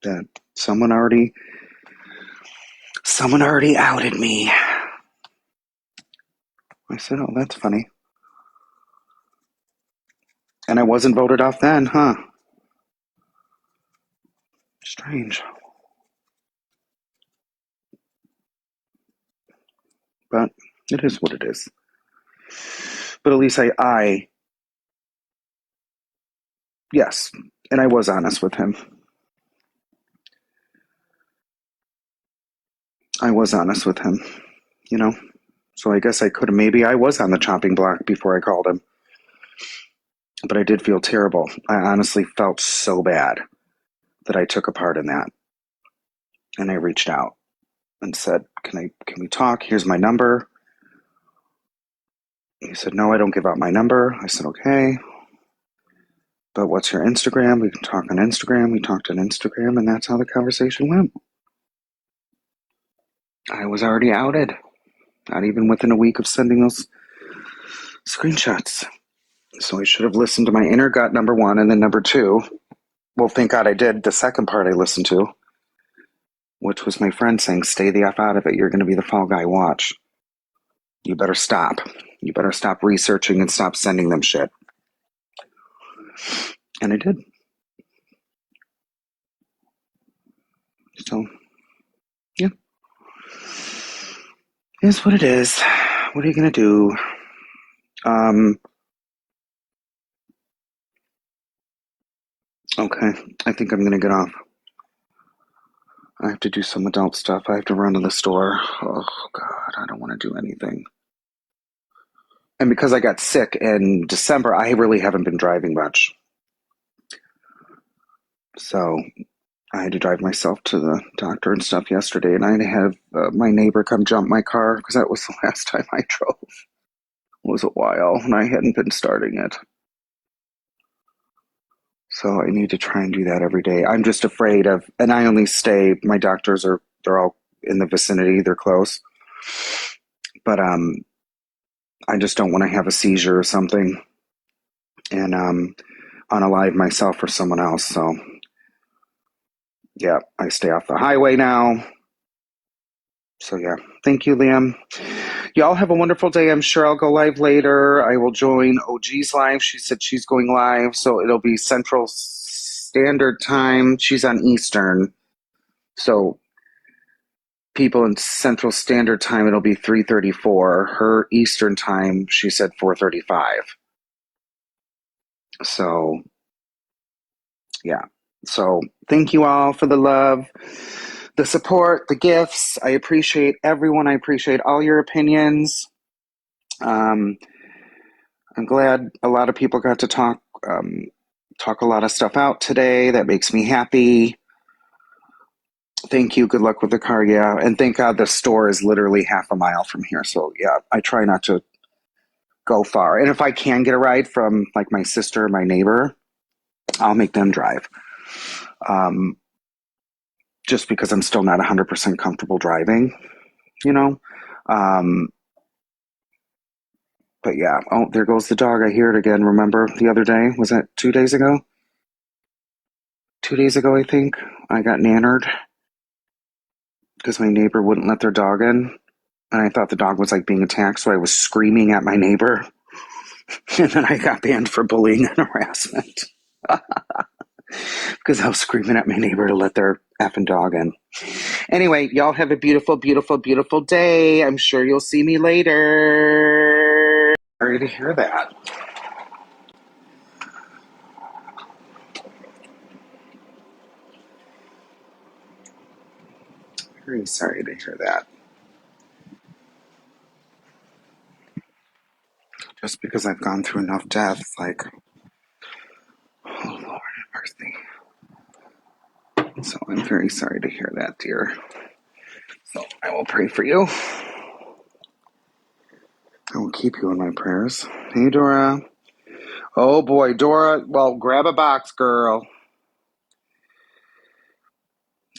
That someone already outed me. I said, oh, that's funny. And I wasn't voted off then, huh? Strange. But it is what it is. But at least yes, and I was honest with him. I was honest with him, you know? So I guess maybe I was on the chopping block before I called him. But I did feel terrible. I honestly felt so bad that I took a part in that. And I reached out. and said, can we talk? Here's my number. He said, no, I don't give out my number. I said, okay. But what's your Instagram? We can talk on Instagram. We talked on Instagram, and that's how the conversation went. I was already outed. Not even within a week of sending those screenshots. So I should have listened to my inner gut, number one, and then number two. Well, thank God I did. The second part I listened to, which was my friend saying, stay the F out of it. You're going to be the fall guy. Watch. You better stop. You better stop researching and stop sending them shit. And I did. So, yeah. It is what it is. What are you going to do? Okay. I think I'm going to get off. I have to do some adult stuff. I have to run to the store. Oh, God. I don't want to do anything. And because I got sick in December, I really haven't been driving much. So I had to drive myself to the doctor and stuff yesterday, and I had to have my neighbor come jump my car because that was the last time I drove. It was a while, and I hadn't been starting it. So I need to try and do that every day. I'm just afraid of, and I only stay, my doctors they're all in the vicinity, they're close. But I just don't want to have a seizure or something and unalive myself or someone else. So yeah, I stay off the highway now. So yeah, thank you, Liam. Y'all have a wonderful day. I'm sure I'll go live later. I will join OG's live. She said she's going live, so it'll be Central Standard Time. She's on Eastern. So people in Central Standard Time, it'll be 3:34. Her Eastern Time, she said 4:35. So yeah. So thank you all for the love, the support, the gifts. I appreciate everyone. I appreciate all your opinions. I'm glad a lot of people got to talk a lot of stuff out today. That makes me happy. Thank you. Good luck with the car. Yeah. And thank God the store is literally half a mile from here. So yeah, I try not to go far. And if I can get a ride from like my sister or my neighbor, I'll make them drive. Just because I'm still not 100% comfortable driving, you know? But yeah, oh, there goes the dog. I hear it again. Remember the other day? Was that 2 days ago? 2 days ago, I think. I got nannered because my neighbor wouldn't let their dog in. And I thought the dog was like being attacked, so I was screaming at my neighbor. And then I got banned for bullying and harassment. Because I was screaming at my neighbor to let their effing dog in. Anyway, y'all have a beautiful, beautiful, beautiful day. I'm sure you'll see me later. Sorry to hear that. Very sorry to hear that. Just because I've gone through enough deaths, like, oh Lord have mercy. So I'm very sorry to hear that, dear. So I will pray for you. I will keep you in my prayers. Hey, Dora. Oh boy, Dora. Well, grab a box, girl.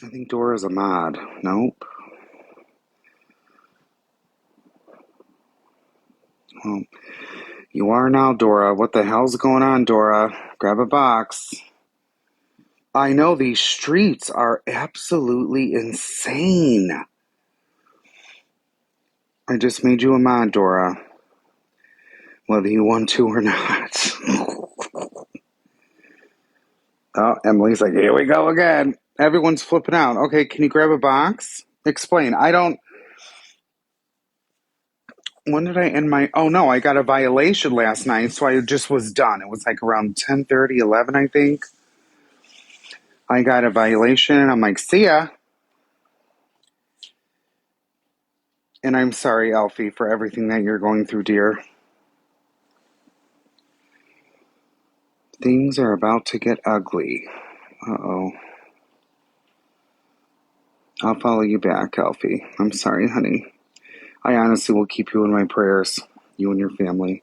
I think Dora's a mod. Nope. Well, you are now, Dora. What the hell's going on, Dora? Grab a box. I know these streets are absolutely insane. I just made you a mod, Dora. Whether you want to or not. Oh, Emily's like, here we go again. Everyone's flipping out. Okay, can you grab a box? Explain. When did I end my... Oh, no, I got a violation last night, so I just was done. It was like around 10:30, 11, I think. I got a violation, and I'm like, see ya. And I'm sorry, Alfie, for everything that you're going through, dear. Things are about to get ugly. Uh-oh. I'll follow you back, Alfie. I'm sorry, honey. I honestly will keep you in my prayers, you and your family.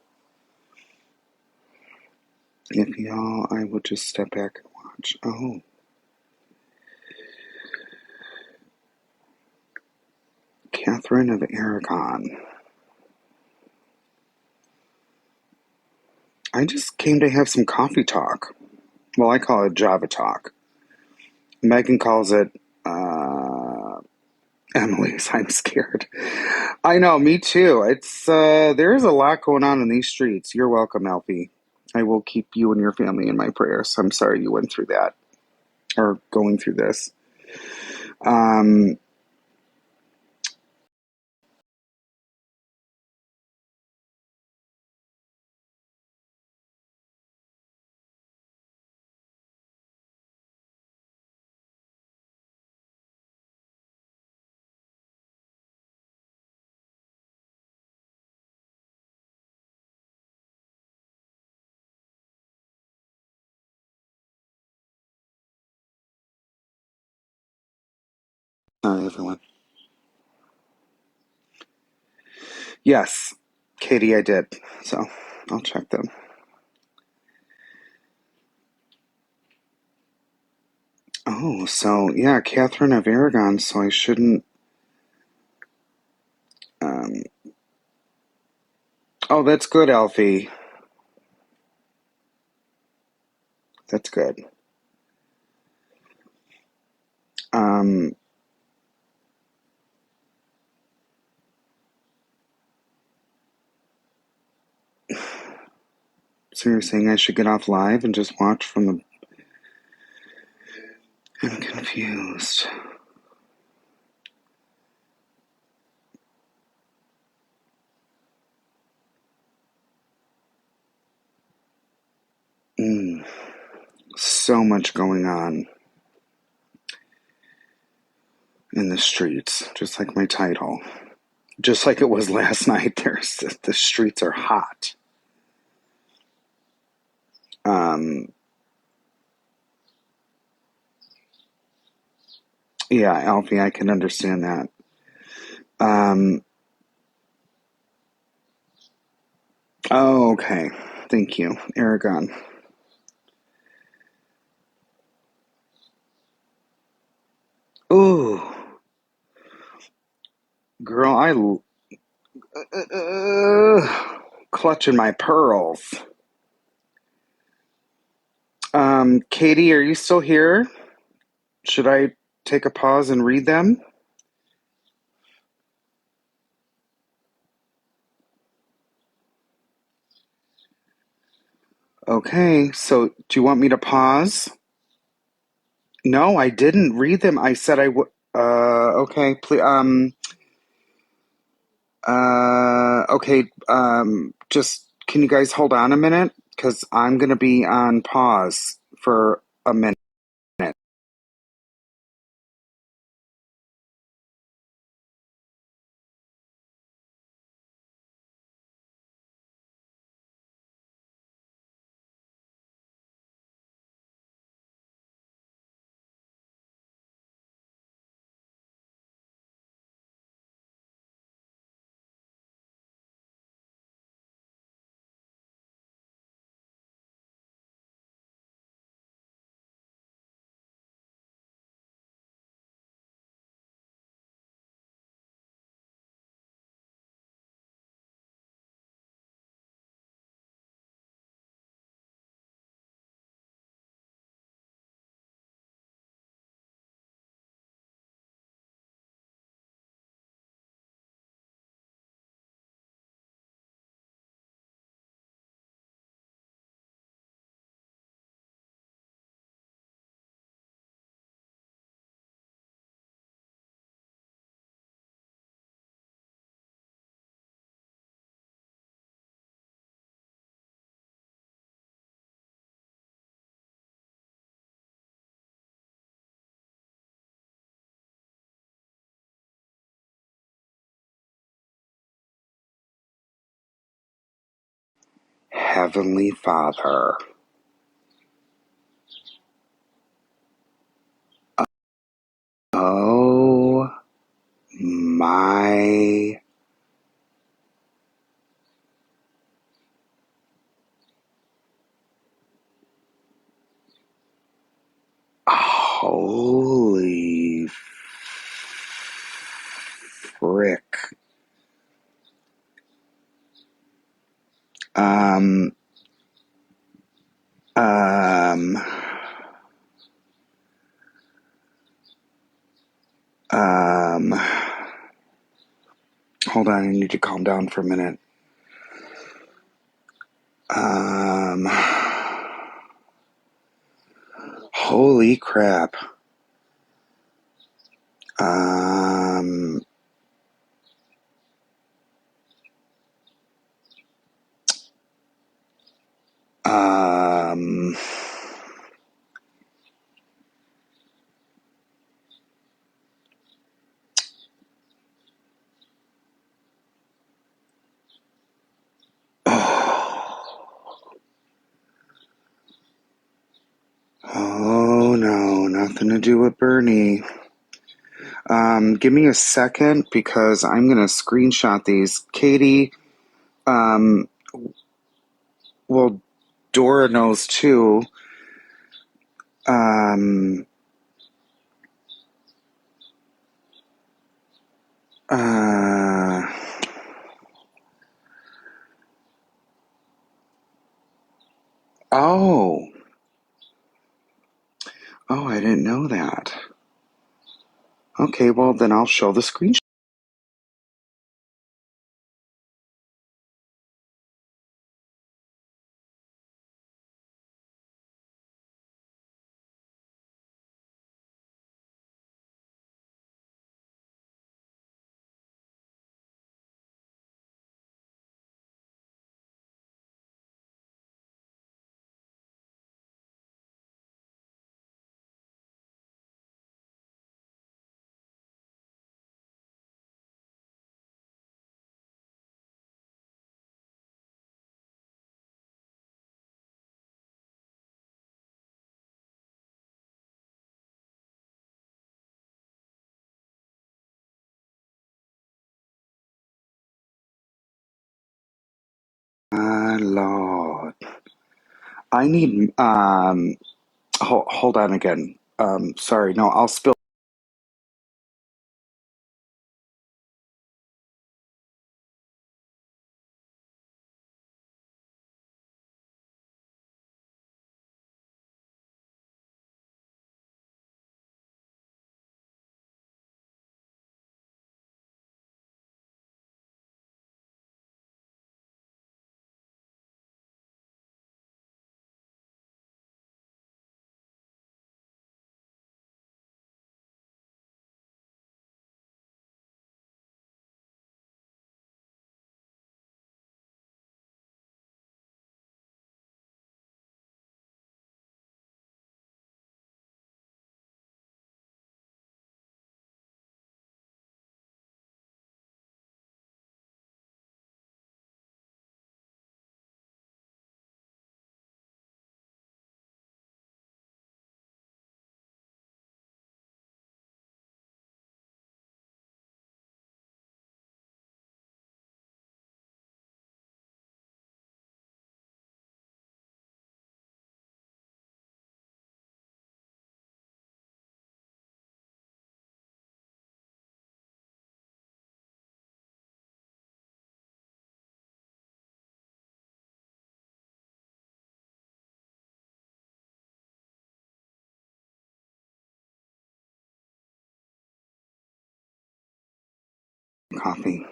If y'all, I will just step back and watch. Oh. Catherine of Aragon. I just came to have some coffee talk. Well, I call it Java talk. Megan calls it, Emily's. I'm scared. I know, me too. It's, there's a lot going on in these streets. You're welcome, Alfie. I will keep you and your family in my prayers. I'm sorry you went through that. Or going through this. Sorry, everyone. Yes, Katie, I did. So, I'll check them. Oh, so, yeah, Catherine of Aragon, so I shouldn't, oh, that's good, Alfie. That's good. So you're saying I should get off live and just watch from the... I'm confused. So much going on in the streets, just like my title. Just like it was last night, the streets are hot. Yeah, Alfie, I can understand that. Oh, okay. Thank you, Aragon. Ooh. Girl, clutching my pearls. Katie, are you still here? Should I take a pause and read them? Okay, so do you want me to pause? No, I didn't read them. I said I would. Okay, please. Okay. Just can you guys hold on a minute? Because I'm gonna be on pause for a minute. Heavenly Father. Oh my holy frick. Um, um, um, hold on, I need to calm down for a minute. Holy crap. Um, um, oh no, nothing to do with Bernie. Give me a second because I'm gonna screenshot these. Katie, well, Dora knows too. Um, uh, oh, I didn't know that. Okay, well then I'll show the screenshot. My Lord. I need, hold on again. Sorry, no, I'll spill coffee.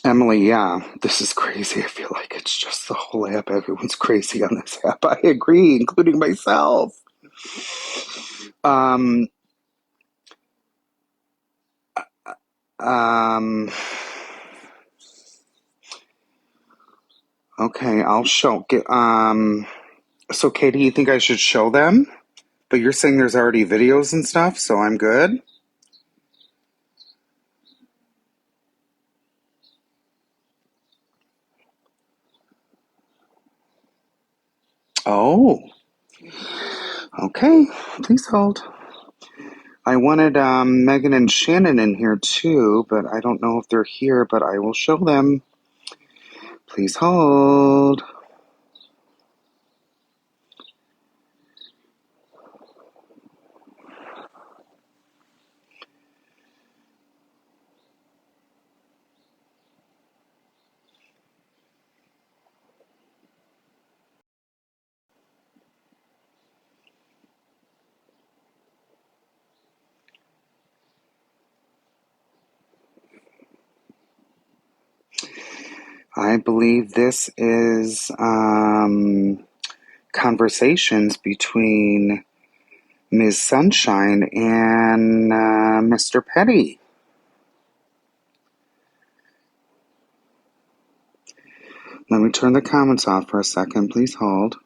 Emily, yeah, this is crazy. I feel like it's just the whole app. Everyone's crazy on this app. I agree, including myself. Okay, I'll show. So Katie, you think I should show them? But you're saying there's already videos and stuff, so I'm good? Oh. Okay, please hold. I wanted Megan and Shannon in here too, but I don't know if they're here, but I will show them. Please hold. I believe this is conversations between Ms. Sunshine and Mr. Petty. Let me turn the comments off for a second. Please hold.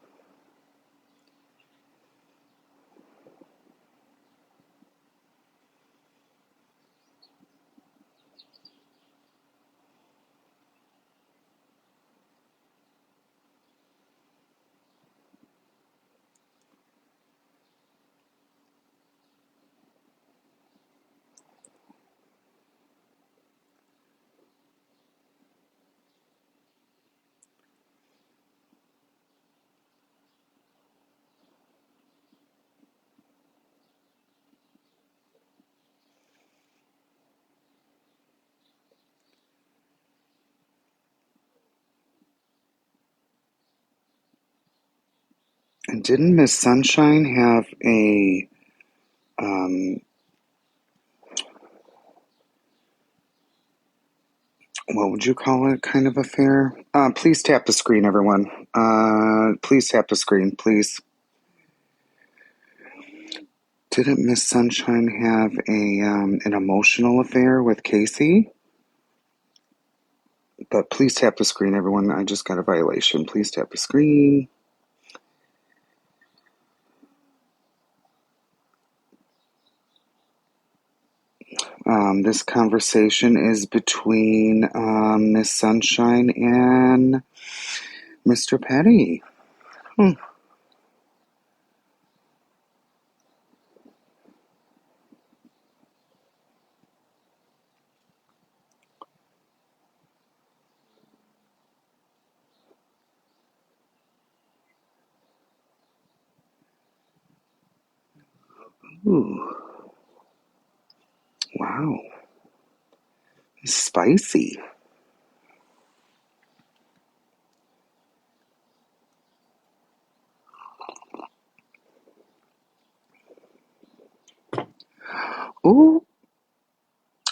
And didn't Miss Sunshine have a what would you call it, kind of affair? Please tap the screen, everyone. Please tap the screen, please. Didn't Miss Sunshine have an emotional affair with Casey? But please tap the screen, everyone. I just got a violation. Please tap the screen. This conversation is between Miss Sunshine and Mr. Petty. Ooh. Wow. Spicy. Ooh.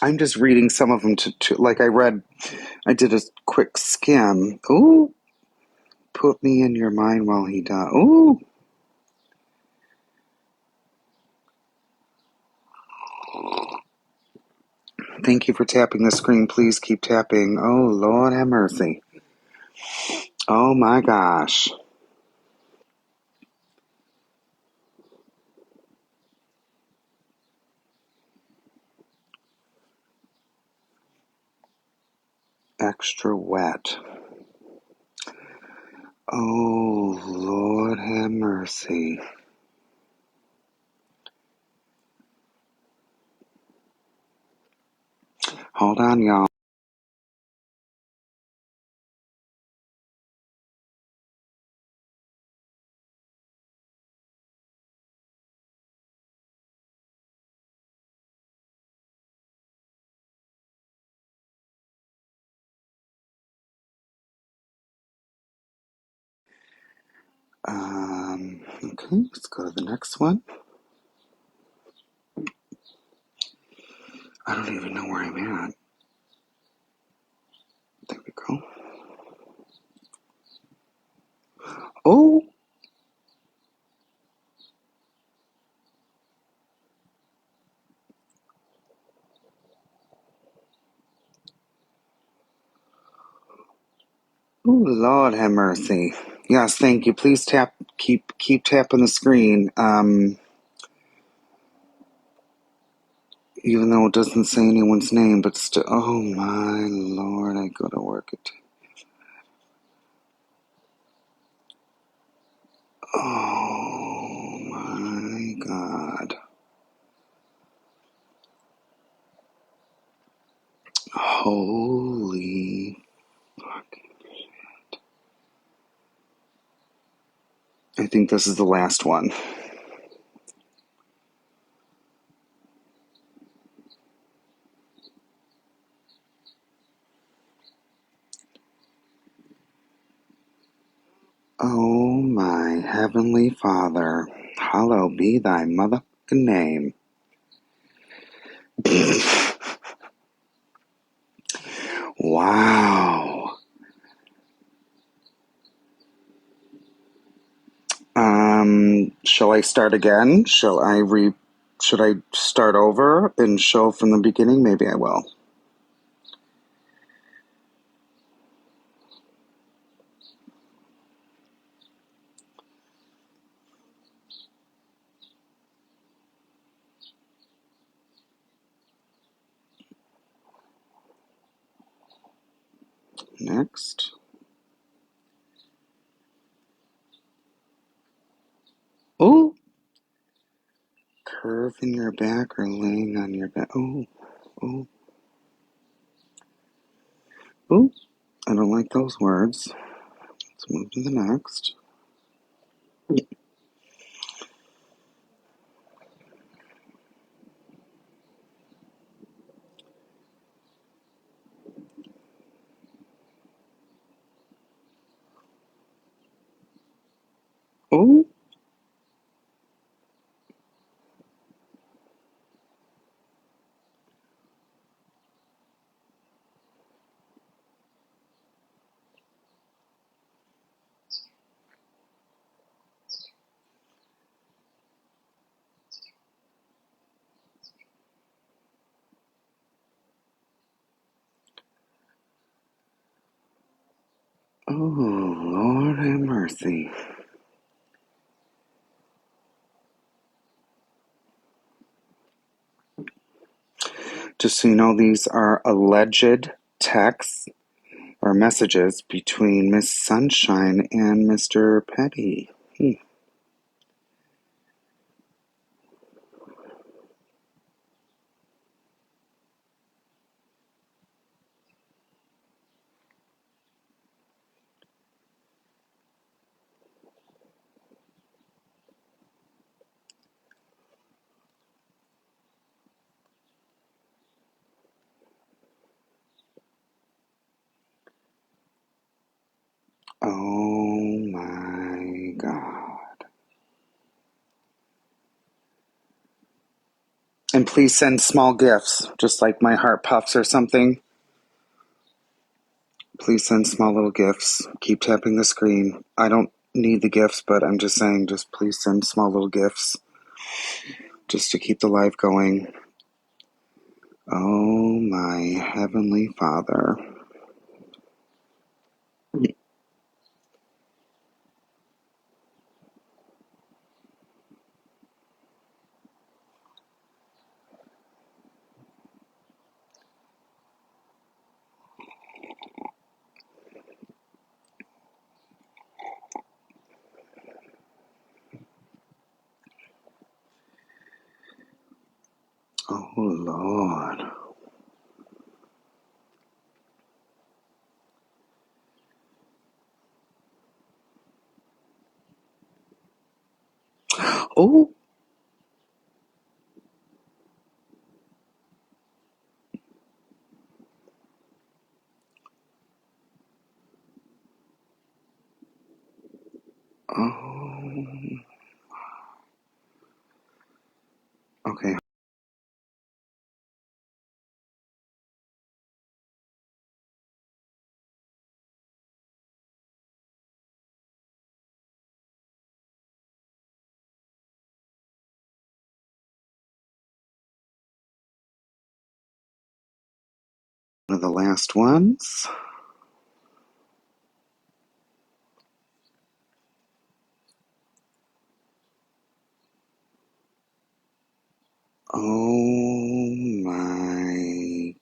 I'm just reading some of them to like I did a quick skim. Ooh. Put me in your mind while he died. Ooh. Thank you for tapping the screen. Please keep tapping. Oh, Lord have mercy. Oh my gosh. Extra wet. Oh, Lord have mercy. Hold on, y'all. Okay, let's go to the next one. I don't even know where I'm at. There we go. Oh. Oh, Lord have mercy. Yes, thank you. Please keep tapping the screen. Even though it doesn't say anyone's name, but still, oh my Lord, I go to work at. Oh my God. Holy fucking shit. I think this is the last one. Oh my heavenly Father, hallowed be thy motherfucking name. Wow. Shall I start again? Should I start over and show from the beginning? Maybe I will. Next. Oh. Curve in your back or laying on your back. Oh. Oh. Oh. I don't like those words. Let's move to the next. Oh. Oh, Lord have mercy. Just so you know, these are alleged texts or messages between Miss Sunshine and Mr. Petty. Oh my God. And please send small gifts, just like my heart puffs or something. Please send small little gifts. Keep tapping the screen. I don't need the gifts, but I'm just saying, just please send small little gifts just to keep the live going. Oh my heavenly Father. Oh Lord. Oh. Oh. Okay. One of the last ones. Oh my.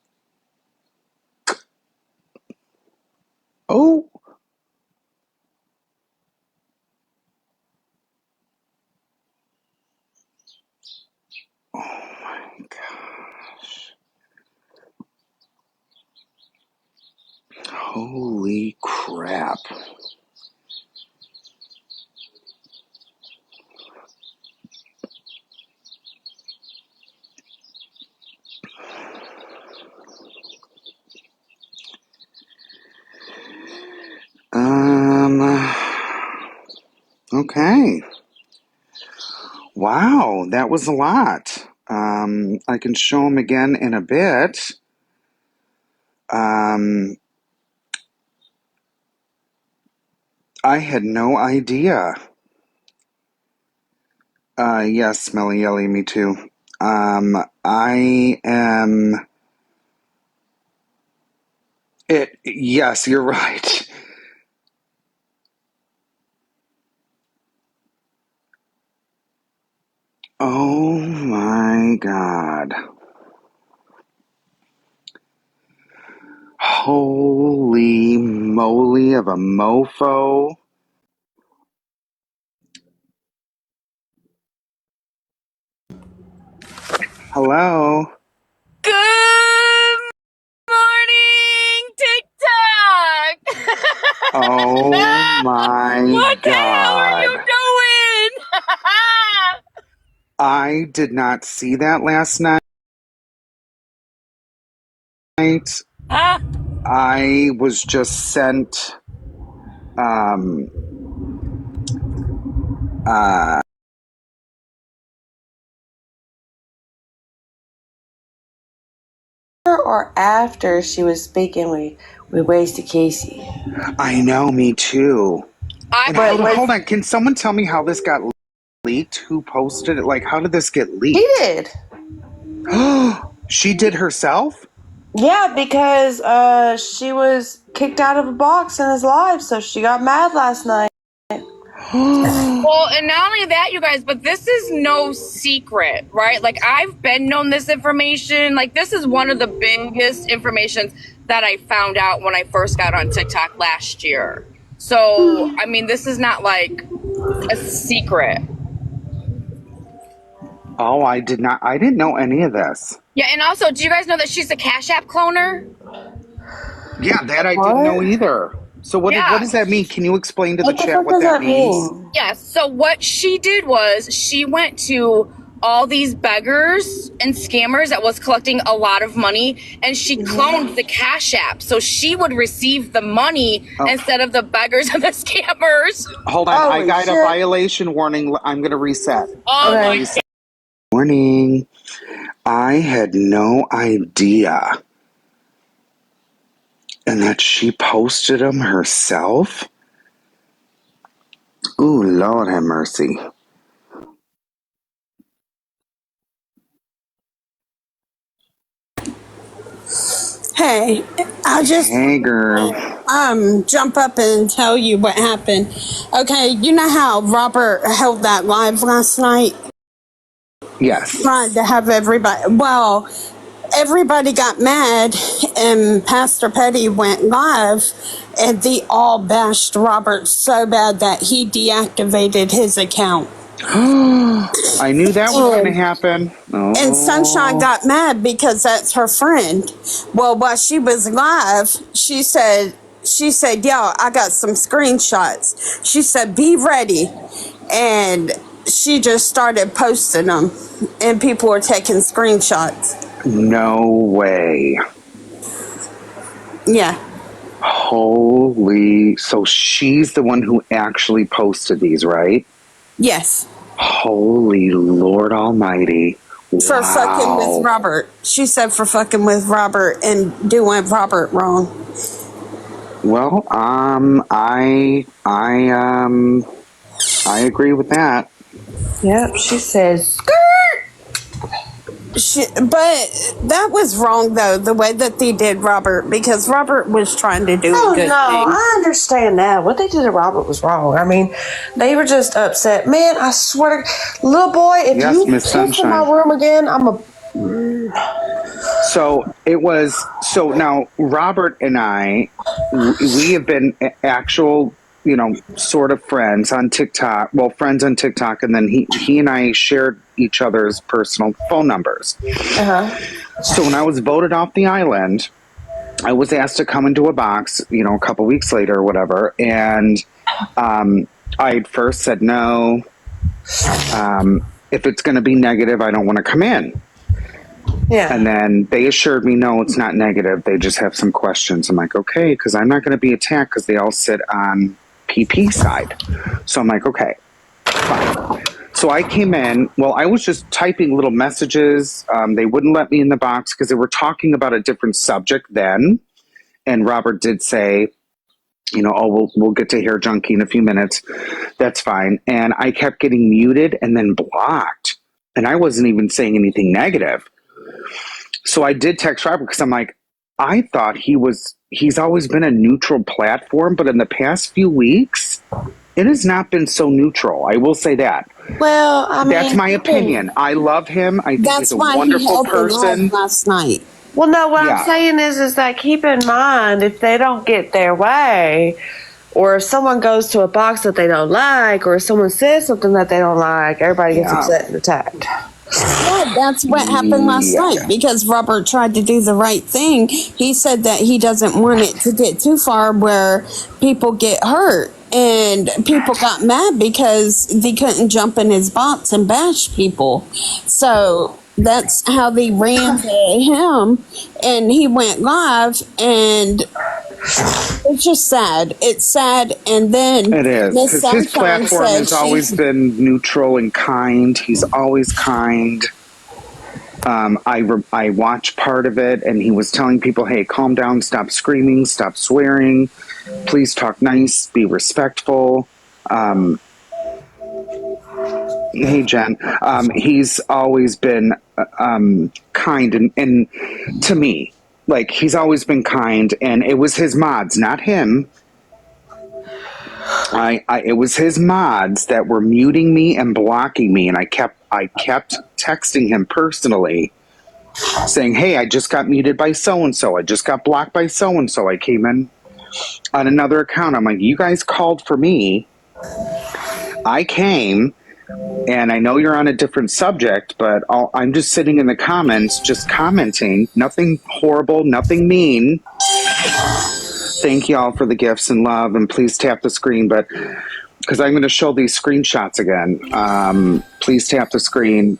Oh. Holy crap. Okay. Wow, that was a lot. I can show them again in a bit. I had no idea. Yes, Smelly Yelly, me too. I am... Yes, you're right. Oh my god. Holy moly of a mofo. Hello? Good morning, TikTok! Oh my What the hell are you god. doing? I did not see that last night. Huh? I was just sent Or after she was speaking with Wasted Casey. I know, me too. And But hold on, can someone tell me how this got leaked? Who posted it? Like, how did this get leaked? He did. She did herself? Yeah, because she was kicked out of a box in his live, so she got mad last night. Well, and not only that, you guys, but this is no secret, right? Like, I've been known this information. Like, this is one of the biggest informations that I found out when I first got on TikTok last year. So, I mean, this is not like a secret. Oh, I didn't know any of this. Yeah, and also, do you guys know that she's a Cash App cloner? Yeah, that I didn't know either. So what does that mean? Can you explain to the chat what that means? Yes. So what she did was she went to all these beggars and scammers that was collecting a lot of money, and she cloned the Cash App so she would receive the money instead of the beggars and the scammers. Hold on, I got a violation warning. I'm going to reset. Oh my God. Morning. I had no idea. And that she posted them herself? Ooh, Lord have mercy. Hey, I just Hey, girl. jump up and tell you what happened. Okay, you know how Robert held that live last night? Yes. Trying to have everybody. Well, everybody got mad, and Pastor Petty went live, and they all bashed Robert so bad that he deactivated his account. I knew that was going to happen. Oh. And Sunshine got mad because that's her friend. Well, while she was live, she said, "Yo, I got some screenshots." She said, "Be ready," and she just started posting them, and people were taking screenshots. No way. Yeah. Holy. So she's the one who actually posted these, right? Yes. Holy Lord Almighty. For fucking with Robert. She said for fucking with Robert and doing Robert wrong. Well, I agree with that. Yep, she says, But that was wrong, though, the way that they did Robert, because Robert was trying to do a good thing. I understand now. What they did to Robert was wrong. I mean, they were just upset. Man, I swear to little boy, if Yes, you Miss piss in my Sunshine. room again, I'm a... So now Robert and I, we have been actual, sort of friends on TikTok. Well, friends on TikTok, and then he and I shared each other's personal phone numbers. Uh-huh. So when I was voted off the island, I was asked to come into a box, a couple weeks later or whatever, and I first said no. If it's going to be negative, I don't want to come in. Yeah. And then they assured me, no, it's not negative. They just have some questions. I'm like, okay, because I'm not going to be attacked because they all sit on PP side. So I'm like, okay, fine. So I came in. Well, I was just typing little messages. They wouldn't let me in the box because they were talking about a different subject then. And Robert did say, we'll get to Hair Junkie in a few minutes. That's fine. And I kept getting muted and then blocked. And I wasn't even saying anything negative. So I did text Robert because I'm like, I thought he's always been a neutral platform, but in the past few weeks, it has not been so neutral. I will say that. Well, I mean, that's my opinion. I love him. I think he's a wonderful person. Last night. Well, no, what I'm saying is that keep in mind, if they don't get their way, or if someone goes to a box that they don't like, or if someone says something that they don't like, everybody gets upset and attacked. Yeah, that's what happened last night because Robert tried to do the right thing. He said that he doesn't want it to get too far where people get hurt. And people got mad because they couldn't jump in his box and bash people. So that's how they ran to him. And he went live, and it's just sad. It's sad. And then it is, because his platform has always been neutral and kind. He's always kind. I watched part of it, and he was telling people, hey, calm down, stop screaming, stop swearing, please talk nice, be respectful. Hey, Jen. He's always been kind, and to me, like, he's always been kind, and it was his mods, not him. It was his mods that were muting me and blocking me, and I kept texting him personally, saying, "Hey, I just got muted by so and so. I just got blocked by so and so. I came in on another account." I'm like, "You guys called for me. I came, and I know you're on a different subject, but I'm just sitting in the comments, just commenting. Nothing horrible, nothing mean." Thank y'all for the gifts and love, and please tap the screen, but because I'm going to show these screenshots again. Please tap the screen.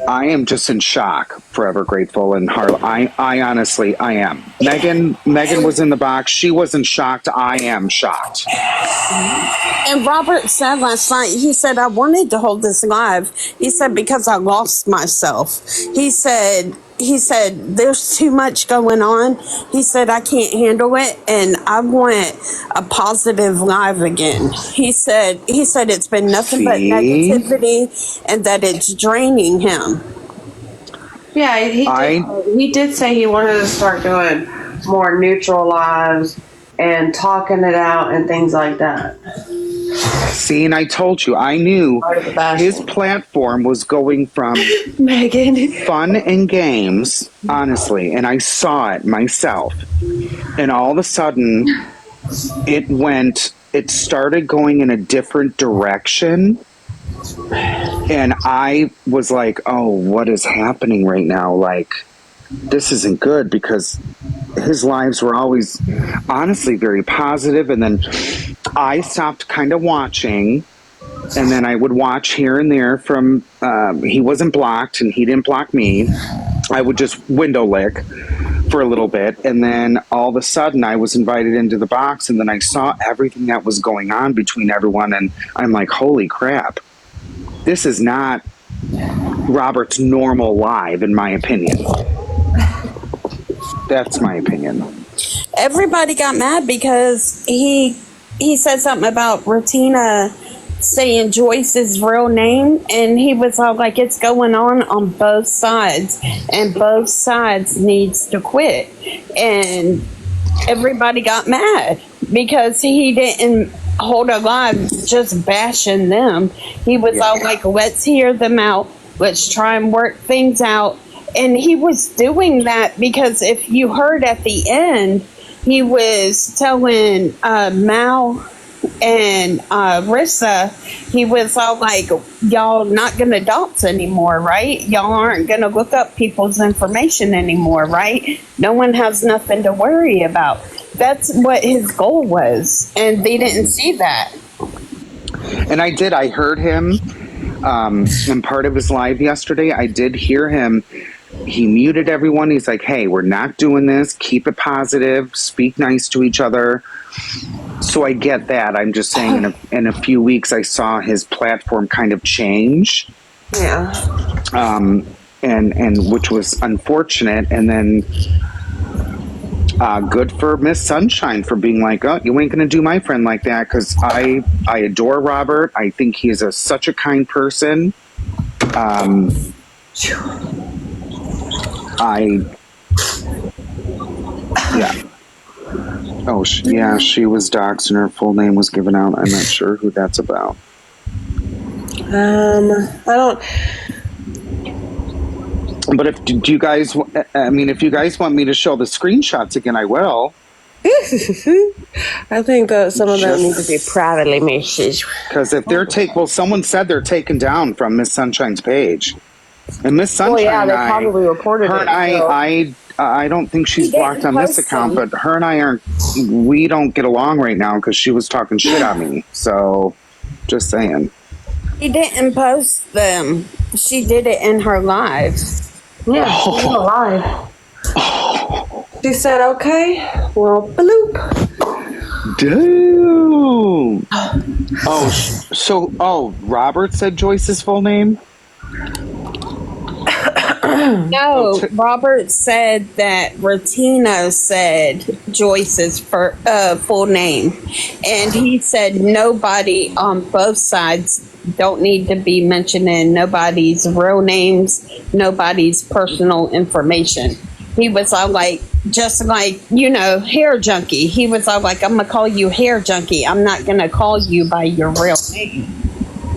I am just in shock, forever grateful, and I honestly, I am. Megan was in the box. She wasn't shocked. I am shocked. And Robert said last night, he said, I wanted to hold this live. He said, because I lost myself. He said, there's too much going on. He said, I can't handle it, and I want a positive live again. He said it's been nothing but negativity and that it's draining him. Yeah, he did say he wanted to start doing more neutral lives and talking it out and things like that. See, and I told you, I knew his platform was going from Megan fun and games, honestly, and I saw it myself. And all of a sudden, it started going in a different direction. And I was like, oh, what is happening right now? Like, this isn't good, because his lives were always honestly very positive, and then I stopped kind of watching, and then I would watch here and there from he wasn't blocked and he didn't block me. I would just window lick for a little bit, and then all of a sudden I was invited into the box, and then I saw everything that was going on between everyone, and I'm like, holy crap, this is not Robert's normal live, in my opinion. That's my opinion. Everybody got mad because he said something about Ratina saying Joyce's real name, and he was all like, it's going on both sides, and both sides needs to quit. And everybody got mad because he didn't hold a live just bashing them. He was all like, let's hear them out, let's try and work things out. And he was doing that because if you heard at the end, he was telling Mal and Rissa, he was all like, y'all not going to dox anymore, right? Y'all aren't going to look up people's information anymore, right? No one has nothing to worry about. That's what his goal was, and they didn't see that. And I heard him in part of his live yesterday. I did hear him. He muted everyone. He's like, hey, we're not doing this. Keep it positive. Speak nice to each other. So I get that. I'm just saying in a few weeks, I saw his platform kind of change. Yeah. And which was unfortunate. And then good for Miss Sunshine for being like, oh, you ain't going to do my friend like that. Because I adore Robert. I think he's such a kind person. Yeah. Oh, yeah, she was doxxed and her full name was given out. I'm not sure who that's about. I don't. But if you guys want me to show the screenshots again, I will. I think that some of them need to be privately messaged. Because if they're someone said they're taken down from Miss Sunshine's page, and Miss Sunshine, Well, yeah, they probably reported her it. And I don't think she's blocked on this account, but her and I we don't get along right now because she was talking shit on me. So, just saying. He didn't post them. She did it in her live. Yeah, she did it live. She said, okay, well, bloop. Damn. Robert said Joyce's full name? No, Robert said that Rotino said Joyce's full name. And he said nobody on both sides don't need to be mentioning nobody's real names, nobody's personal information. He was all like, just like, hair junkie. He was all like, I'm going to call you hair junkie. I'm not going to call you by your real name.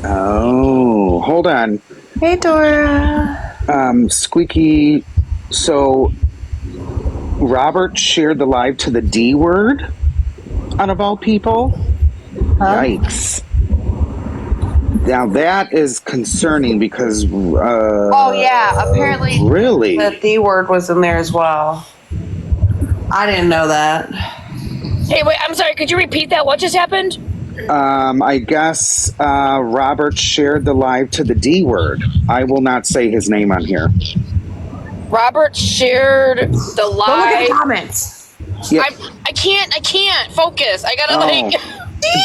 Oh, hold on. Hey, Dora. Squeaky. So, Robert shared the live to the D word, out of all people? Yikes. Now, that is concerning because... oh, yeah, apparently really? the D word was in there as well. I didn't know that. Hey, wait, I'm sorry. Could you repeat that? What just happened? I guess Robert shared the live to the D word. I will not say his name on here. Robert shared the live. Go look at the comments. Yeah. I can't focus. I gotta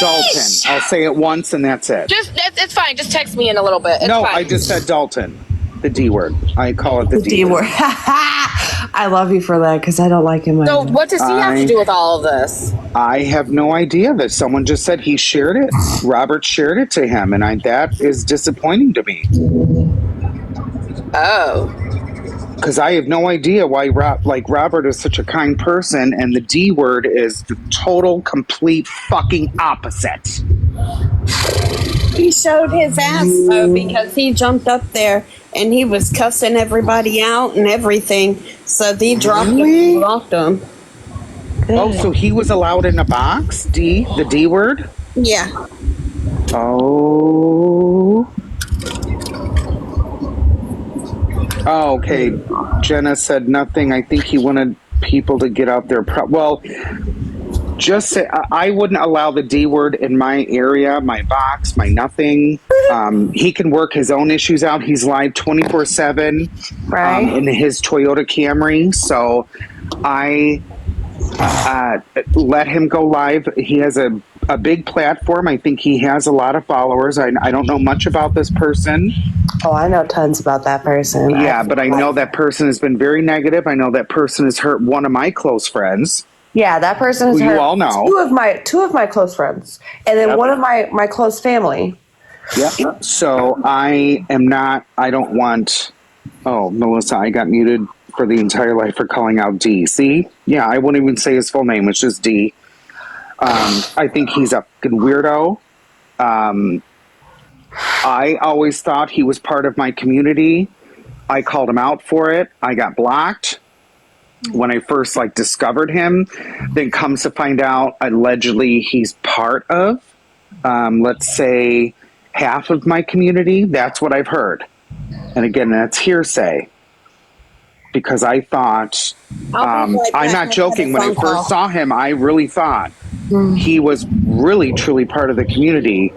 Dalton. I'll say it once and that's it. It's fine. Just text me in a little bit. It's fine. I just said Dalton. The D word. I call it the D word. I love you for that because I don't like him. So what does he have to do with all of this? I have no idea. That someone just said he shared it. Robert shared it to him, and that is disappointing to me. Oh. Because I have no idea why Robert is such a kind person, and the D word is the total, complete fucking opposite. He showed his ass, though, because he jumped up there and he was cussing everybody out and everything. So they dropped him and blocked him. Oh, so he was allowed in a box? The D word? Yeah. Oh. Oh, okay. Jenna said nothing. I think he wanted people to get out there. Just say, I wouldn't allow the D word in my area, my box, my nothing. He can work his own issues out. He's live 24/7 in his Toyota Camry. So I let him go live. He has a big platform. I think he has a lot of followers. I don't know much about this person. Oh, I know tons about that person. Yeah, but I know that person has been very negative. I know that person has hurt one of my close friends. Yeah, that person has who hurt you all know. two of my close friends, and then one of my close family. Yep. So I don't want. Oh, Melissa, I got muted for the entire life for calling out D. See? Yeah, I won't even say his full name. It's just D. I think he's a fucking weirdo. I always thought he was part of my community. I called him out for it. I got blocked. when I first like discovered him, then comes to find out allegedly he's part of, let's say, half of my community. That's what I've heard. And again, that's hearsay. Because I thought, I'm not joking, when I first saw him, I really thought he was really, truly part of the community.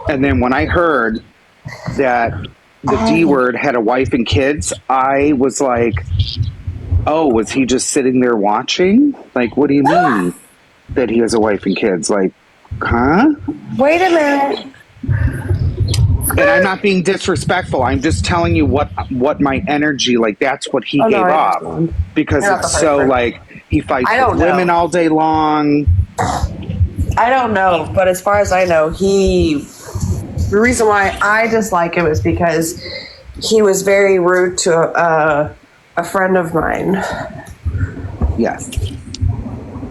And then when I heard that the D word had a wife and kids, I was like, oh, was he just sitting there watching? Like, what do you mean that he has a wife and kids? Like, huh? Wait a minute. And I'm not being disrespectful. I'm just telling you what my energy, like, that's what he gave off. Because it's so, like, he fights with women all day long. I don't know, but as far as I know, the reason why I dislike him is because he was very rude to a friend of mine. Yes.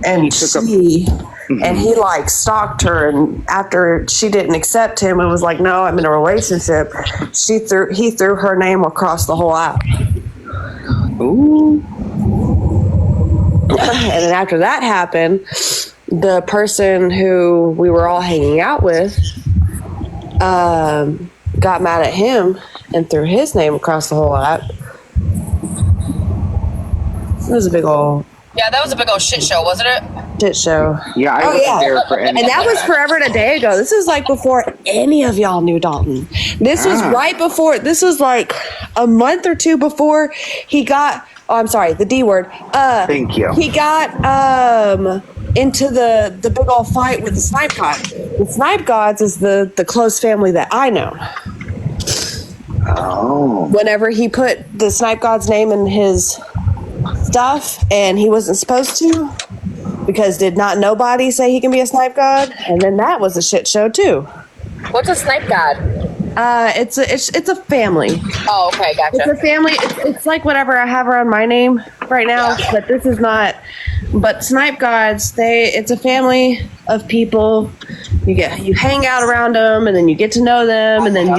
And and he like stalked her, and after she didn't accept him and was like, no, I'm in a relationship, he threw her name across the whole app. Ooh. And then after that happened, the person who we were all hanging out with got mad at him and threw his name across the whole app. It was a big old... Yeah, that was a big old shit show, wasn't it? Shit show. Yeah, I wasn't there for any And that was forever and a day ago. This is like before any of y'all knew Dalton. This was right before, this was like a month or two before he got, I'm sorry, the D word. Thank you. He got into the big old fight with the Snipe Gods. The Snipe Gods is the close family that I know. Oh. Whenever he put the Snipe God's name in his stuff and he wasn't supposed to, because did not nobody say he can be a Snipe God, and then that was a shit show too. What's a Snipe God? It's a family. Oh, okay, gotcha. It's a family. It's like whatever I have around my name right now, but this is not. But Snipe Gods, it's a family of people. You hang out around them, and then you get to know them, and then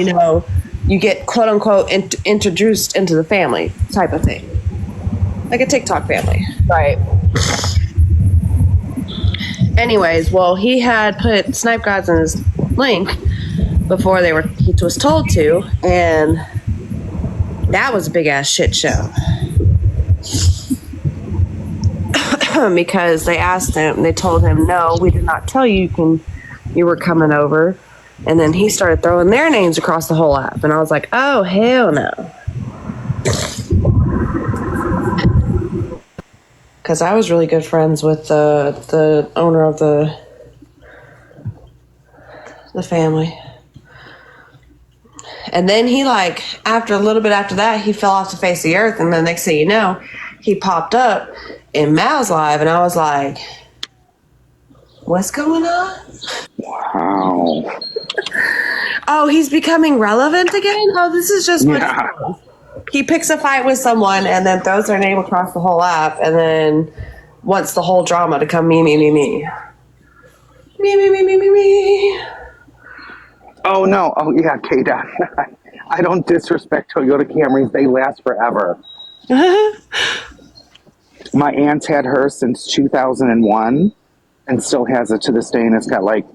you get quote unquote introduced into the family type of thing, like a TikTok family, right? Anyways, well, he had put Snipe Gods in his link before he was told to, and that was a big ass shit show. Because they asked him, they told him, no, we did not tell you you were coming over. And then he started throwing their names across the whole app, and I was like, oh, hell no. Because I was really good friends with the owner of the family. And then he, like, after a little bit after that, he fell off the face of the earth. And the next thing you know, he popped up in Mal's live. And I was like, what's going on? Wow. Oh, he's becoming relevant again? Oh, this is just what he picks a fight with someone and then throws their name across the whole app and then wants the whole drama to come me. Me. Oh, no. Oh, yeah, Kata. I don't disrespect Toyota Camrys. They last forever. My aunt's had her since 2001 and still has it to this day, and it's got like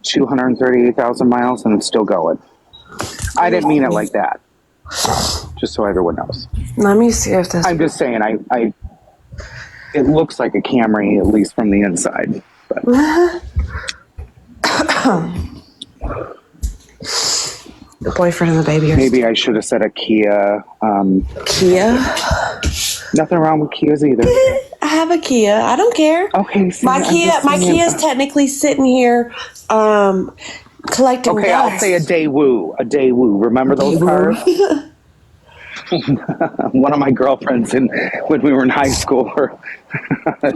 238,000 miles, and it's still going. I didn't mean it like that. Just so everyone knows. Let me see if this... I'm just saying, it looks like a Camry, at least from the inside. But. The boyfriend and the baby. Maybe I should have said a Kia. Kia? Nothing wrong with Kias either. I have a Kia. I don't care. Okay. My Kia is technically sitting here collecting Okay, dust. I'll say a Daewoo. A Daewoo. Remember those cars? One of my girlfriends, when we were in high school,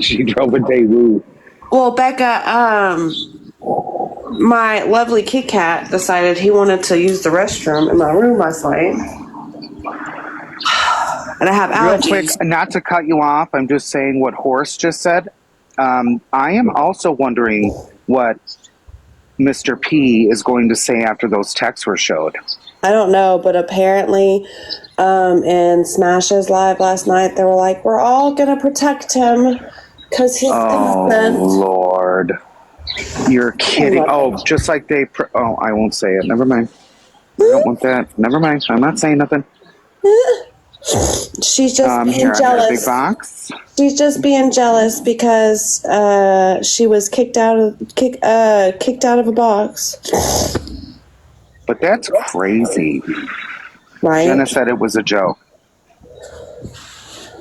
she drove a Daewoo. Well, Becca, my lovely Kit Kat decided he wanted to use the restroom in my room last night. And I have allergies. Real quick, not to cut you off, I'm just saying what Horst just said. I am also wondering what Mr. P is going to say after those texts were showed. I don't know, but apparently in Smash's live last night, they were like, we're all going to protect him because he's innocent. Oh, Lord. You're kidding. Oh, just like they... I won't say it. Never mind. I don't want that. Never mind. I'm not saying nothing. She's just being here, jealous. Big box. She's just being jealous because she was kicked out of a box. But that's crazy. Right? Jenna said it was a joke.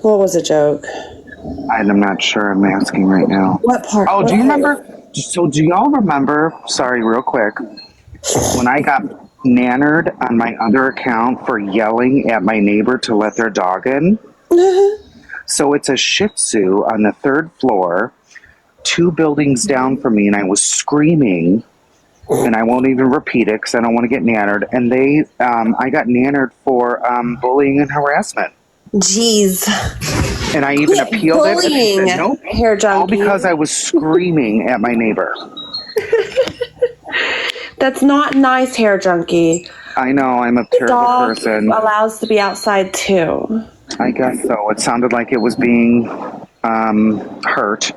What was a joke? I'm not sure. I'm asking right now. What part? Oh, do you remember? So do y'all remember, sorry, real quick, when I got nannered on my other account for yelling at my neighbor to let their dog in? So it's a Shih Tzu on the 3rd floor, 2 buildings down from me, and I was screaming, and I won't even repeat it because I don't want to get nannered. And I got nannered for bullying and harassment. Jeez. And I even appealed it. And they said, nope, hair junkie. all because I was screaming at my neighbor. That's not nice, hair junkie. I know, I'm a terrible Dog person. allows to be outside too. I guess so. It sounded like it was being hurt.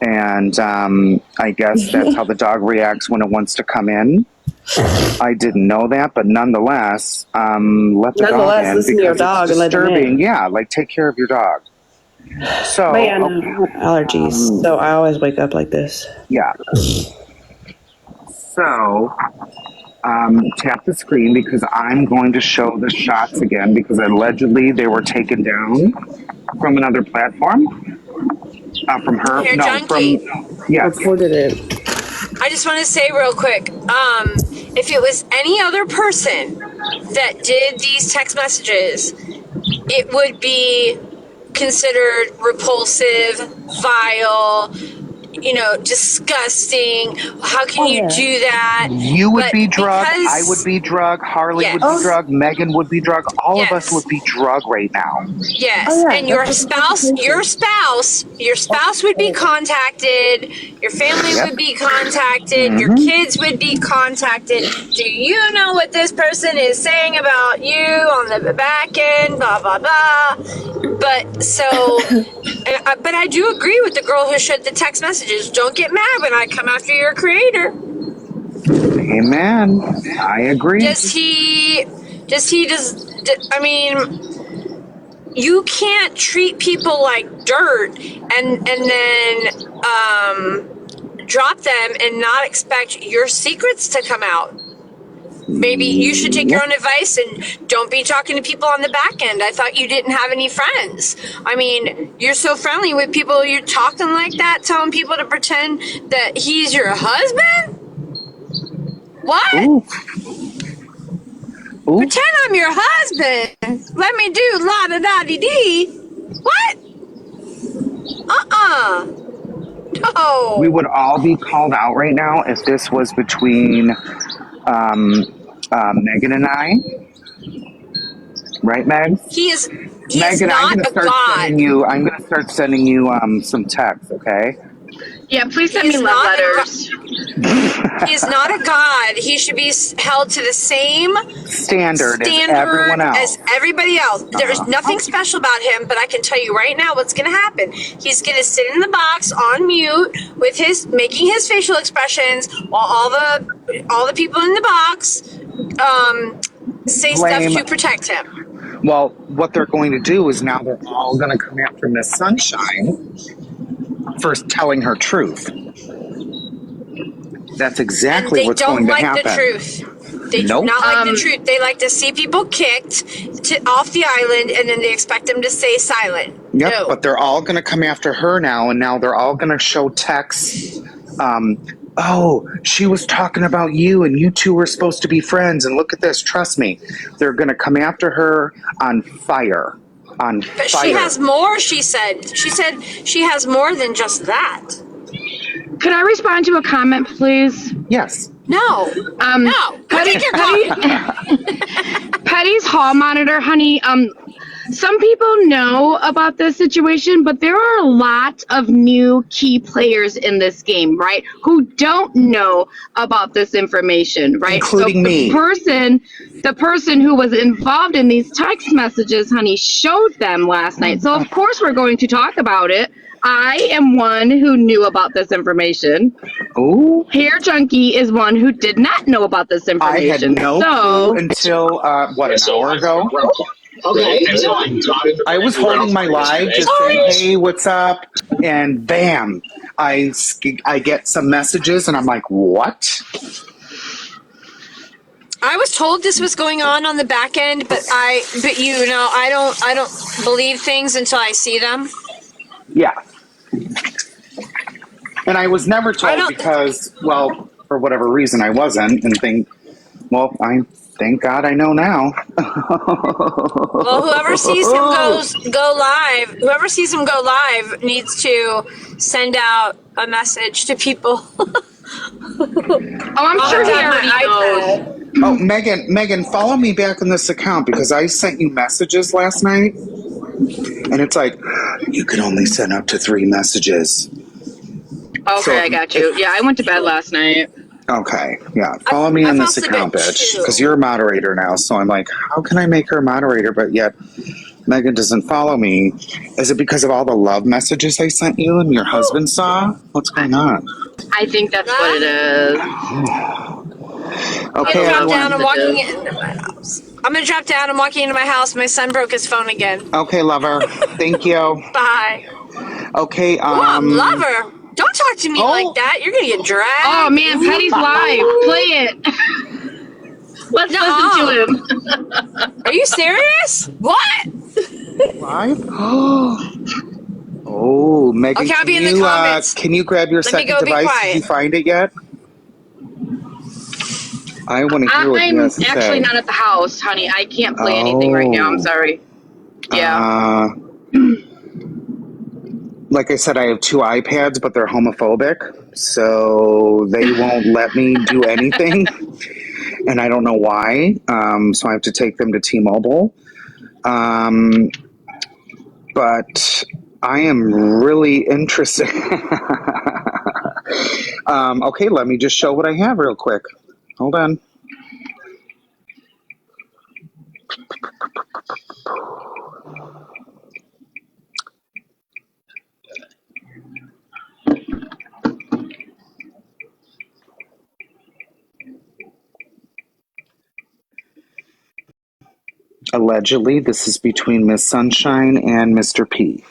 And I guess that's how the dog reacts when it wants to come in. I didn't know that, but nonetheless, let the dog in listen to your dog and let them in. disturbing. Yeah, like take care of your dog. So, But yeah, no, I have allergies, so I always wake up like this. Yeah. So, tap the screen because I'm going to show the shots again because allegedly they were taken down from another platform. From her. Hair no, junkie. from. Yes. Reported it. I just want to say real quick, if it was any other person that did these text messages, it would be considered repulsive, vile, disgusting. How can you do that? You would But be drug. because- I would be drug. Harley Yes. would be drug. Megan would be drug. All of us Yes. would be drug right now. Yes, and your spouse would be contacted, your family would be contacted, your kids would be contacted. Do you know what this person is saying about you on the back end? Blah blah blah. But I do agree with the girl who shared the text messages. Don't get mad when I come after your creator. Amen. I agree. I mean, you can't treat people like dirt and then drop them and not expect your secrets to come out. Maybe you should take your own advice and don't be talking to people on the back end. I thought you didn't have any friends. I mean, you're so friendly with people. You're talking like that, telling people to pretend that he's your husband? What? Ooh. Pretend I'm your husband. Let me do la-da-da-dee-dee. What? No. We would all be called out right now if this was between Megan and I. Right, Meg? He is Megan, not I'm a gonna start god. sending you some texts, okay? Yeah, please send me love letters. He is not a god. He should be held to the same Standard as everyone else. as everybody else. There's nothing special about him, but I can tell you right now what's going to happen. He's going to sit in the box on mute with making his facial expressions while all the people in the box say stuff to protect him. Well, what they're going to do is now they're all going to come after Miss Sunshine for telling her truth. That's exactly what's going to happen. They don't like the truth. They do not like the truth. They like to see people kicked off the island, and then they expect them to stay silent. Yep, No. but they're all going to come after her now, and now they're all going to show texts. Oh, she was talking about you, and you two were supposed to be friends, and look at this. Trust me. They're going to come after her on fire. But she has more, she said. She said she has more than just that. Could I respond to a comment, please? Yes. No. No. Take your comment. Petty's hall monitor, honey. some people know about this situation, but there are a lot of new key players in this game, right? Who don't know about this information, right? Including me. The person who was involved in these text messages, honey, showed them last night. So of course we're going to talk about it. I am one who knew about this information. Oh. Hair Junkie is one who did not know about this information. I had no clue until, an hour ago? Okay. I was holding my live, just saying, hey, what's up? And bam, I get some messages, and I'm like, what? I was told this was going on the back end, but I don't believe things until I see them. Yeah. And I was never told because, well, for whatever reason, I wasn't, and thank God I know now. Well, whoever sees him whoever sees him go live needs to send out a message to people. I'm sure he already knows. Oh, Megan, follow me back in this account because I sent you messages last night, and it's like, you can only send up to 3 messages. Okay, so I got you. Yeah, I went to bed last night. Okay, yeah. Follow me on this account, bitch, because you're a moderator now. So I'm like, how can I make her a moderator, but yet Megan doesn't follow me? Is it because of all the love messages I sent you and your husband saw? What's going on? I think that's what it is. Okay, I'm gonna drop down. I'm walking into my house. My son broke his phone again. Okay, lover. Thank you. Bye. Okay, lover. Don't talk to me like that. You're gonna get dragged. Oh man, Petty's live. Play it. Let's listen to him. Are you serious? What? Live? Oh, Megan, okay, I'll be in the comments. Can you grab your second device? Did you find it yet? I want to hear what you have to say. I'm actually not at the house, honey. I can't play anything right now. I'm sorry. Yeah. Like I said, I have 2 iPads, but they're homophobic, so they won't let me do anything, and I don't know why. So I have to take them to T-Mobile. But I am really interested. Okay, let me just show what I have real quick. Hold on. Allegedly, this is between Miss Sunshine and Mr. P.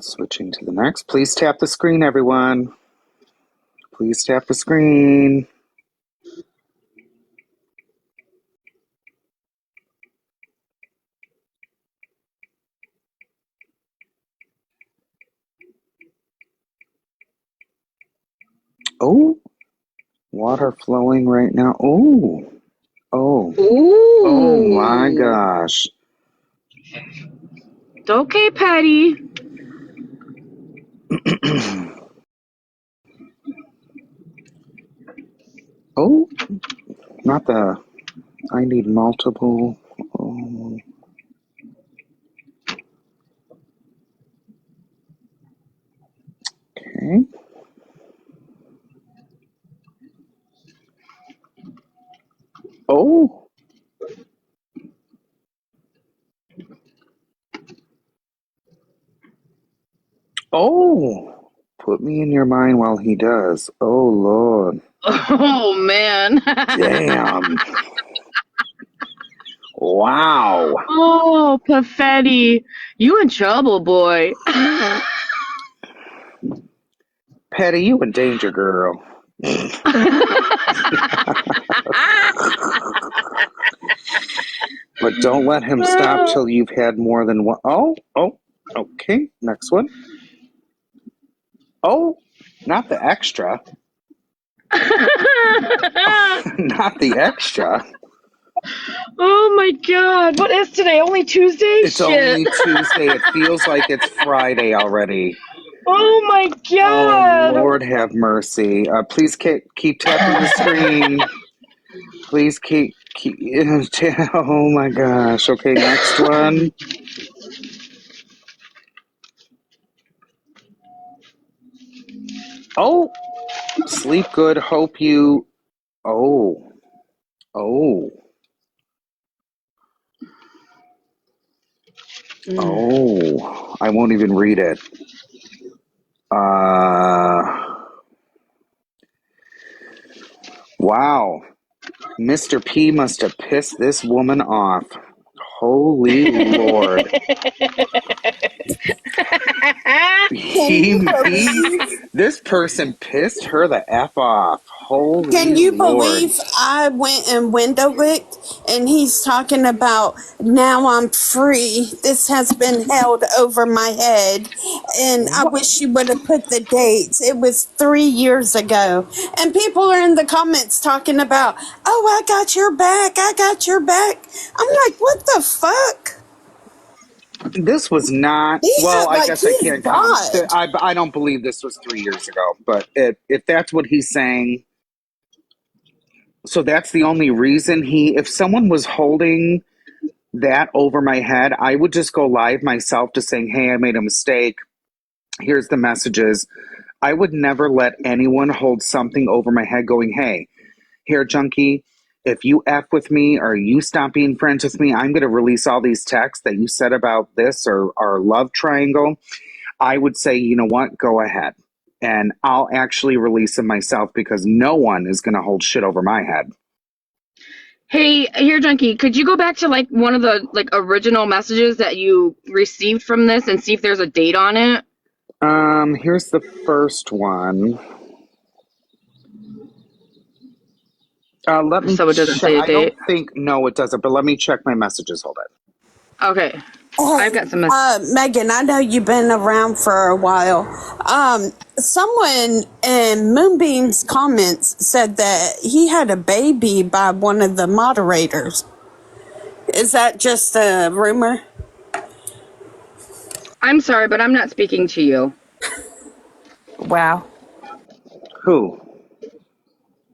Switching to the next. Please tap the screen, everyone. Please tap the screen. Oh, water flowing right now. Oh, oh my gosh. Okay, Patty. Oh, not the. I need multiple. Oh. Okay. Oh. Oh. Put me in your mind while he does. Oh, Lord. Oh, man. Damn. Wow. Oh, Perfetti. You in trouble, boy. Patty, you in danger, girl. But don't let him stop till you've had more than one. Oh, okay. Next one. Oh, Not the extra. Not the extra. Oh my God. What is today? Only Tuesday? It's only Tuesday. It feels like it's Friday already. Oh my God. Oh, Lord have mercy. Please keep tapping the screen. Please keep. Oh my gosh. Okay, next one. Oh, sleep good. Hope you. Oh. Oh. Oh. I won't even read it. Wow. Mr. P must have pissed this woman off. Holy Lord. This person pissed her the F off. Holy Can you Lord. believe I went and window licked and he's talking about now I'm free. This has been held over my head. And I wish you would have put the dates. It was 3 years ago. And people are in the comments talking about, oh, I got your back. I got your back. I'm like, what the fuck? This was not. Well, I guess I can't count. I don't believe this was 3 years ago. But if that's what he's saying, so that's the only reason if someone was holding that over my head, I would just go live myself to saying, hey, I made a mistake. Here's the messages. I would never let anyone hold something over my head going, hey, here, junkie, if you F with me or you stop being friends with me, I'm going to release all these texts that you said about this or our love triangle. I would say, you know what, go ahead. And I'll actually release them myself because no one is going to hold shit over my head. Hey, here, junkie, could you go back to like one of the like original messages that you received from this and see if there's a date on it? Here's the first one. Let me So it doesn't say a I don't date? think, no, it doesn't, but let me check my messages. Hold on. Okay. I've got some. Megan, I know you've been around for a while. Someone in Moonbeam's comments said that he had a baby by one of the moderators. Is that just a rumor? I'm sorry, but I'm not speaking to you. Wow. Who?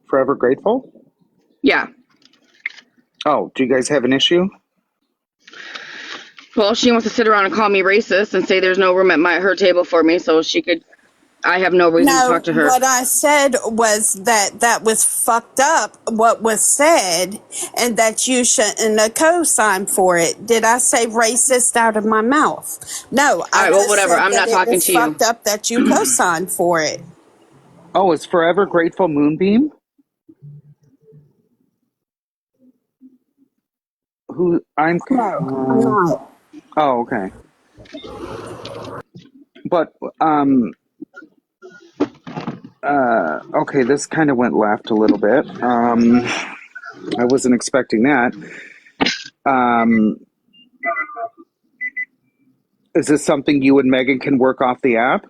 Forever Grateful? Yeah. Oh, do you guys have an issue? Well, she wants to sit around and call me racist and say there's no room at her table for me, so I have no reason to talk to her. What I said was that was fucked up, what was said, and that you shouldn't have co-signed for it. Did I say racist out of my mouth? No, I right, well, just whatever. said I'm not that talking it was to you. fucked up that you co-signed for it. Oh, is Forever Grateful Moonbeam? Who? I'm not. Oh, okay. But, okay, this kind of went left a little bit. I wasn't expecting that. Is this something you and Megan can work off the app?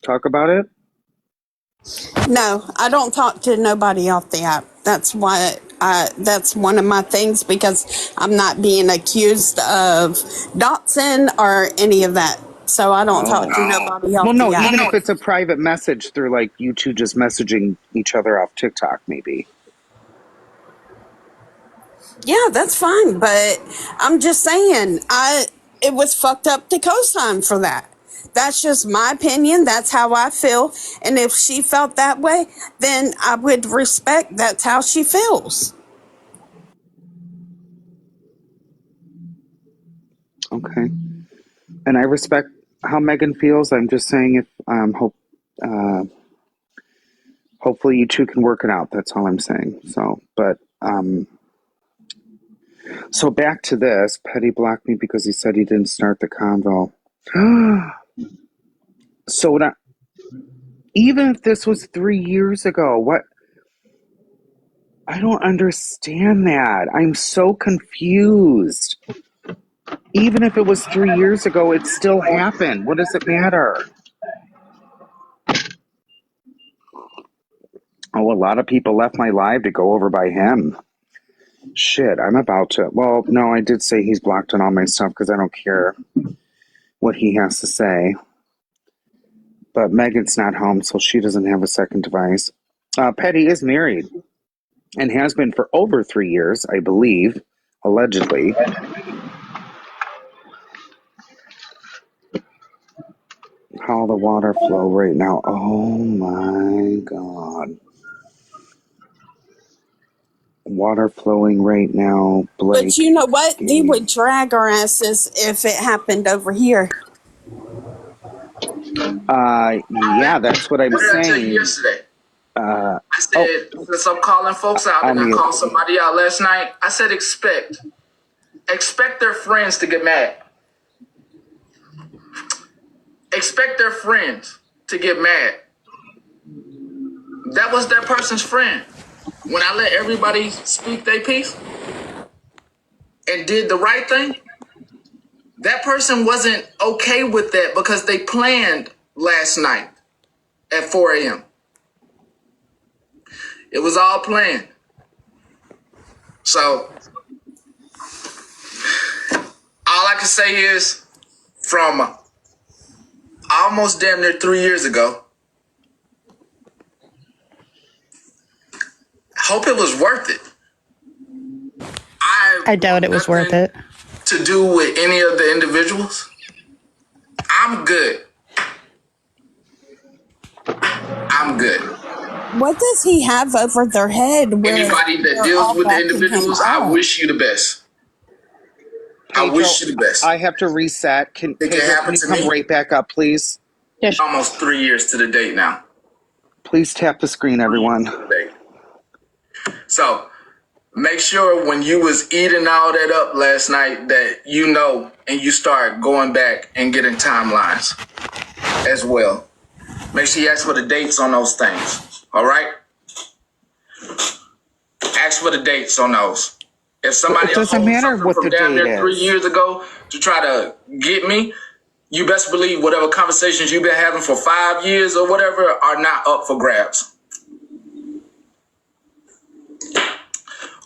Talk about it? No, I don't talk to nobody off the app. That's why that's one of my things, because I'm not being accused of doxing or any of that. So I don't talk to nobody off Well, no, the app. even if it's a private message through like you two just messaging each other off TikTok, maybe. Yeah, that's fine, but I'm just saying, it was fucked up to co-sign for that. That's just my opinion. That's how I feel. And if she felt that way, then I would respect that's how she feels. Okay. And I respect how Megan feels. I'm just saying hopefully you two can work it out. That's all I'm saying. So, but, so back to this. Petty blocked me because he said he didn't start the convo. So even if this was 3 years ago, what? I don't understand that. I'm so confused. Even if it was 3 years ago, it still happened. What does it matter? Oh, a lot of people left my live to go over by him. Shit, I'm about to. Well, no, I did say he's blocked on all my stuff because I don't care what he has to say. But Megan's not home, so she doesn't have a second device. Petty is married and has been for over 3 years, I believe, allegedly. How the water flow right now. Oh my God. Water flowing right now, Blake. But you know what? They would drag our asses if it happened over here. Yeah, that's what I'm What did I tell saying. you yesterday? I said, since I'm calling folks out and I called somebody out last night, I said expect their friends to get mad. Expect their friends to get mad. That was that person's friend. When I let everybody speak their piece and did the right thing, that person wasn't okay with that because they planned last night at 4 a.m. It was all planned. So all I can say is from almost damn near 3 years ago, I hope it was worth it. I doubt it was worth it. To do with any of the individuals, I'm good. I'm good. What does he have over their head? Anybody that deals with the individuals, I wish you the best. I wish you the best. I have to reset. Can you come right back up, please? Almost 3 years to the date now. Please tap the screen, everyone. So make sure when you was eating all that up last night that you know and you start going back and getting timelines as well. Make sure you ask for the dates on those things. All right? Ask for the dates on those. If somebody else holds something from down there 3 years ago to try to get me, you best believe whatever conversations you've been having for 5 years or whatever are not up for grabs.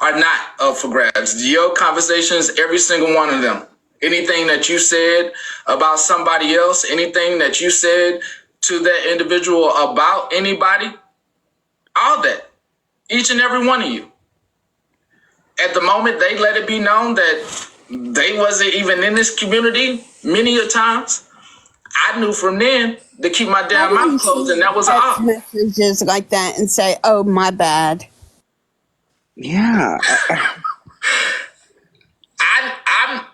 Are not up for grabs. Your conversations, every single one of them. Anything that you said about somebody else, anything that you said to that individual about anybody, all that. Each and every one of you. At the moment, they let it be known that they wasn't even in this community many a times. I knew from then to keep my damn mouth closed, and that was an op. Messages like that and say, "Oh, my bad." Yeah.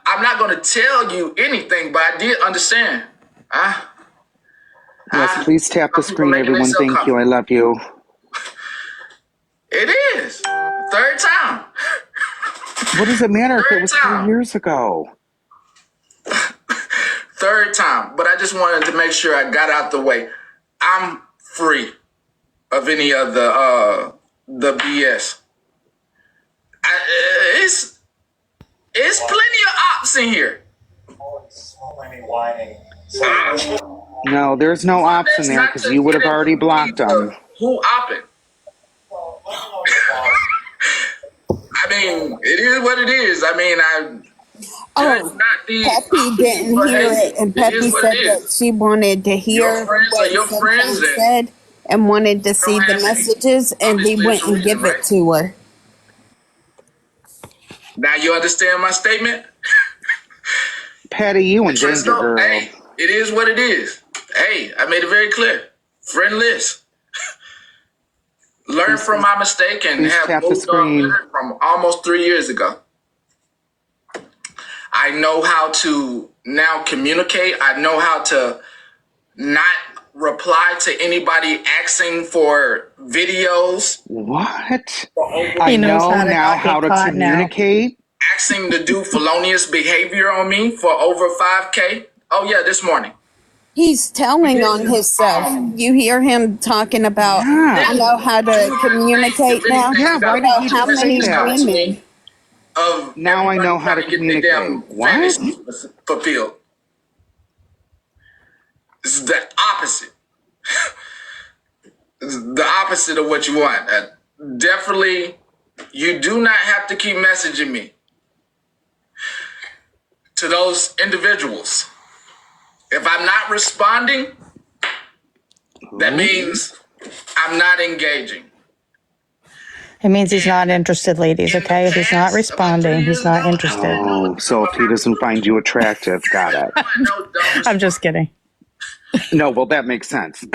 I'm not going to tell you anything, but I did understand. Yes, please tap the screen, everyone. Thank you. I love you. It is. Third time. What does it matter if it was 3 years ago? Third time. But I just wanted to make sure I got out the way. I'm free of any of the BS. It's plenty of ops in here. No, there's no ops in there because you would have already blocked them. Who opping? I mean, it is what it is. I mean, Peppy didn't hear it, and Peppy said that she wanted to hear what something said and wanted to see the messages, and he wouldn't give it to her. Now you understand my statement? Patty, you and Danger Girl. Hey, it is what it is. Hey, I made it very clear. Friendless. Learn from my mistake and have moved on better from almost 3 years ago. I know how to now communicate. I know how to not reply to anybody asking for videos. What? I know now how to communicate. Asking to do felonious behavior on me for over 5K. Oh yeah, this morning. He's telling on himself. You hear him talking about, I know how to communicate now. Yeah, why did he how just many say that? women? Now I know how to communicate. What? Fulfilled. This is the opposite. the opposite of what you want. Definitely, you do not have to keep messaging me. To those individuals, if I'm not responding, that means I'm not engaging. It means he's not interested, ladies, okay? If he's not responding, he's not interested. Oh, so if he doesn't find you attractive, got it. I'm just kidding. No, well, that makes sense.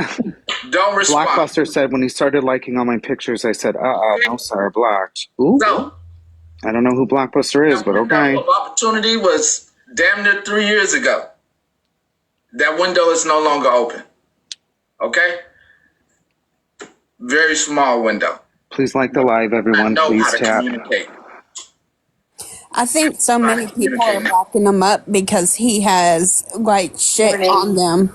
Don't respond. Blockbuster said when he started liking all my pictures, I said, no, sir, blocked. Ooh. So, I don't know who Blockbuster is, but okay. window of opportunity was damn near 3 years ago. That window is no longer open. Okay? Very small window. Please like the live, everyone. Please tap. I think so many people are backing him up because he has like shit on them.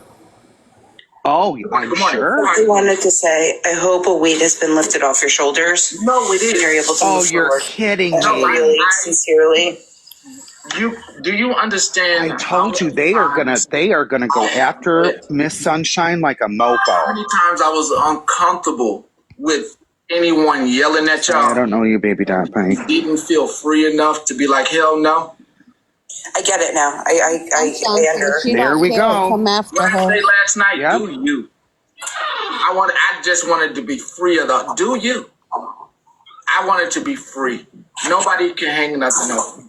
Oh, I'm sure. I wanted to say, I hope a weight has been lifted off your shoulders. No, it is. You're able to Oh, move you're forward. kidding me. Really, sincerely. Do you understand? I told you they are gonna go after Miss Sunshine like a mofo. How many times I was uncomfortable with anyone yelling at y'all? I don't know you, baby dot Pink. Didn't feel free enough to be like, hell no. I get it now. I under. There we go. Come after her. Last night, do you? I just wanted to be free of the. Do you? I wanted to be free. Nobody can hang nothing up.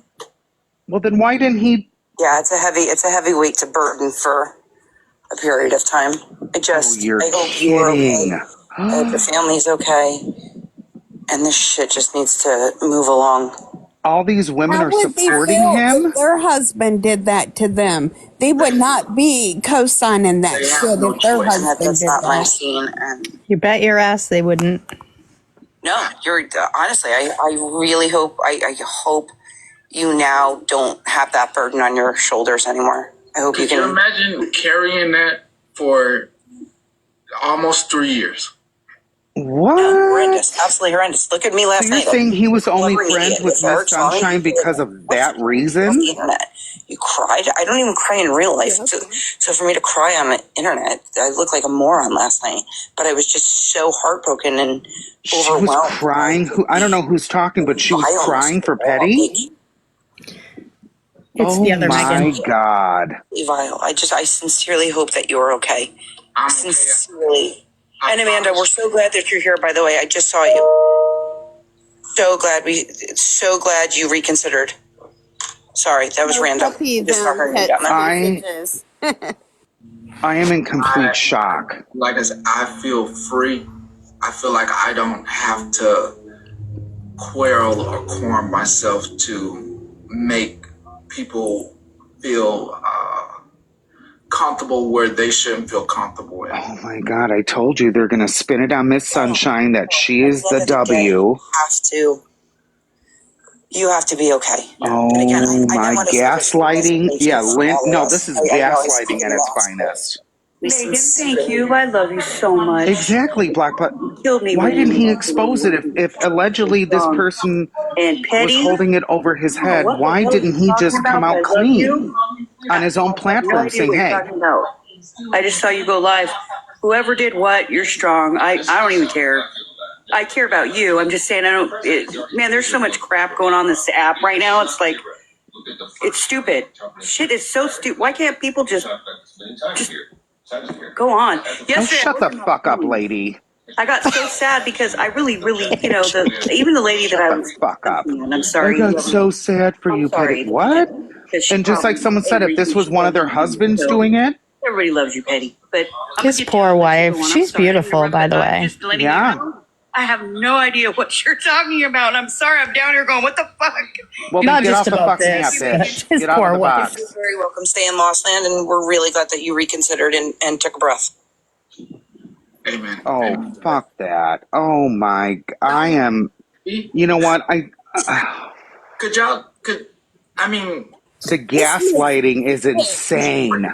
Well, then why didn't he? Yeah, it's a heavy weight to burden for a period of time. I hope you are okay. I hope your family's okay. And this shit just needs to move along. All these women How are would they supporting feel him. if their husband did that to them? They would not be co-signing that shit if their husband That's did not my that. scene. And You bet your ass they wouldn't. no, you're honestly. I really hope. I hope you now don't have that burden on your shoulders anymore. I hope Could you imagine carrying that for almost 3 years? What? Horrendous. Absolutely horrendous. Look at me last So you're night. saying he was only You're an friends idiot. with This Miss hurts, mommy. Sunshine because of that reason? On the internet. You cried. I don't even cry in real life. So for me to cry on the internet, I looked like a moron last night. But I was just so heartbroken and overwhelmed. She was crying. I don't know who's talking, but she was crying for Petty. It's the other my Megan. God. Vile. I sincerely hope that you're okay. Sincerely. And Amanda, we're so glad that you're here, by the way. I just saw you. So glad you reconsidered. Sorry, that was random. Just saw her name down there. I am in complete shock. Like I said, I feel free. I feel like I don't have to quarrel or corn myself to make people feel comfortable where they shouldn't feel comfortable in. Oh my God, I told you they're going to spin it on Miss Sunshine that she is the W. You have to be okay. Oh my gaslighting. Yeah, Lynn, no, this is gaslighting at its finest. Megan, thank you. I love you so much. Exactly, Blackbutt. Why didn't he expose it if allegedly this person was holding it over his head? Why didn't he just come out clean on his own platform saying, hey, I just saw you go live. Whoever did what, you're strong. I don't even care. I care about you. I'm just saying, man, there's so much crap going on this app right now. It's like, it's stupid. Shit is so stupid. Why can't people just go on? Oh, shut the fuck up, lady. I got so sad because I really, even the lady that I was fuck up. I'm sorry. I got so sad for you, Petty. What? And just like someone said, if this was one of their husbands doing it, everybody loves you, Petty. But His poor wife. She's beautiful, by the way. yeah. I have no idea what you're talking about. I'm sorry. I'm down here going, what the fuck? Well, Not get just off the about fucking this, app, but bitch. his Get out poor of the wife. box. You're very welcome. Stay in Lost Land, and we're really glad that you reconsidered and took a breath. Amen. Oh, fuck that. Oh my, I am, you know what? The gaslighting is insane.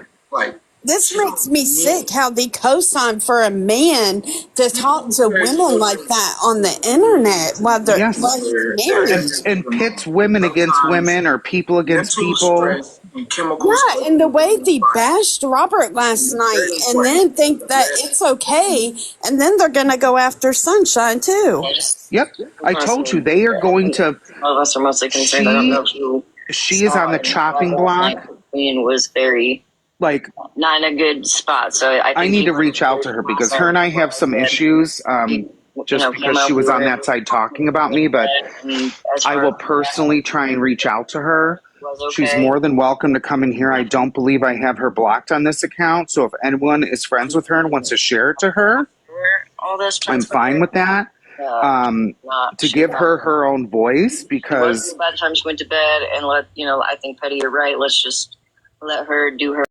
This makes me sick how they co-sign for a man to talk to women like that on the internet while Yes. he's married. And pits women against women or people against people. Yeah, and the way they bashed Robert last night and then think that it's okay, and then they're going to go after Sunshine too. Yep. I told you they are going to. All of us are mostly concerned. I don't know if you She is on the chopping block. Queen was very like not in a good spot. So I need to reach out to her because her and I have some issues. Just because she was on that side talking about me, but I will personally try and reach out to her. She's more than welcome to come in here. I don't believe I have her blocked on this account. So if anyone is friends with her and wants to share it to her, I'm fine with that. To give her own voice because by the time she went to bed and I think Petty, you're right. Let's just let her do her